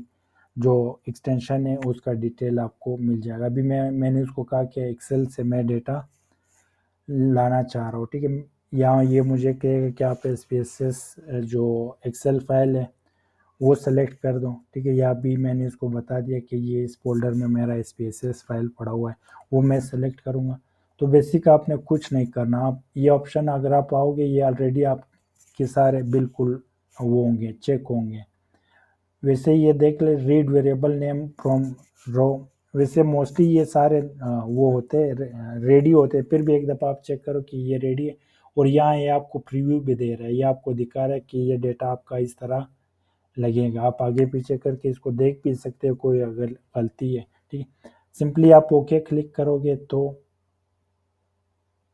जो एक्सटेंशन है उसका डिटेल आपको मिल जाएगा। अभी मैंने उसको कहा कि एक्सेल से मैं डेटा लाना चाह रहा हूँ, ठीक है। यहाँ ये मुझे कहेगा कि आप SPSS जो एक्सेल फाइल है वो सेलेक्ट कर दो, ठीक है। या भी मैंने इसको बता दिया कि ये इस फोल्डर में मेरा SPSS फाइल पड़ा हुआ है, वो मैं सेलेक्ट करूँगा। तो बेसिक आपने कुछ नहीं करना, आप ये ऑप्शन अगर आप आओगे ये ऑलरेडी आपके सारे बिल्कुल वो होंगे, चेक होंगे। वैसे ये देख ले, रीड वेरिएबल नेम फ्रॉम रो, वैसे मोस्टली ये सारे वो होते हैं रेडी होते हैं, फिर भी एक दफ़ा आप चेक करो कि ये रेडी है। और यहाँ ये आपको प्रीव्यू भी दे रहा है, ये आपको दिखा रहा है कि ये डेटा आपका इस तरह लगेगा। आप आगे पीछे करके इसको देख भी सकते हो, कोई अगर गलती है, ठीक है। सिंपली आप ओके क्लिक करोगे तो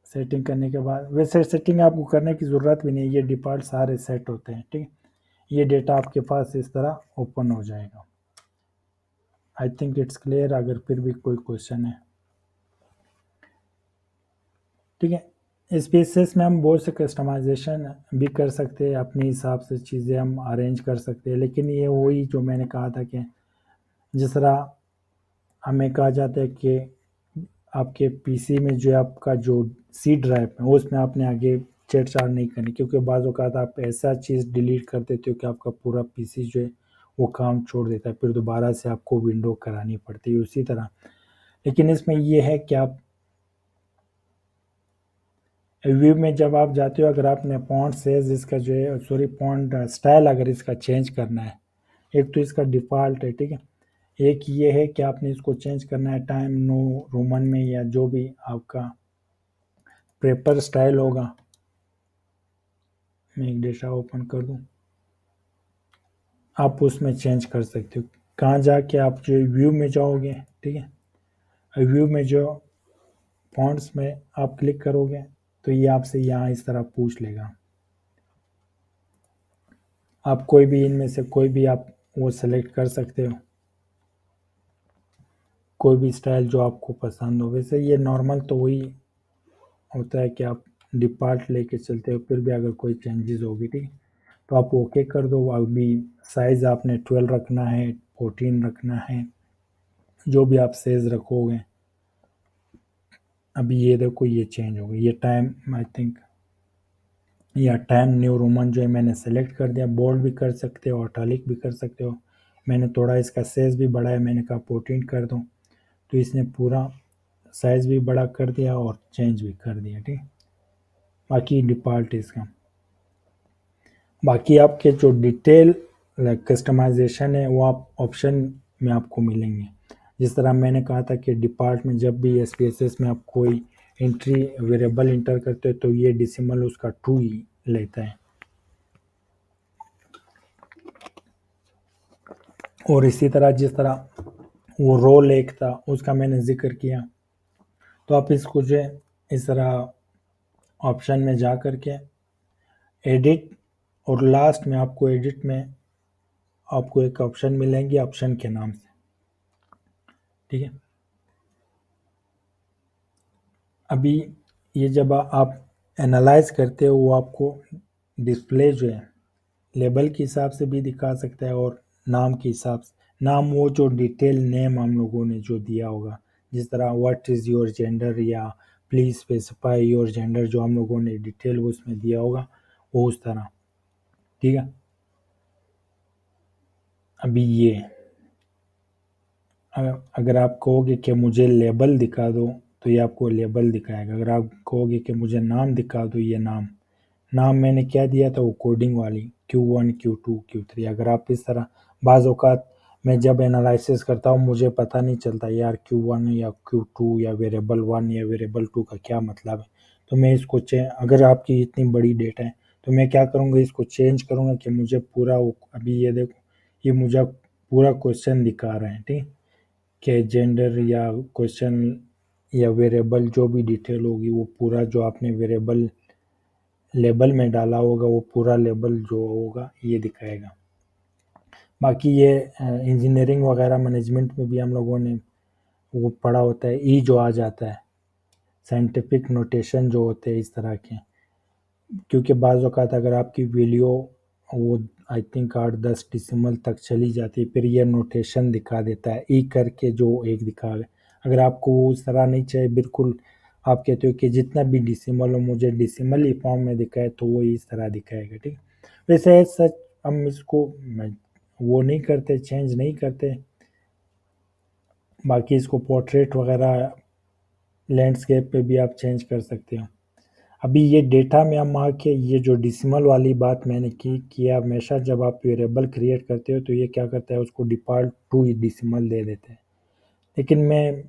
सेटिंग करने के बाद, वैसे सेटिंग आपको करने की ज़रूरत भी नहीं, ये डिफ़ॉल्ट सारे सेट होते हैं, ठीक है। ये डेटा आपके पास इस तरह ओपन हो जाएगा। I think it's clear. अगर फिर भी कोई क्वेश्चन है, ठीक है। स्पेसेस में हम बहुत से कस्टमाइजेशन भी कर सकते हैं, अपने हिसाब से चीज़ें हम अरेंज कर सकते हैं, लेकिन ये वही जो मैंने कहा था कि जिस तरह हमें कहा जाता है कि आपके पीसी में जो आपका जो सी ड्राइव है उसमें आपने आगे छेड़छाड़ नहीं करनी, क्योंकि बाज़ औक़ात आप ऐसा चीज़ डिलीट कर देते हो कि आपका पूरा पीसी जो है वो काम छोड़ देता है, फिर दोबारा से आपको विंडो करानी पड़ती है उसी तरह। लेकिन इसमें ये है कि आप व्यू में जब आप जाते हो, अगर आपने फॉन्ट साइज इसका जो है, सॉरी फॉन्ट स्टाइल अगर इसका चेंज करना है, एक तो इसका डिफ़ॉल्ट है, ठीक है। एक ये है कि आपने इसको चेंज करना है टाइम न्यू रोमन में, या जो भी आपका प्रेफर स्टाइल होगा। मैं एक डेटा ओपन कर दूं, आप उसमें चेंज कर सकते हो। कहाँ जाके आप जो व्यू में जाओगे, ठीक है, व्यू में जो फॉन्ट्स में आप क्लिक करोगे तो ये आपसे यहाँ इस तरह पूछ लेगा। आप कोई भी इनमें से कोई भी आप वो सेलेक्ट कर सकते हो, कोई भी स्टाइल जो आपको पसंद हो। वैसे ये नॉर्मल तो वही होता है कि आप डिफ़ॉल्ट लेके चलते हो, फिर भी अगर कोई चेंजेस होगी, ठीक है, तो आप ओके कर दो। अभी साइज़ आपने 12 रखना है, 14 रखना है, जो भी आप साइज़ रखोगे। अभी ये देखो ये चेंज हो गई, ये टाइम आई थिंक, या टाइम न्यू रोमन जो है मैंने सेलेक्ट कर दिया। बोल्ड भी कर सकते हो, इटैलिक भी कर सकते हो। मैंने थोड़ा इसका साइज़ भी बढ़ाया, मैंने कहा 14 कर दूँ, तो इसने पूरा साइज़ भी बड़ा कर दिया और चेंज भी कर दिया, ठीक है। बाकी डिफ़ॉल्ट इसका, बाकी आपके जो डिटेल कस्टमाइजेशन है वो आप ऑप्शन में आपको मिलेंगे। जिस तरह मैंने कहा था कि डिफ़ॉल्ट में जब भी SPSS में आप कोई एंट्री वेरिएबल इंटर करते हो तो ये डेसिमल उसका ट्रू ही लेता है। और इसी तरह जिस तरह वो रोल एक था उसका मैंने जिक्र किया, तो आप इसको जो है इस तरह ऑप्शन में जा कर के एडिट, और लास्ट में आपको एडिट में आपको एक ऑप्शन मिलेंगी ऑप्शन के नाम से, ठीक है। अभी ये जब आप एनालाइज करते हो वो आपको डिस्प्ले जो है लेबल के हिसाब से भी दिखा सकता है और नाम के हिसाब से। नाम वो जो डिटेल नेम हम लोगों ने जो दिया होगा, जिस तरह व्हाट इज़ योर जेंडर या प्लीज़ स्पेसिफाई योर जेंडर, जो हम लोगों ने डिटेल वो उसमें दिया होगा वो उस तरह, ठीक है। अभी ये अगर आप कहोगे कि मुझे लेबल दिखा दो तो ये आपको लेबल दिखाएगा। अगर आप कहोगे कि मुझे नाम दिखा दो, ये नाम, नाम मैंने क्या दिया था वो कोडिंग वाली Q1 Q2 Q3। अगर आप इस तरह, बाज़ औक़ात मैं जब एनालिसिस करता हूँ मुझे पता नहीं चलता यार Q1 या Q2 या वेरिएबल 1 या वेरिएबल 2 का क्या मतलब है, तो मैं इसको अगर आपकी इतनी बड़ी डेटा है तो मैं क्या करूँगा, इसको चेंज करूँगा कि मुझे पूरा वो, अभी ये देखो ये मुझे पूरा क्वेश्चन दिखा रहे हैं, ठीक है, कि जेंडर या क्वेश्चन या वेरिएबल जो भी डिटेल होगी वो पूरा जो आपने वेरिएबल लेबल में डाला होगा वो पूरा लेबल जो होगा ये दिखाएगा। बाकी ये इंजीनियरिंग वगैरह मैनेजमेंट में भी हम लोगों ने वो पढ़ा होता है, ई जो आ जाता है, साइंटिफिक नोटेशन जो होते हैं इस तरह के, क्योंकि बाज़ औक़ात अगर आपकी वैल्यू वो आई थिंक 8-10 डेसिमल तक चली जाती है, फिर ये नोटेशन दिखा देता है ई करके जो एक दिखा है। अगर आपको वो उस तरह नहीं चाहिए, बिल्कुल आप कहते हो कि जितना भी डेसिमल हो मुझे डेसिमल ही फॉर्म में दिखाए तो वो इस तरह दिखाएगा, ठीक। वैसे सच हम इसको वो नहीं करते, चेंज नहीं करते। बाकी इसको पोर्ट्रेट वगैरह लैंडस्केप पे भी आप चेंज कर सकते हो। अभी ये डेटा में हम आके ये जो डेसिमल वाली बात मैंने की कि हमेशा जब आप वेरिएबल क्रिएट करते हो तो ये क्या करता है, उसको डिफ़ॉल्ट टू डेसिमल दे देते हैं। लेकिन मैं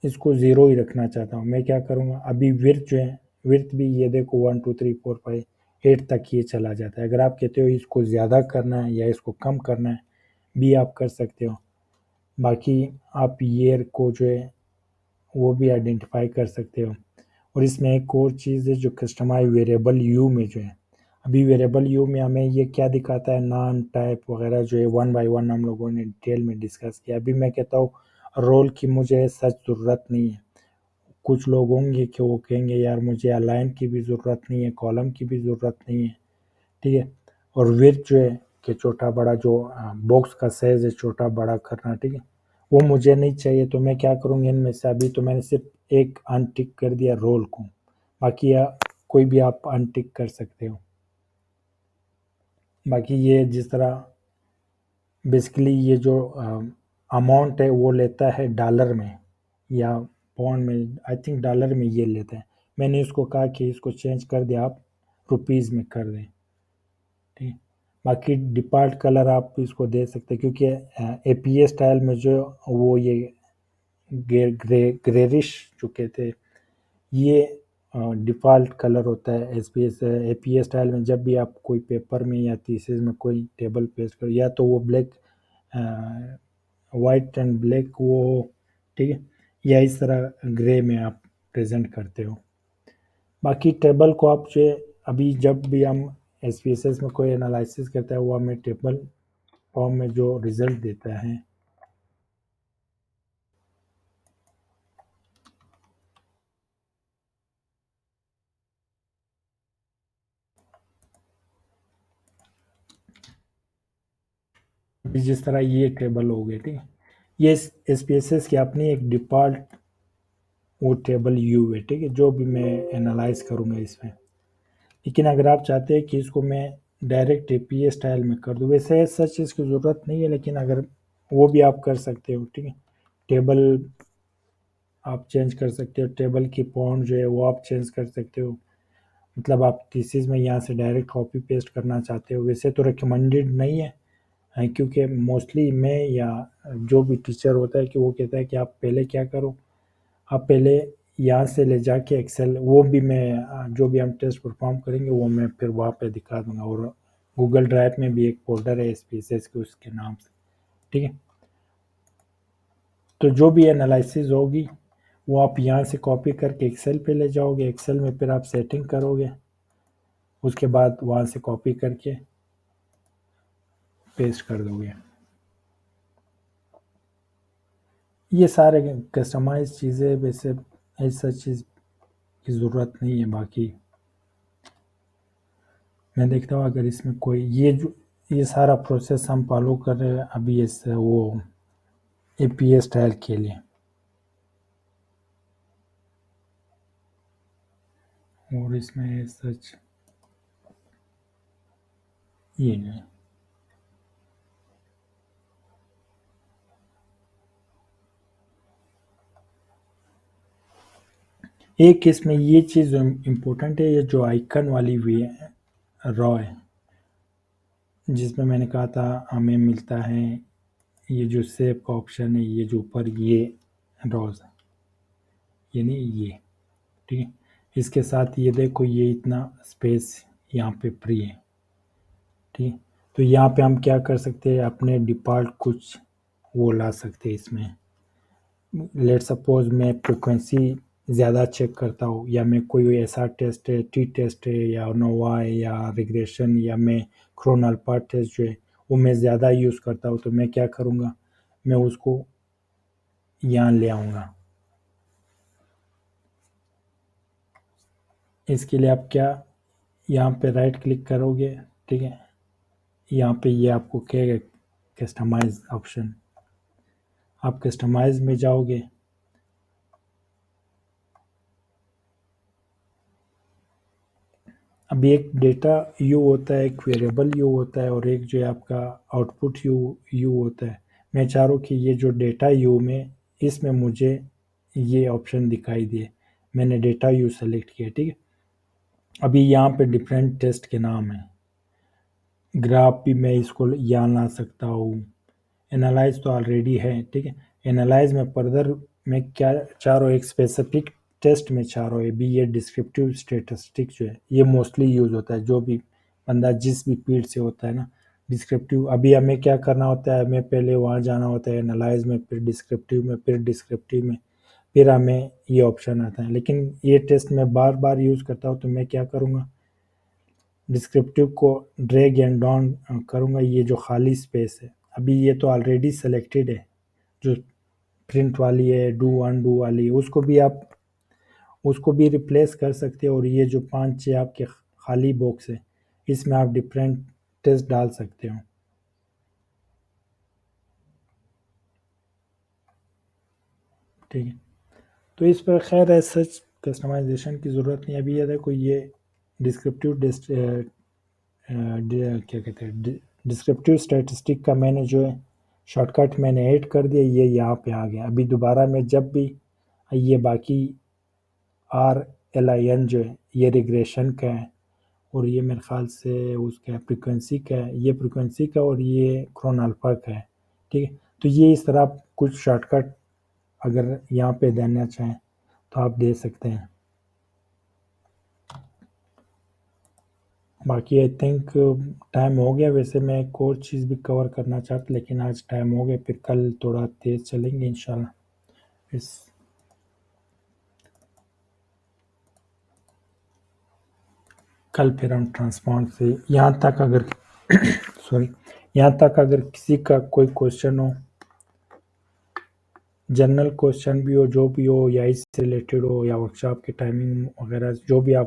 इसको ज़ीरो ही रखना चाहता हूँ। मैं क्या करूँगा, अभी विड्थ जो है, विड्थ भी ये देखो 1 2 3 4 5 8 तक ये चला जाता है। अगर आप कहते हो इसको ज़्यादा करना है या इसको कम करना है भी आप कर सकते हो। बाकी आप ईयर को जो है वो भी आइडेंटिफाई कर सकते हो। और इसमें एक और चीज़ है जो कस्टमाइज वेरिएबल यू में जो है, अभी वेरिएबल यू में हमें ये क्या दिखाता है, नाम टाइप वगैरह जो है वन बाय वन हम लोगों ने डिटेल में डिस्कस किया। अभी मैं कहता हूँ रोल की मुझे सच ज़रूरत नहीं है। कुछ लोग होंगे कि वो कहेंगे यार मुझे अलाइन की भी ज़रूरत नहीं है, कॉलम की भी ज़रूरत नहीं है, ठीक है। और विड्थ जो है कि छोटा बड़ा जो बॉक्स का साइज है छोटा बड़ा करना, ठीक है, वो मुझे नहीं चाहिए। तो मैं क्या करूँगी इनमें से, अभी तो मैंने सिर्फ एक अनटिक कर दिया रोल को, बाकी कोई भी आप अनटिक कर सकते हो। बाकी ये जिस तरह बेसिकली ये जो अमाउंट है वो लेता है डॉलर में या पाउंड में, आई थिंक डॉलर में ये लेता है। मैंने इसको कहा कि इसको चेंज कर दिया, आप रुपीज़ में कर दें, ठीक है। बाकी डिफ़ॉल्ट कलर आप इसको दे सकते हैं क्योंकि एपीए स्टाइल में जो वो ये ग्रेरिश जो कहते हैं ये डिफ़ॉल्ट कलर होता है एसपीएस एपीए स्टाइल में। जब भी आप कोई पेपर में या थीसिस में कोई टेबल पेश करो या तो वो ब्लैक वाइट एंड ब्लैक वो, ठीक है, या इस तरह ग्रे में आप प्रेजेंट करते हो। बाकी टेबल को आप जो है, अभी जब भी हम एसपीएसएस में कोई एनालिसिस करता है वो हमें टेबल फॉर्म में जो रिजल्ट देता है, जिस तरह ये टेबल हो गए, ठीक है, ये एसपीएसएस की अपनी एक डिफ़ॉल्ट वो टेबल यू है, ठीक है, जो भी मैं एनालाइज करूँगा इसमें। लेकिन अगर आप चाहते हैं कि इसको मैं डायरेक्ट एपीए स्टाइल में कर दूँ, वैसे सच इसकी ज़रूरत नहीं है, लेकिन अगर वो भी आप कर सकते हो, ठीक है। टेबल आप चेंज कर सकते हो, टेबल की फॉन्ट जो है वो आप चेंज कर सकते हो। मतलब आप थीसिस में यहाँ से डायरेक्ट कॉपी पेस्ट करना चाहते हो, वैसे तो रिकमेंडेड नहीं है, क्योंकि मोस्टली मैं या जो भी टीचर होता है कि वो कहता है कि आप पहले क्या करो, आप पहले यहाँ से ले जाके एक्सेल, वो भी मैं जो भी हम टेस्ट परफॉर्म करेंगे वो मैं फिर वहाँ पे दिखा दूंगा। और गूगल ड्राइव में भी एक फोल्डर है एसपीएसएस के उसके नाम से, ठीक है। तो जो भी एनालिसिस होगी वो आप यहाँ से कॉपी करके एक्सेल पे ले जाओगे, एक्सेल में फिर आप सेटिंग करोगे, उसके बाद वहाँ से कॉपी करके पेस्ट कर दोगे। ये सारे कस्टमाइज चीज़ें वैसे ऐसा चीज़ की ज़रूरत नहीं है। बाकी मैं देखता हूँ अगर इसमें कोई ये जो ये सारा प्रोसेस हम फॉलो कर रहे हैं अभी इस वो एपीए स्टाइल के लिए, और इसमें सच ये नहीं। एक इसमें ये चीज़ इम्पोर्टेंट है, ये जो आइकन वाली वे रॉ है, जिसमें मैंने कहा था हमें मिलता है ये जो सेव का ऑप्शन है, ये जो ऊपर ये रॉज ये नहीं ये, ठीक है। इसके साथ ये देखो ये इतना स्पेस यहाँ पे फ्री है, ठीक है। तो यहाँ पे हम क्या कर सकते हैं, अपने डिफ़ॉल्ट कुछ वो ला सकते हैं इसमें। लेट सपोज मैं फ्रिक्वेंसी ज़्यादा चेक करता हूँ, या मैं कोई ऐसा टेस्ट है टी टेस्ट है या नोवा है या रिग्रेशन, या मैं क्रोन अल्फा टेस्ट जो है वो मैं ज़्यादा यूज़ करता हूँ, तो मैं क्या करूँगा, मैं उसको यहाँ ले आऊँगा। इसके लिए आप क्या, यहाँ पे राइट क्लिक करोगे, ठीक है, यहाँ पे ये आपको कहेगा कस्टमाइज ऑप्शन, आप कस्टमाइज में जाओगे, अभी एक डेटा यू होता है, एक वेरिएबल यू होता है और एक जो है आपका आउटपुट यू होता है। मैं चाह रहा हूँ कि ये जो डेटा यू में इसमें मुझे ये ऑप्शन दिखाई दिए। मैंने डेटा यू सेलेक्ट किया, ठीक है। अभी यहाँ पे डिफरेंट टेस्ट के नाम हैं। ग्राफ भी मैं इसको यहाँ ला सकता हूँ। एनालाइज तो ऑलरेडी है, ठीक है। एनालाइज में फर्दर मैं क्या चाह रहा हूँ, एक स्पेसिफिक टेस्ट में चाह रहा हूँ। भी ये डिस्क्रिप्टिव स्टैटिस्टिक जो है ये मोस्टली यूज होता है, जो भी बंदा जिस भी फील्ड से होता है ना, डिस्क्रिप्टिव। अभी हमें क्या करना होता है, हमें पहले वहाँ जाना होता है एनालाइज में, फिर डिस्क्रिप्टिव में, फिर डिस्क्रिप्टिव में, फिर हमें ये ऑप्शन आता है। लेकिन ये टेस्ट मैं बार बार यूज़ करता हूँ, तो मैं क्या करूँगा, डिस्क्रिप्टिव को ड्रैग एंड डाउन करूँगा, ये जो खाली स्पेस है। अभी ये तो ऑलरेडी सेलेक्टेड है, जो प्रिंट वाली है, डू अनडू वाली है, उसको भी रिप्लेस कर सकते हो। और ये जो 5-6 आपके खाली बॉक्स है, इसमें आप डिफरेंट टेस्ट डाल सकते हो, ठीक है। तो इस पर खैर है सच कस्टमाइजेशन की ज़रूरत नहीं। अभी ये देखो, ये डिस्क्रिप्टिव क्या कहते हैं, डिस्क्रिप्टिव स्टैटिस्टिक का मैंने जो है शॉर्टकट मैंने ऐड कर दिया, ये यहाँ पे आ गया। अभी दोबारा मैं जब भी ये बाकी RLIN जो है ये रिग्रेशन का है, और ये मेरे ख्याल से उसका फ्रीक्वेंसी का है, ये फ्रीक्वेंसी का, और ये क्रोन अल्फा का है, ठीक है। तो ये इस तरह कुछ शॉर्टकट अगर यहाँ पे देना चाहें तो आप दे सकते हैं। बाकी आई थिंक टाइम हो गया। वैसे मैं एक और चीज़ भी कवर करना चाहता, लेकिन आज टाइम हो गया, फिर कल थोड़ा तेज़ चलेंगे इंशाल्लाह। इस कल फिर हम ट्रांसपॉन्ड से यहाँ तक अगर सॉरी, यहाँ तक अगर किसी का कोई क्वेश्चन हो, जनरल क्वेश्चन भी हो, जो भी हो, या इससे रिलेटेड हो, या वर्कशॉप की टाइमिंग वगैरह जो भी आप